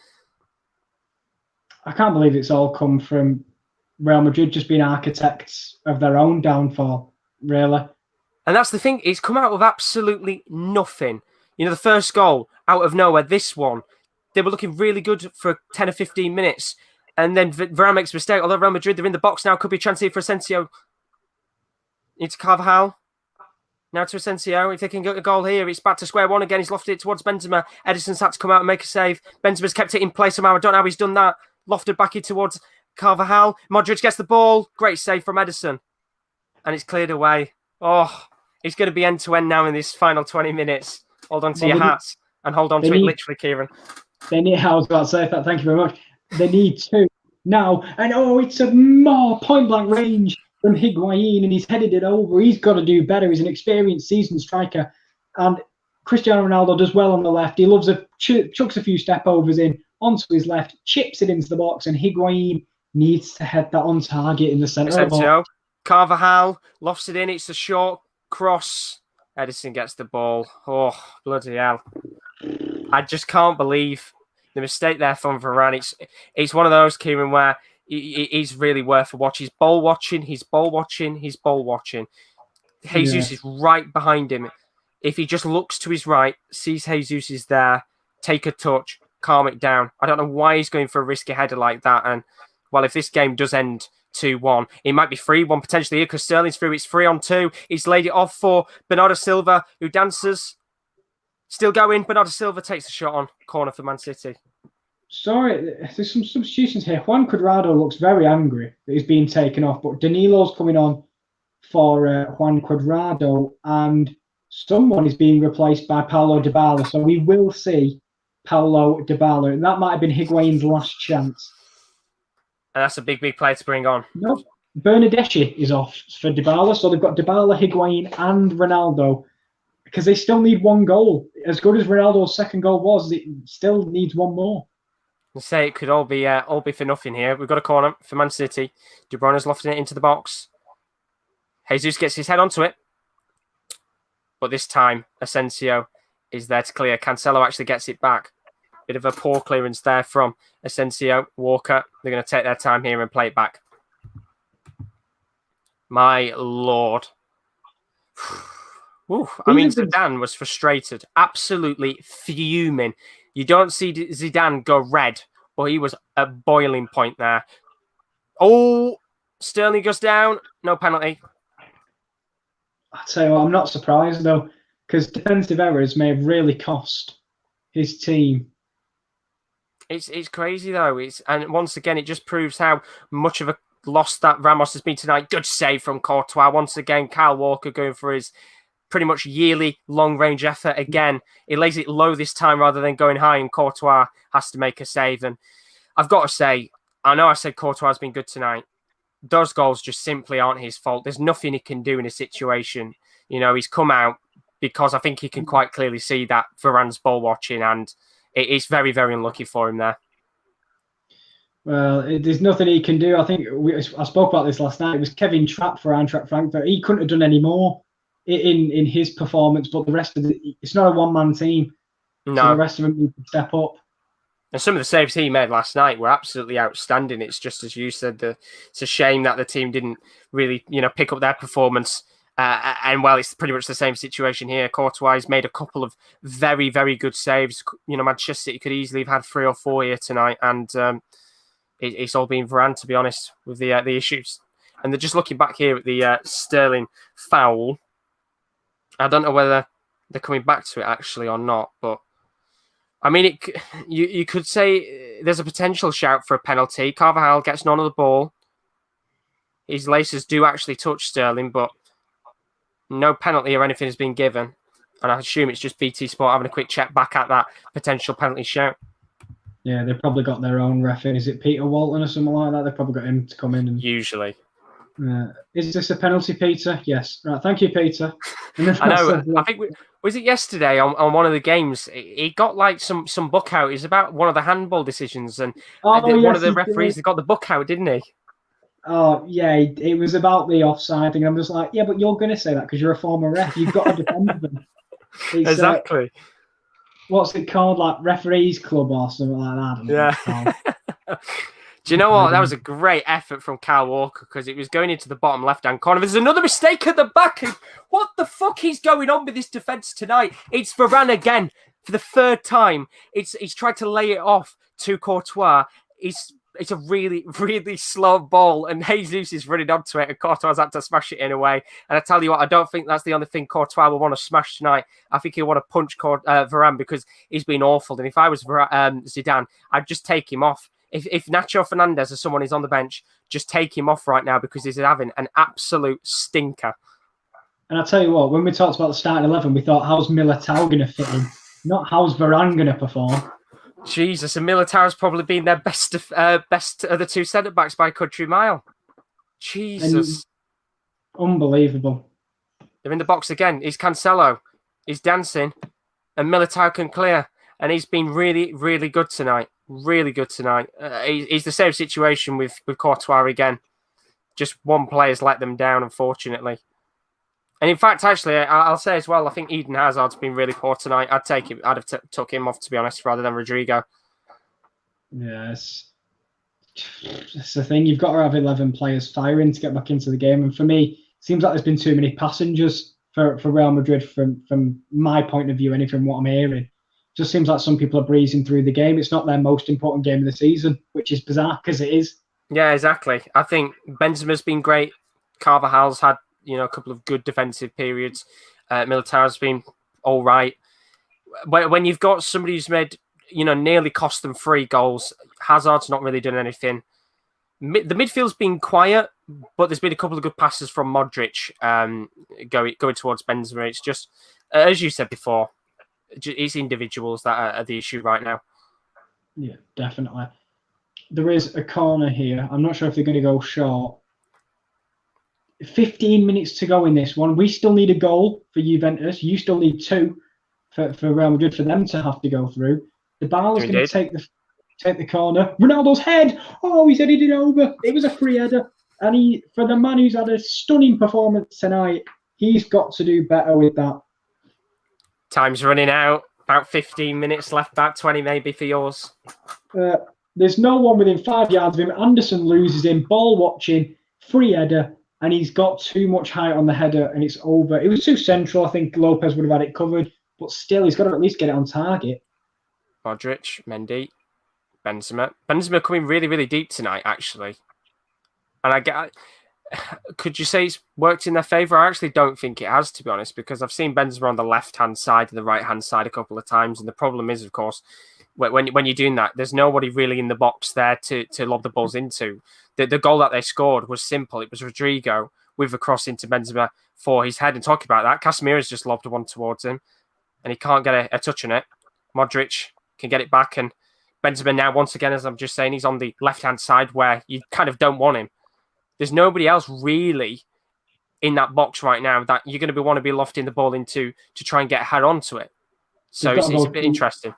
I can't believe it's all come from Real Madrid just being architects of their own downfall, really. And that's the thing. It's come out of absolutely nothing. You know, the first goal out of nowhere, this one, they were looking really good for 10 or 15 minutes. And then Varane makes a mistake. Although Real Madrid, they're in the box now. Could be a chance here for Asensio. It's Carvajal. Now to Asensio. If they can get a goal here, it's back to square one again. He's lofted it towards Benzema. Edison's had to come out and make a save. Benzema's kept it in place somehow. I don't know how he's done that. Lofted back in towards Carvajal. Modric gets the ball. Great save from Edison. And it's cleared away. Oh, it's going to be end-to-end now in this final 20 minutes. Hold on to your hats and hold on to it literally, Kieran. I was about to say that. Thank you very much. They need 2 now. And it's a more point-blank range from Higuain, and he's headed it over. He's got to do better. He's an experienced, seasoned striker. And Cristiano Ronaldo does well on the left. He loves chucks a few step-overs in onto his left, chips it into the box, and Higuain needs to head that on target in the centre of the box. Carvajal lofts it in. It's a short cross. Edison gets the ball. Oh, bloody hell. I just can't believe the mistake there from Varane. It's one of those, Kieran, where he's really worth a watch. He's ball watching. Jesus is right behind him. If he just looks to his right, sees Jesus is there, take a touch, calm it down. I don't know why he's going for a risky header like that. And, well, if this game does end 2-1, it might be 3-1 potentially here because Sterling's through. It's 3-on-2. He's laid it off for Bernardo Silva, who dances. Still going. Bernardo Silva takes the shot on corner for Man City. Sorry, there's some substitutions here. Juan Cuadrado looks very angry that he's being taken off, but Danilo's coming on for Juan Cuadrado, and someone is being replaced by Paulo Dybala. So we will see Paulo Dybala, and that might have been Higuain's last chance. And that's a big, big player to bring on. No, Bernardeschi is off for Dybala, so they've got Dybala, Higuain, and Ronaldo because they still need one goal. As good as Ronaldo's second goal was, it still needs one more. I say it could all be for nothing here. We've got a corner for Man City. De Bruyne's lofting it into the box. Jesus gets his head onto it, but this time Asensio is there to clear. Cancelo actually gets it back. Bit of a poor clearance there from Asensio. Walker, they're going to take their time here and play it back. My Lord. Ooh, I mean, Zidane was frustrated, absolutely fuming. You don't see Zidane go red, but he was at boiling point there. Oh, Sterling goes down. No penalty. I'd say, well, I'm not surprised, though, because defensive errors may have really cost his team. It's crazy, though. And once again, it just proves how much of a loss that Ramos has been tonight. Good save from Courtois. Once again, Kyle Walker going for his pretty much yearly long-range effort again. He lays it low this time rather than going high, and Courtois has to make a save. And I've got to say, I know I said Courtois has been good tonight. Those goals just simply aren't his fault. There's nothing he can do in a situation. You know, he's come out because I think he can quite clearly see that Varane's ball watching, and it's very, very unlucky for him there. Well, there's nothing he can do. I think I spoke about this last night. It was Kevin Trapp for Eintracht Frankfurt. He couldn't have done any more in his performance, but the rest of it's not a one-man team. No. So the rest of them need to step up. And some of the saves he made last night were absolutely outstanding. It's just as you said, it's a shame that the team didn't really, pick up their performance. And while it's pretty much the same situation here, Courtois made a couple of very, very good saves. Manchester City could easily have had 3 or 4 here tonight, and it's all been Varane, to be honest, with the issues. And they're just looking back here at the Sterling foul. I don't know whether they're coming back to it actually or not, but I mean, you could say there's a potential shout for a penalty. Carvajal gets none of the ball. His laces do actually touch Sterling, but no penalty or anything has been given. And I assume it's just BT Sport having a quick check back at that potential penalty shout. Yeah, they've probably got their own ref in. Is it Peter Walton or something like that? They've probably got him to come in. Usually. Is this a penalty, Peter? Yes. Right, thank you, Peter. I know. I think was it yesterday on one of the games? He got like some book out. It's about one of the handball decisions, and one of the referees got the book out, didn't he? Oh yeah, it was about the offside thing. I'm just like, yeah, but you're going to say that because you're a former ref. You've got to defend them. Exactly. What's it called? Like referees club or something like that. Yeah. Do you know what? That was a great effort from Kyle Walker because it was going into the bottom left-hand corner. There's another mistake at the back. What the fuck is going on with this defence tonight? It's Varane again for the third time. He's tried to lay it off to Courtois. It's a really, really slow ball, and Jesus is running onto it, and Courtois had to smash it in a way. And I tell you what, I don't think that's the only thing Courtois will want to smash tonight. I think he'll want to punch Varane because he's been awful. And if I was Zidane, I'd just take him off. If Nacho Fernandez or someone is on the bench, just take him off right now because he's having an absolute stinker. And I'll tell you what, when we talked about the starting 11, we thought, how's Militao going to fit in? Not how's Varane going to perform. Jesus, and Militao's probably been their best of the two centre-backs by a country mile. Jesus. Unbelievable. They're in the box again. He's Cancelo. He's dancing. And Militao can clear. And he's been really, really good tonight. Really good tonight. He's the same situation with Courtois again. Just one player's let them down, unfortunately. And in fact, actually, I'll say as well, I think Eden Hazard's been really poor tonight. I'd take him. I'd have took him off, to be honest, rather than Rodrigo. Yes. That's the thing. You've got to have 11 players firing to get back into the game. And for me, it seems like there's been too many passengers for Real Madrid from my point of view, and from what I'm hearing. Just seems like some people are breezing through the game. It's not their most important game of the season, which is bizarre because it is. Yeah, exactly. I think Benzema's been great. Carvajal's had a couple of good defensive periods. Militao's been all right. When you've got somebody who's made nearly cost them 3 goals, Hazard's not really done anything. The midfield's been quiet, but there's been a couple of good passes from Modric going towards Benzema. It's just, as you said before, it's individuals that are the issue right now. Yeah, definitely. There is a corner here. I'm not sure if they're going to go short. 15 minutes to go in this one. We still need a goal for Juventus. You still need 2 for Real Madrid for them to have to go through. Dybala's going to take the corner. Ronaldo's head. Oh, he's headed it over. It was a free header. And for the man who's had a stunning performance tonight, he's got to do better with that. Time's running out. About 15 minutes left, about 20 maybe for yours. There's no one within 5 yards of him. Anderson loses him. Ball watching. Free header. And he's got too much height on the header and it's over. It was too central. I think Lopez would have had it covered. But still, he's got to at least get it on target. Modric, Mendy, Benzema. Benzema coming really, really deep tonight, actually. And could you say it's worked in their favour? I actually don't think it has, to be honest, because I've seen Benzema on the left-hand side and the right-hand side a couple of times. And the problem is, of course, when you're doing that, there's nobody really in the box there to lob the balls into. The goal that they scored was simple. It was Rodrigo with a cross into Benzema for his head. And talking about that, Casemiro's just lobbed one towards him and he can't get a touch on it. Modric can get it back. And Benzema now, once again, as I'm just saying, he's on the left-hand side where you kind of don't want him. There's nobody else really in that box right now that you're going to want to be lofting the ball into to try and get a head onto it. So it's a bit interesting.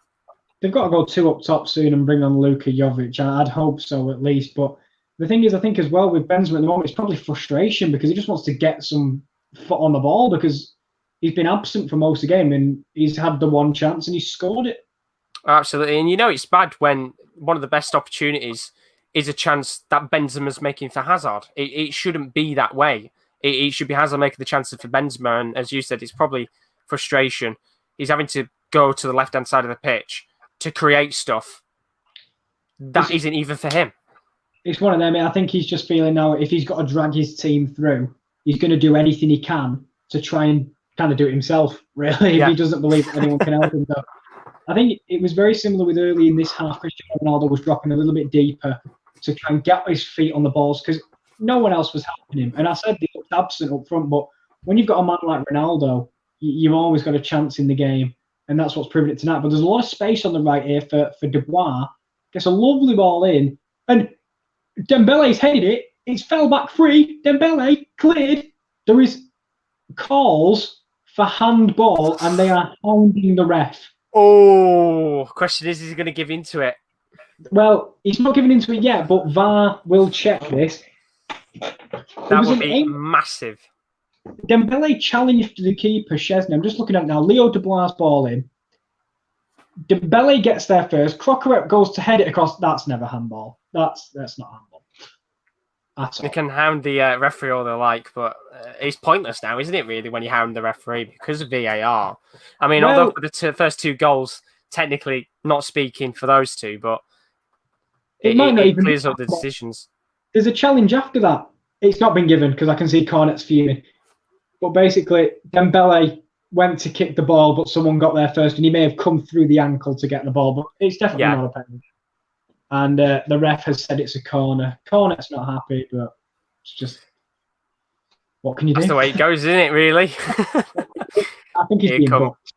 They've got to go 2 up top soon and bring on Luka Jovic. I'd hope so at least. But the thing is, I think as well with Benzema at the moment, it's probably frustration because he just wants to get some foot on the ball because he's been absent for most of the game and he's had the one chance and he's scored it. Absolutely. And it's bad when one of the best opportunities is a chance that Benzema's making for Hazard. It shouldn't be that way. It should be Hazard making the chances for Benzema. And as you said, it's probably frustration. He's having to go to the left-hand side of the pitch to create stuff that isn't even for him. It's one of them. I think he's just feeling now if he's got to drag his team through, he's going to do anything he can to try and kind of do it himself, really, if he doesn't believe that anyone can help him. So I think it was very similar with early in this half. Cristiano Ronaldo was dropping a little bit deeper to try and get his feet on the balls because no one else was helping him. And I said he looked absent up front, but when you've got a man like Ronaldo, you've always got a chance in the game. And that's what's proven it tonight. But there's a lot of space on the right here for Dubois. Gets a lovely ball in. And Dembele's headed it. It's fell back free. Dembele cleared. There is calls for handball and they are hounding the ref. Oh, question is he going to give into it? Well, he's not giving into it yet, but VAR will check this. That would be massive. Dembele challenged the keeper, Chesney. I'm just looking at it now. Leo Dubois' ball in. Dembele gets there first. Crocker goes to head it across. That's never handball. That's not handball. At all. You can hound the referee all they like, but it's pointless now, isn't it, really, when you hound the referee because of VAR? I mean, although for the first 2 goals, technically not speaking for those 2, but it clears up the decisions. There's a challenge after that. It's not been given because I can see Cornet's fuming. But basically, Dembele went to kick the ball, but someone got there first, and he may have come through the ankle to get the ball, but it's definitely not a penalty. And the ref has said it's a corner. Cornet's not happy, but it's just, what can you do? That's the way it goes, isn't it, really? I think he's being booked.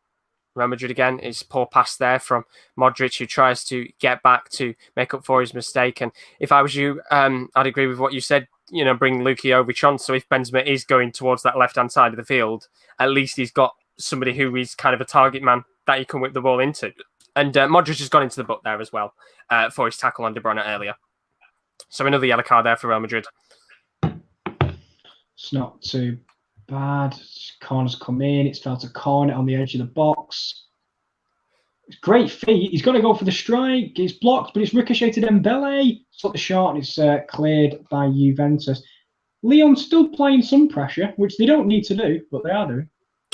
Real Madrid again. It's poor pass there from Modric, who tries to get back to make up for his mistake. And if I was you, I'd agree with what you said. Bring Luka Jovic on. So if Benzema is going towards that left-hand side of the field, at least he's got somebody who is kind of a target man that he can whip the ball into. And Modric has gone into the book there as well for his tackle on De Bruyne earlier. So another yellow card there for Real Madrid. It's not too bad. Corner's come in. It's felt a corner on the edge of the box. It's great feet. He's got to go for the strike. It's blocked, but it's ricocheted Dembele. It's at the shot, and it's cleared by Juventus. Lyon still playing some pressure, which they don't need to do, but they are doing.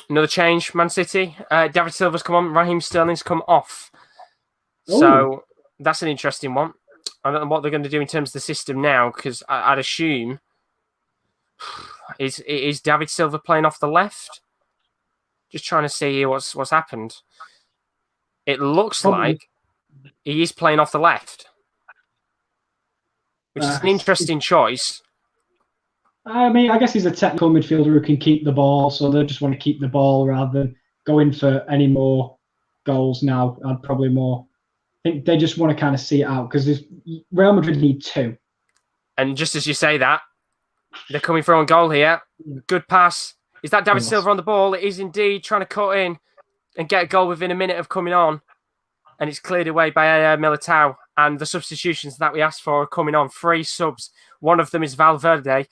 Another change, Man City. David Silva's come on. Raheem Sterling's come off. Ooh. So that's an interesting one. I don't know what they're going to do in terms of the system now, because I'd assume... Is David Silva playing off the left? Just trying to see what's happened. It looks like he is playing off the left, which is an interesting choice. I mean, I guess he's a technical midfielder who can keep the ball, so they just want to keep the ball rather than go in for any more goals now. I'd probably more. I think they just want to kind of see it out because Real Madrid need 2. And just as you say that, they're coming for on goal here. Good pass. Is that David Yes. Silva on the ball? It is indeed, trying to cut in and get a goal within a minute of coming on. And it's cleared away by Militao. And the substitutions that we asked for are coming on. 3 subs. One of them is Valverde.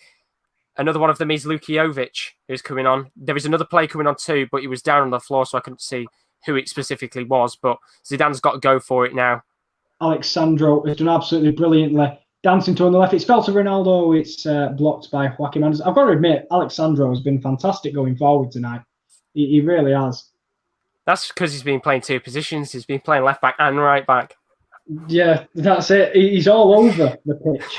Another one of them is Lukijovic, who's coming on. There is another player coming on too, but he was down on the floor, so I couldn't see who it specifically was. But Zidane's got to go for it now. Alexandro has done absolutely brilliantly. Dancing to on the left. It's fell to Ronaldo. It's blocked by Joaquin Mendes. I've got to admit, Alexandro has been fantastic going forward tonight. He really has. That's because he's been playing 2 positions. He's been playing left back and right back. Yeah, that's it. He's all over the pitch.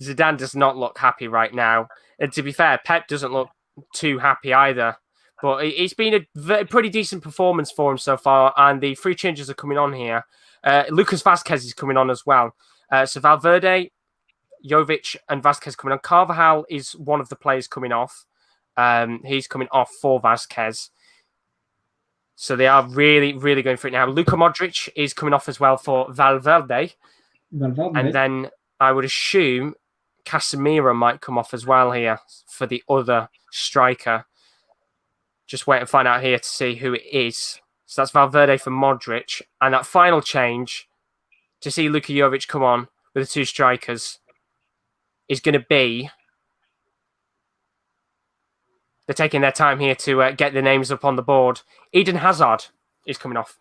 Zidane does not look happy right now. And to be fair, Pep doesn't look too happy either. But it's been a pretty decent performance for him so far. And the 3 changes are coming on here. Lucas Vazquez is coming on as well. So Valverde, Jovic, and Vazquez coming on. Carvajal is one of the players coming off. He's coming off for Vazquez. So they are really, really going for it now. Luka Modric is coming off as well for Valverde. And then I would assume Casemiro might come off as well here for the other striker. Just wait and find out here to see who it is. So that's Valverde for Modric. And that final change to see Luka Jovic come on with the 2 strikers is going to be... They're taking their time here to get the names up on the board. Eden Hazard is coming off.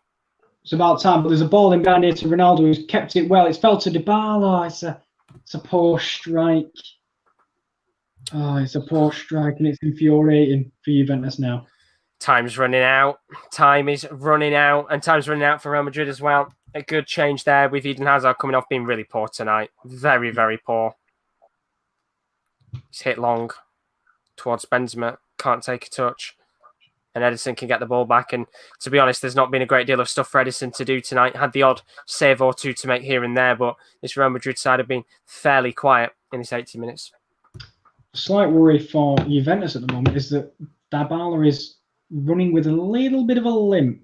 It's about time, but there's a ball in behind here to Ronaldo, who's kept it well. It's fell to Dybala. It's a poor strike. Oh, it's a poor strike, and it's infuriating for Juventus now. Time's running out. Time is running out, and time's running out for Real Madrid as well. A good change there with Eden Hazard coming off, being really poor tonight. Very, very poor. He's hit long towards Benzema. Can't take a touch. And Edison can get the ball back. And to be honest, there's not been a great deal of stuff for Edison to do tonight. Had the odd save or 2 to make here and there, but this Real Madrid side have been fairly quiet in this 80 minutes. Slight worry for Juventus at the moment is that Dybala is running with a little bit of a limp.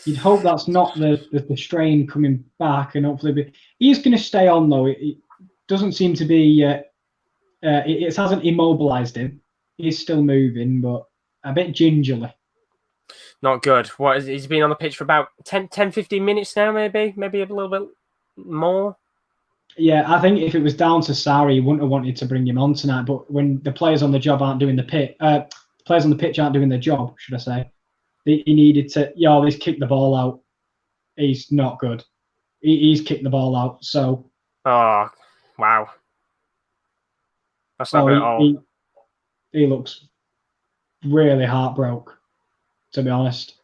You'd hope that's not the strain coming back, and hopefully he's going to stay on though. It doesn't seem to be. It hasn't immobilized him. He's still moving, but a bit gingerly. Not good. He's been on the pitch for about 10, 15 minutes now, maybe a little bit more. Yeah, I think if it was down to Sarri, he wouldn't have wanted to bring him on tonight. But when the players on the job aren't doing players on the pitch aren't doing their job, should I say? He needed to. Yeah, he's kicked the ball out. He's not good. He's kicked the ball out. So. Oh, wow. That's not good at all. He looks really heartbroken, to be honest.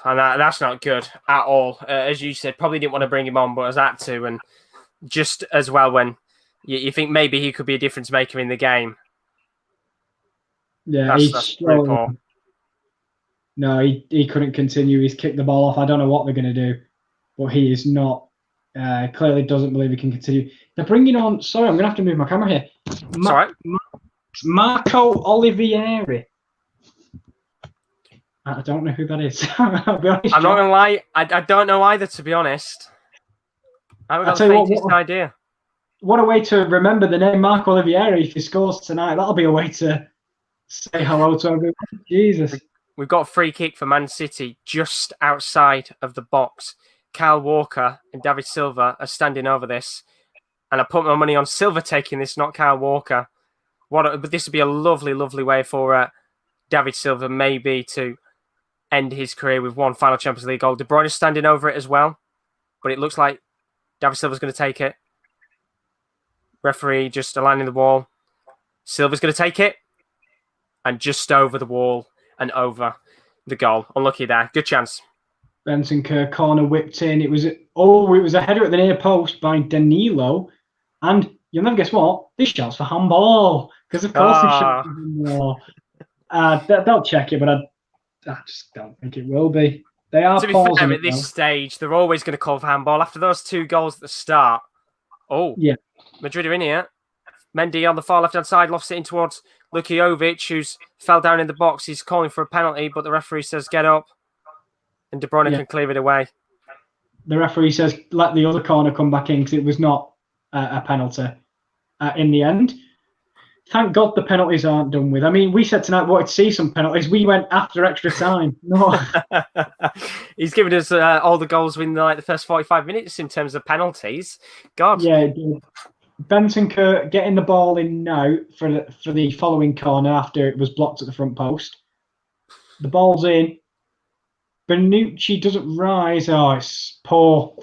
And that's not good at all. As you said, probably didn't want to bring him on, but has had to. And just as well when you think maybe he could be a difference maker in the game. Yeah, that's really poor. No, he couldn't continue. He's kicked the ball off. I don't know what they're going to do, but he is not. Clearly doesn't believe he can continue. They're bringing on... Sorry, I'm going to have to move my camera here. It's all right. Marco Olivieri. I don't know who that is. I'll be honest. I'm not going to lie. I don't know either, to be honest. I haven't got the faintest idea. What a way to remember the name Marco Olivieri if he scores tonight. That'll be a way to say hello to everyone. Jesus. We've got a free kick for Man City just outside of the box. Kyle Walker and David Silva are standing over this. And I put my money on Silva taking this, not Kyle Walker. But this would be a lovely, lovely way for David Silva maybe to end his career with one final Champions League goal. De Bruyne is standing over it as well. But it looks like David Silva's going to take it. Referee just aligning the wall. Silva's going to take it. And just over the wall and over the goal. Unlucky there. Good chance. Benson Kerr corner whipped in. It was a header at the near post by Danilo. And you'll never guess what? This shot's for handball. Because of course this shot's for handball. They'll check it, but I just don't think it will be. They are. To be fair, at this stage, they're always going to call for handball after those 2 goals at the start. Oh, yeah. Madrid are in here. Mendy on the far left-hand side, lofts it in towards Lukijovic, who's fell down in the box. He's calling for a penalty, but the referee says, get up. And De Bruyne can clear it away. The referee says, let the other corner come back in because it was not a penalty in the end. Thank God the penalties aren't done with. I mean, we said tonight we wanted to see some penalties. We went after extra time. No. He's given us all the goals within the first 45 minutes in terms of penalties. God. Yeah, Bentancur getting the ball in now for the following corner after it was blocked at the front post. The ball's in. Bonucci doesn't rise. Oh, it's poor.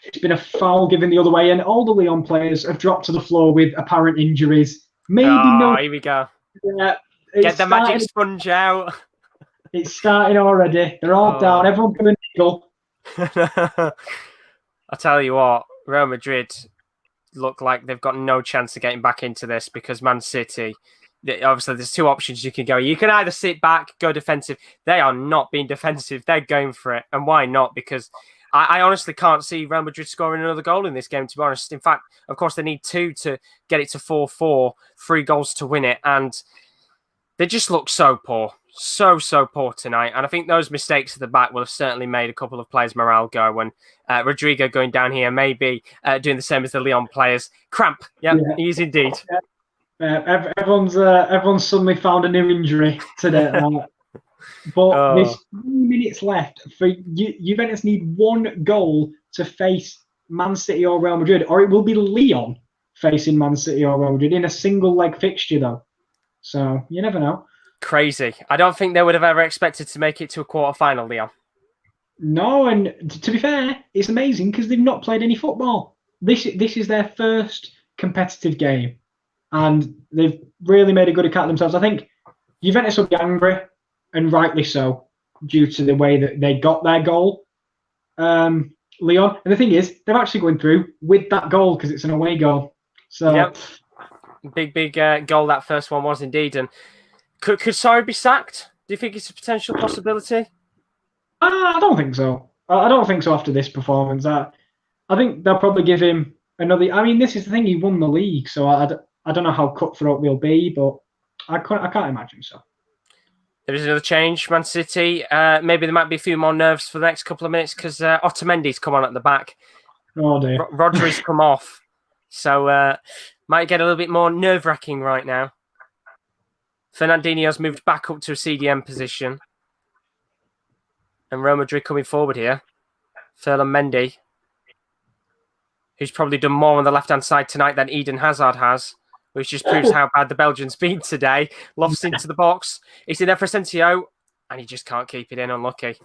It's been a foul given the other way, and all the Lyon players have dropped to the floor with apparent injuries. Maybe no. Here we go. Yeah, Get the magic sponge out. It's starting already. They're all down. Everyone's going to niggle. I'll tell you what, Real Madrid look like they've got no chance of getting back into this because Man City, obviously there's two options you can go. You can either sit back, go defensive. They are not being defensive. They're going for it. And why not? Because I honestly can't see Real Madrid scoring another goal in this game, to be honest. In fact, of course, they need 2 to get it to 4-4, 3 goals to win it. And they just look so poor. So poor tonight. And I think those mistakes at the back will have certainly made a couple of players' morale go. And Rodrigo going down here, maybe doing the same as the Lyon players. Cramp. Yep, yeah, he is indeed. Everyone's suddenly found a new injury today. But there's 3 minutes left. For Juventus need 1 goal to face Man City or Real Madrid, or it will be Lyon facing Man City or Real Madrid in a single leg fixture, though. So you never know. Crazy. I don't think they would have ever expected to make it to a quarter-final, Lyon. No, and to be fair, it's amazing because they've not played any football. This is their first competitive game, and they've really made a good account of themselves. I think Juventus will be angry, and rightly so, due to the way that they got their goal, Lyon. And the thing is, they're actually going through with that goal because it's an away goal. So, yep. Big goal that first one was indeed. And could Sarri be sacked? Do you think it's a potential possibility? I don't think so. I don't think so after this performance. I think they'll probably give him another. I mean, this is the thing. He won the league, so I don't know how cutthroat we'll be, but I can't imagine so. There is another change, Man City. Maybe there might be a few more nerves for the next couple of minutes because Otamendi's come on at the back. Oh dear. Rodri's come off. So might get a little bit more nerve-wracking right now. Fernandinho's moved back up to a CDM position. And Real Madrid coming forward here. Ferland Mendy, who's probably done more on the left-hand side tonight than Eden Hazard has, which just proves how bad the Belgians been today. Lofts into the box. It's in there for Asensio, and he just can't keep it in. Unlucky.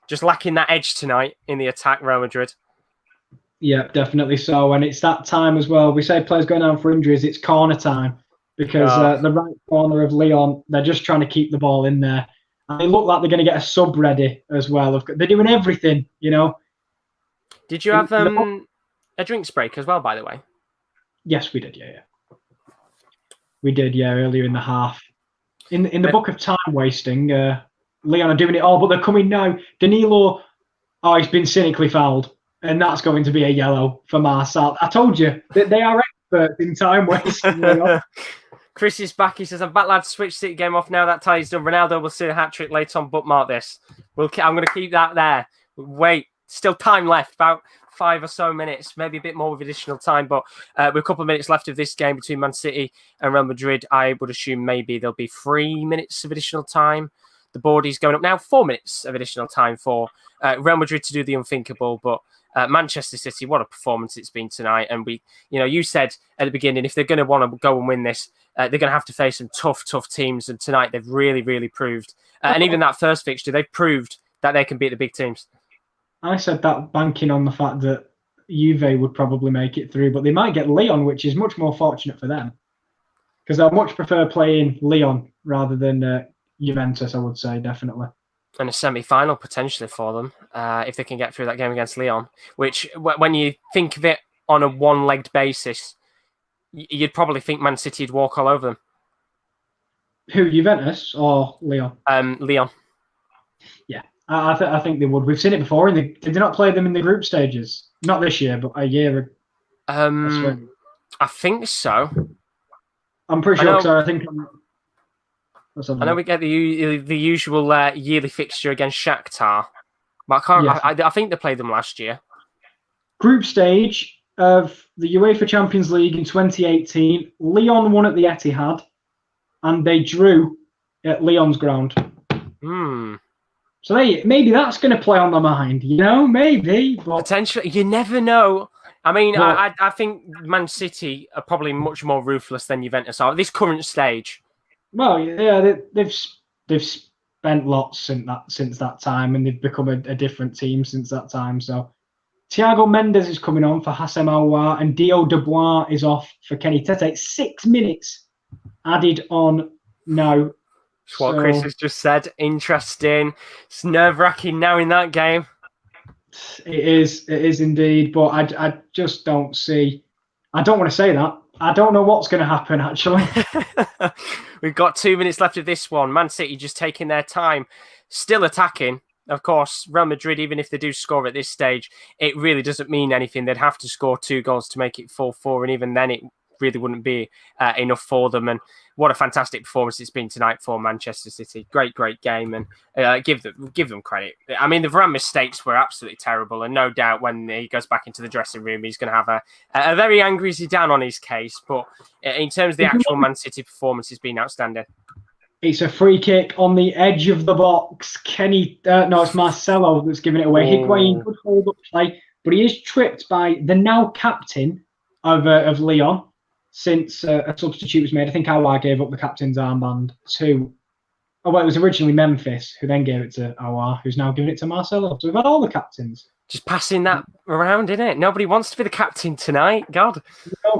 Just lacking that edge tonight in the attack, Real Madrid. Yeah, definitely so. And it's that time as well. We say players going down for injuries. It's corner time because the right corner of Lyon, they're just trying to keep the ball in there. And they look like they're going to get a sub ready as well. They're doing everything, you know. Did you have a drinks break as well, by the way? Yes, we did, yeah. We did, yeah, earlier in the half. In the book of time wasting, Lyon are doing it all, but they're coming now. Danilo, he's been cynically fouled. And that's going to be a yellow for Marcel. I told you that they are experts in time wasting. Chris is back. He says, I'm back, lads. Switch City game off now. That tie's done. Ronaldo will see a hat-trick later on. Bookmark this. I'm going to keep that there. Wait, still time left. About 5 or so minutes. Maybe a bit more with additional time. But with a couple of minutes left of this game between Man City and Real Madrid, I would assume maybe there'll be 3 minutes of additional time. The board is going up now. 4 minutes of additional time for Real Madrid to do the unthinkable. But Manchester City, what a performance it's been tonight. And you said at the beginning, if they're going to want to go and win this, they're going to have to face some tough teams. And tonight they've really, really proved. And even that first fixture, they've proved that they can beat the big teams. I said that banking on the fact that Juve would probably make it through, but they might get Lyon, which is much more fortunate for them. Because I much prefer playing Lyon rather than Juventus, I would say, definitely. And a semi-final potentially for them if they can get through that game against Lyon, which when you think of it on a one-legged basis, you'd probably think Man City would walk all over them. Who, Juventus or Lyon? Lyon. Yeah. I think they would. We've seen it before. Did they not play them in the group stages? Not this year, but a year ago. I think so. I'm pretty sure, because I think... I know we get the usual yearly fixture against Shakhtar, but I can't. Yes. I think they played them last year. Group stage, of the UEFA Champions League in 2018. Lyon won at the Etihad, and they drew at Lyon's ground. So maybe that's going to play on the mind, maybe. But potentially, you never know. I mean, I think Man City are probably much more ruthless than Juventus are at this current stage. Well, yeah, they've spent lots since that time, and they've become a different team since that time. So, Thiago Mendes is coming on for Hassem Aouar, and Dio Dubois is off for Kenny Tete. 6 minutes added on now. That's what Chris has just said. Interesting. It's nerve-wracking now in that game. It is indeed, but I just don't see. I don't want to say that. I don't know what's going to happen, actually. We've got 2 minutes left of this one. Man City just taking their time, still attacking. Of course, Real Madrid, even if they do score at this stage, it really doesn't mean anything. They'd have to score 2 goals to make it 4-4, and even then it really wouldn't be enough for them. And what a fantastic performance it's been tonight for Manchester City. Great game, and give them credit. I mean, the Varane mistakes were absolutely terrible, and no doubt when he goes back into the dressing room, he's going to have a very angry Zidane on his case. But in terms of the actual Man City performance, it's been outstanding. It's a free kick on the edge of the box. It's Marcelo that's giving it away. Higuain could hold up play, but he is tripped by the now captain of Lyon, since a substitute was made. I think Aouar gave up the captain's armband to... it was originally Memphis, who then gave it to Aouar, who's now giving it to Marcelo. So we've had all the captains. Just passing that around, innit? Nobody wants to be the captain tonight. God.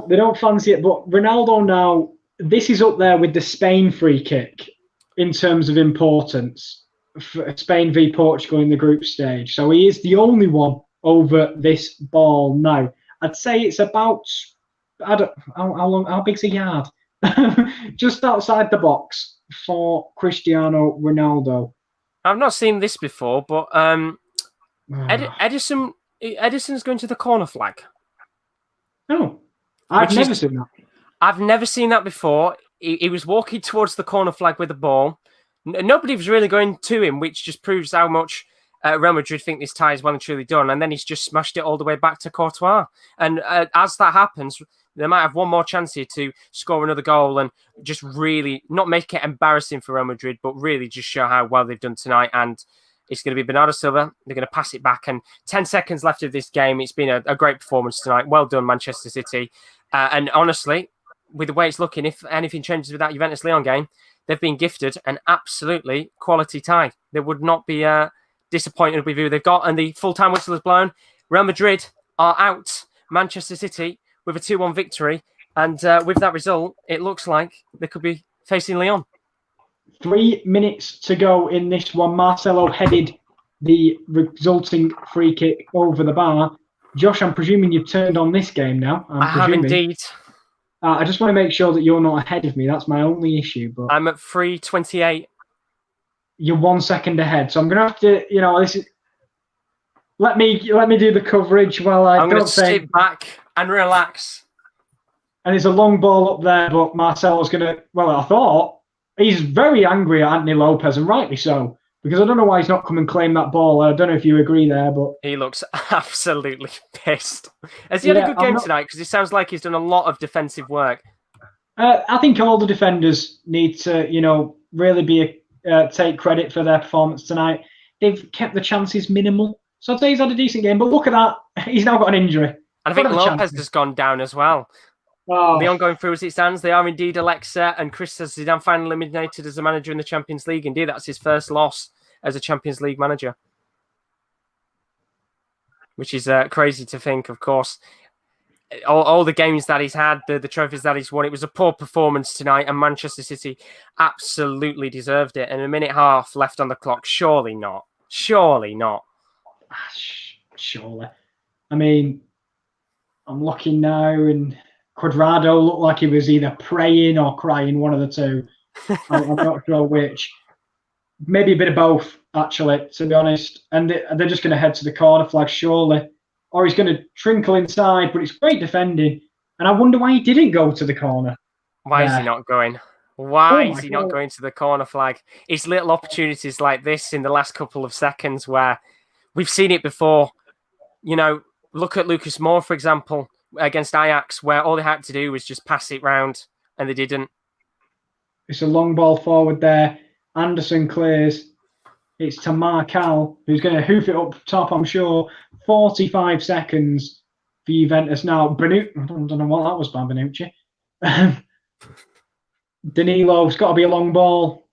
They don't fancy it, but Ronaldo now... This is up there with the Spain free kick in terms of importance for Spain v Portugal in the group stage. So he is the only one over this ball now. I'd say it's about, how big's a yard? Just outside the box for Cristiano Ronaldo. I've not seen this before, but Edison's going to the corner flag. Oh, I've never seen that. I've never seen that before. He was walking towards the corner flag with the ball. Nobody was really going to him, which just proves how much Real Madrid think this tie is well and truly done. And then he's just smashed it all the way back to Courtois. And as that happens, they might have one more chance here to score another goal and just really not make it embarrassing for Real Madrid, but really just show how well they've done tonight. And it's going to be Bernardo Silva. They're going to pass it back. And 10 seconds left of this game. It's been a great performance tonight. Well done, Manchester City. And honestly, with the way it's looking, if anything changes with that Juventus-Lyon game, they've been gifted an absolutely quality tie. They would not be disappointed with who they've got. And the full-time whistle is blown. Real Madrid are out. Manchester City with a 2-1 victory. And with that result, it looks like they could be facing Lyon. 3 minutes to go in this one. Marcelo headed the resulting free kick over the bar. Josh, I'm presuming you've turned on this game now. I have indeed. I just want to make sure that you're not ahead of me. That's my only issue. But I'm at 3:28. You're 1 second ahead, so I'm gonna have to. This is. Let me do the coverage while I'm going to sit back and relax. And there's a long ball up there, but Marcelo's gonna. Well, I thought he's very angry at Anthony Lopez, and rightly so, because I don't know why he's not come and claimed that ball. I don't know if you agree there, but he looks absolutely pissed. Has he had a good game tonight? Because it sounds like he's done a lot of defensive work. I think all the defenders need to, really take credit for their performance tonight. They've kept the chances minimal, so I'd say he's had a decent game. But look at that, he's now got an injury. And I think Lopez has gone down as well. Oh. Lyon going through as it stands. They are indeed Alexa, and Chris says Zidane finally eliminated as a manager in the Champions League. Indeed, that's his first loss as a Champions League manager, which is crazy to think, of course. All the games that he's had, the trophies that he's won, it was a poor performance tonight, and Manchester City absolutely deserved it. And a minute half left on the clock. Surely not. Surely not. Surely. I mean, I'm looking now, and Cuadrado looked like he was either praying or crying, one of the two. I'm not sure which. Maybe a bit of both, actually, to be honest. And they're just going to head to the corner flag, surely. Or he's going to trinkle inside, but it's great defending. And I wonder why he didn't go to the corner. Why is he not going? Why is he not going to the corner flag? It's little opportunities like this in the last couple of seconds where we've seen it before. Look at Lucas Moore, for example. against Ajax, where all they had to do was just pass it round, and they didn't. It's a long ball forward there. Anderson clears. It's to Marcal, who's going to hoof it up top, I'm sure. 45 seconds for Juventus now. I don't know what that was by Bonucci. Danilo's got to be a long ball.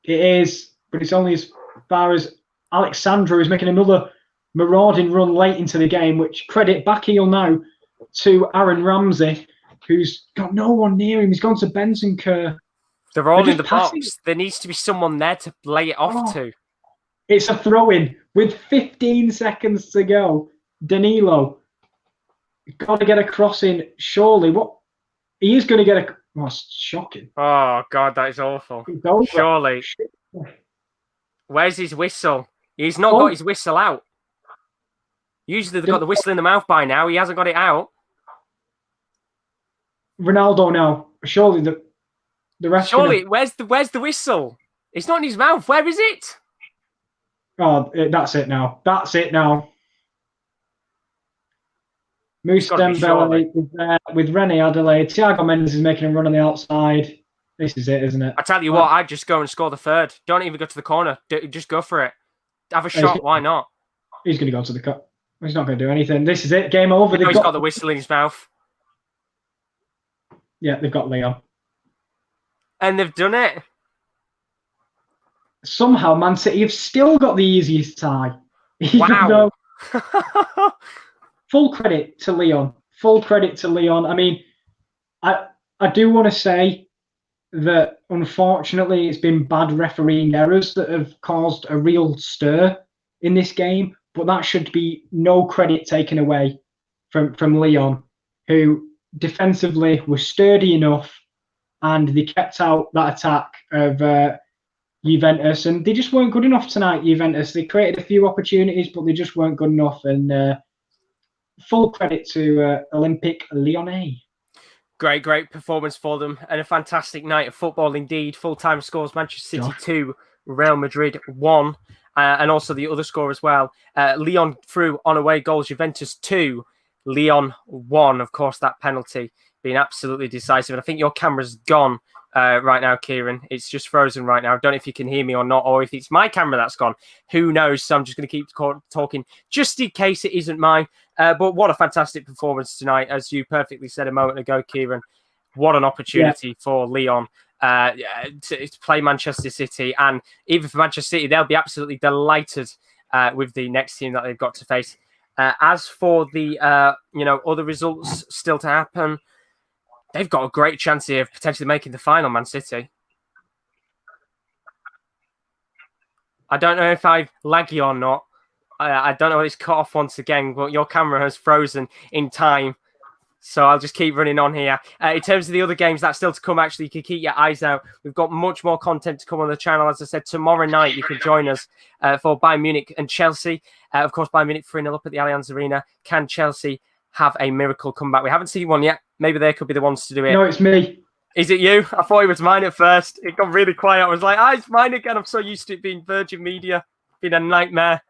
It is, but it's only as far as Alexandra is making another marauding run late into the game, which credit back heel now to Aaron Ramsey, who's got no one near him. He's gone to Benzema. They're all in the box. There needs to be someone there to lay it off to. It's a throw-in with 15 seconds to go. Danilo, got to get a cross in. Surely, what he is going to get a. Oh, it's shocking. Oh God, that is awful. Surely, where's his whistle? He's not got his whistle out. Usually they've got the whistle in the mouth by now. He hasn't got it out. Ronaldo now. Surely the rest. Surely, where's the whistle? It's not in his mouth. Where is it? Oh, that's it now. That's it now. Moussa Dembele is there with René Adelaide. Thiago Mendes is making a run on the outside. This is it, isn't it? I tell you what, I'd just go and score the third. Don't even go to the corner. Just go for it. Have a shot. Why not? He's going to go to the cut. He's not going to do anything. This is it. Game over. He's got the whistle in his mouth. Yeah, they've got Lyon. And they've done it. Somehow, Man City have still got the easiest tie. Wow. Full credit to Lyon. Full credit to Lyon. I mean, I do want to say that, unfortunately, it's been bad refereeing errors that have caused a real stir in this game, but that should be no credit taken away from Lyon, who defensively were sturdy enough and they kept out that attack of Juventus, and they just weren't good enough tonight, Juventus. They created a few opportunities, but they just weren't good enough, and full credit to Olympique Lyonnais. Great performance for them, and a fantastic night of football indeed. Full-time scores, Manchester City 2, Real Madrid 1, and also the other score as well. Lyon through on away goals, Juventus 2, Lyon 1. Of course, that penalty being absolutely decisive. And I think your camera's gone right now, Kieran. It's just frozen right now. I don't know if you can hear me or not, or if it's my camera that's gone. Who knows? So I'm just going to keep talking just in case it isn't mine. But what a fantastic performance tonight, as you perfectly said a moment ago, Kieran. What an opportunity for Lyon to play Manchester City. And even for Manchester City, they'll be absolutely delighted with the next team that they've got to face. As for the other results still to happen, they've got a great chance here of potentially making the final, Man City. I don't know if I've laggy or not. I don't know if it's cut off once again, but your camera has frozen in time. So I'll just keep running on here. In terms of the other games, that's still to come, actually. You can keep your eyes out. We've got much more content to come on the channel. As I said, tomorrow night, you can join us for Bayern Munich and Chelsea. Of course, Bayern Munich 3-0 up at the Allianz Arena. Can Chelsea have a miracle comeback? We haven't seen one yet. Maybe they could be the ones to do it. No, it's me. Is it you? I thought it was mine at first. It got really quiet. I was like, it's mine again. I'm so used to it being Virgin Media. Being a nightmare.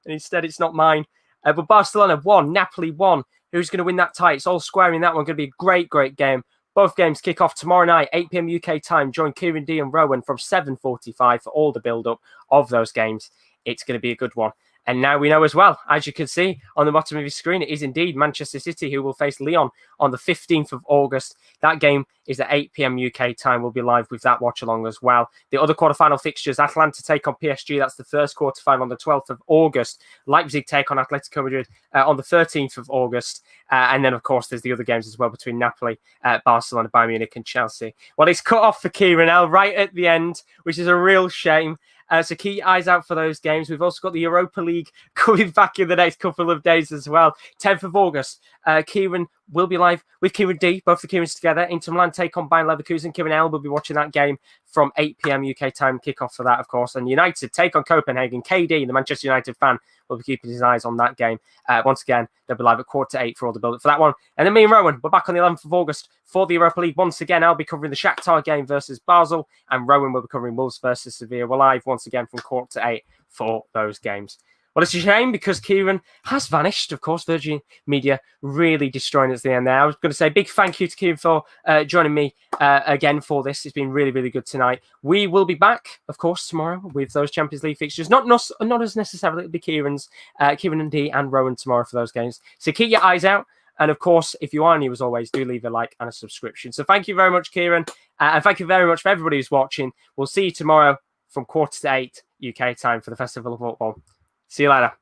And instead, it's not mine. But Barcelona 1, Napoli 1. Who's going to win that tie? It's all square in that one. Going to be a great game. Both games kick off tomorrow night, 8 p.m. UK time. Join Kieran D and Rowan from 7:45 for all the build-up of those games. It's going to be a good one. And now we know as well, as you can see on the bottom of your screen, it is indeed Manchester City who will face Lyon on the 15th of August. That game is at 8 p.m. UK time. We'll be live with that watch-along as well. The other quarterfinal fixtures, Atalanta take on PSG. That's the first quarterfinal on the 12th of August. Leipzig take on Atletico Madrid on the 13th of August. And then, of course, there's the other games as well between Napoli, Barcelona, Bayern Munich and Chelsea. Well, it's cut off for Kieran L right at the end, which is a real shame. So keep your eyes out for those games. We've also got the Europa League coming back in the next couple of days as well. 10th of August, Kieran will be live with Kieran D, both the Kierans together. Inter Milan take on Bayern Leverkusen. Kieran L will be watching that game from 8 p.m. UK time. Kickoff for that, of course. And United take on Copenhagen. KD, the Manchester United fan, will be keeping his eyes on that game. Once again, they'll be live at 7:45 for all the build-up for that one. And then me and Rowan, we're back on the 11th of August for the Europa League. Once again, I'll be covering the Shakhtar game versus Basel, and Rowan will be covering Wolves versus Sevilla. We're live once again from 7:45 for those games. Well, it's a shame because Kieran has vanished. Of course, Virgin Media really destroying us at the end there. I was going to say big thank you to Kieran for joining me again for this. It's been really, really good tonight. We will be back, of course, tomorrow with those Champions League fixtures. Not as necessarily. It'll be Kieran and Dee and Rowan tomorrow for those games. So keep your eyes out. And of course, if you are new as always, do leave a like and a subscription. So thank you very much, Kieran. And thank you very much for everybody who's watching. We'll see you tomorrow from 7:45 UK time for the Festival of Football. See you later.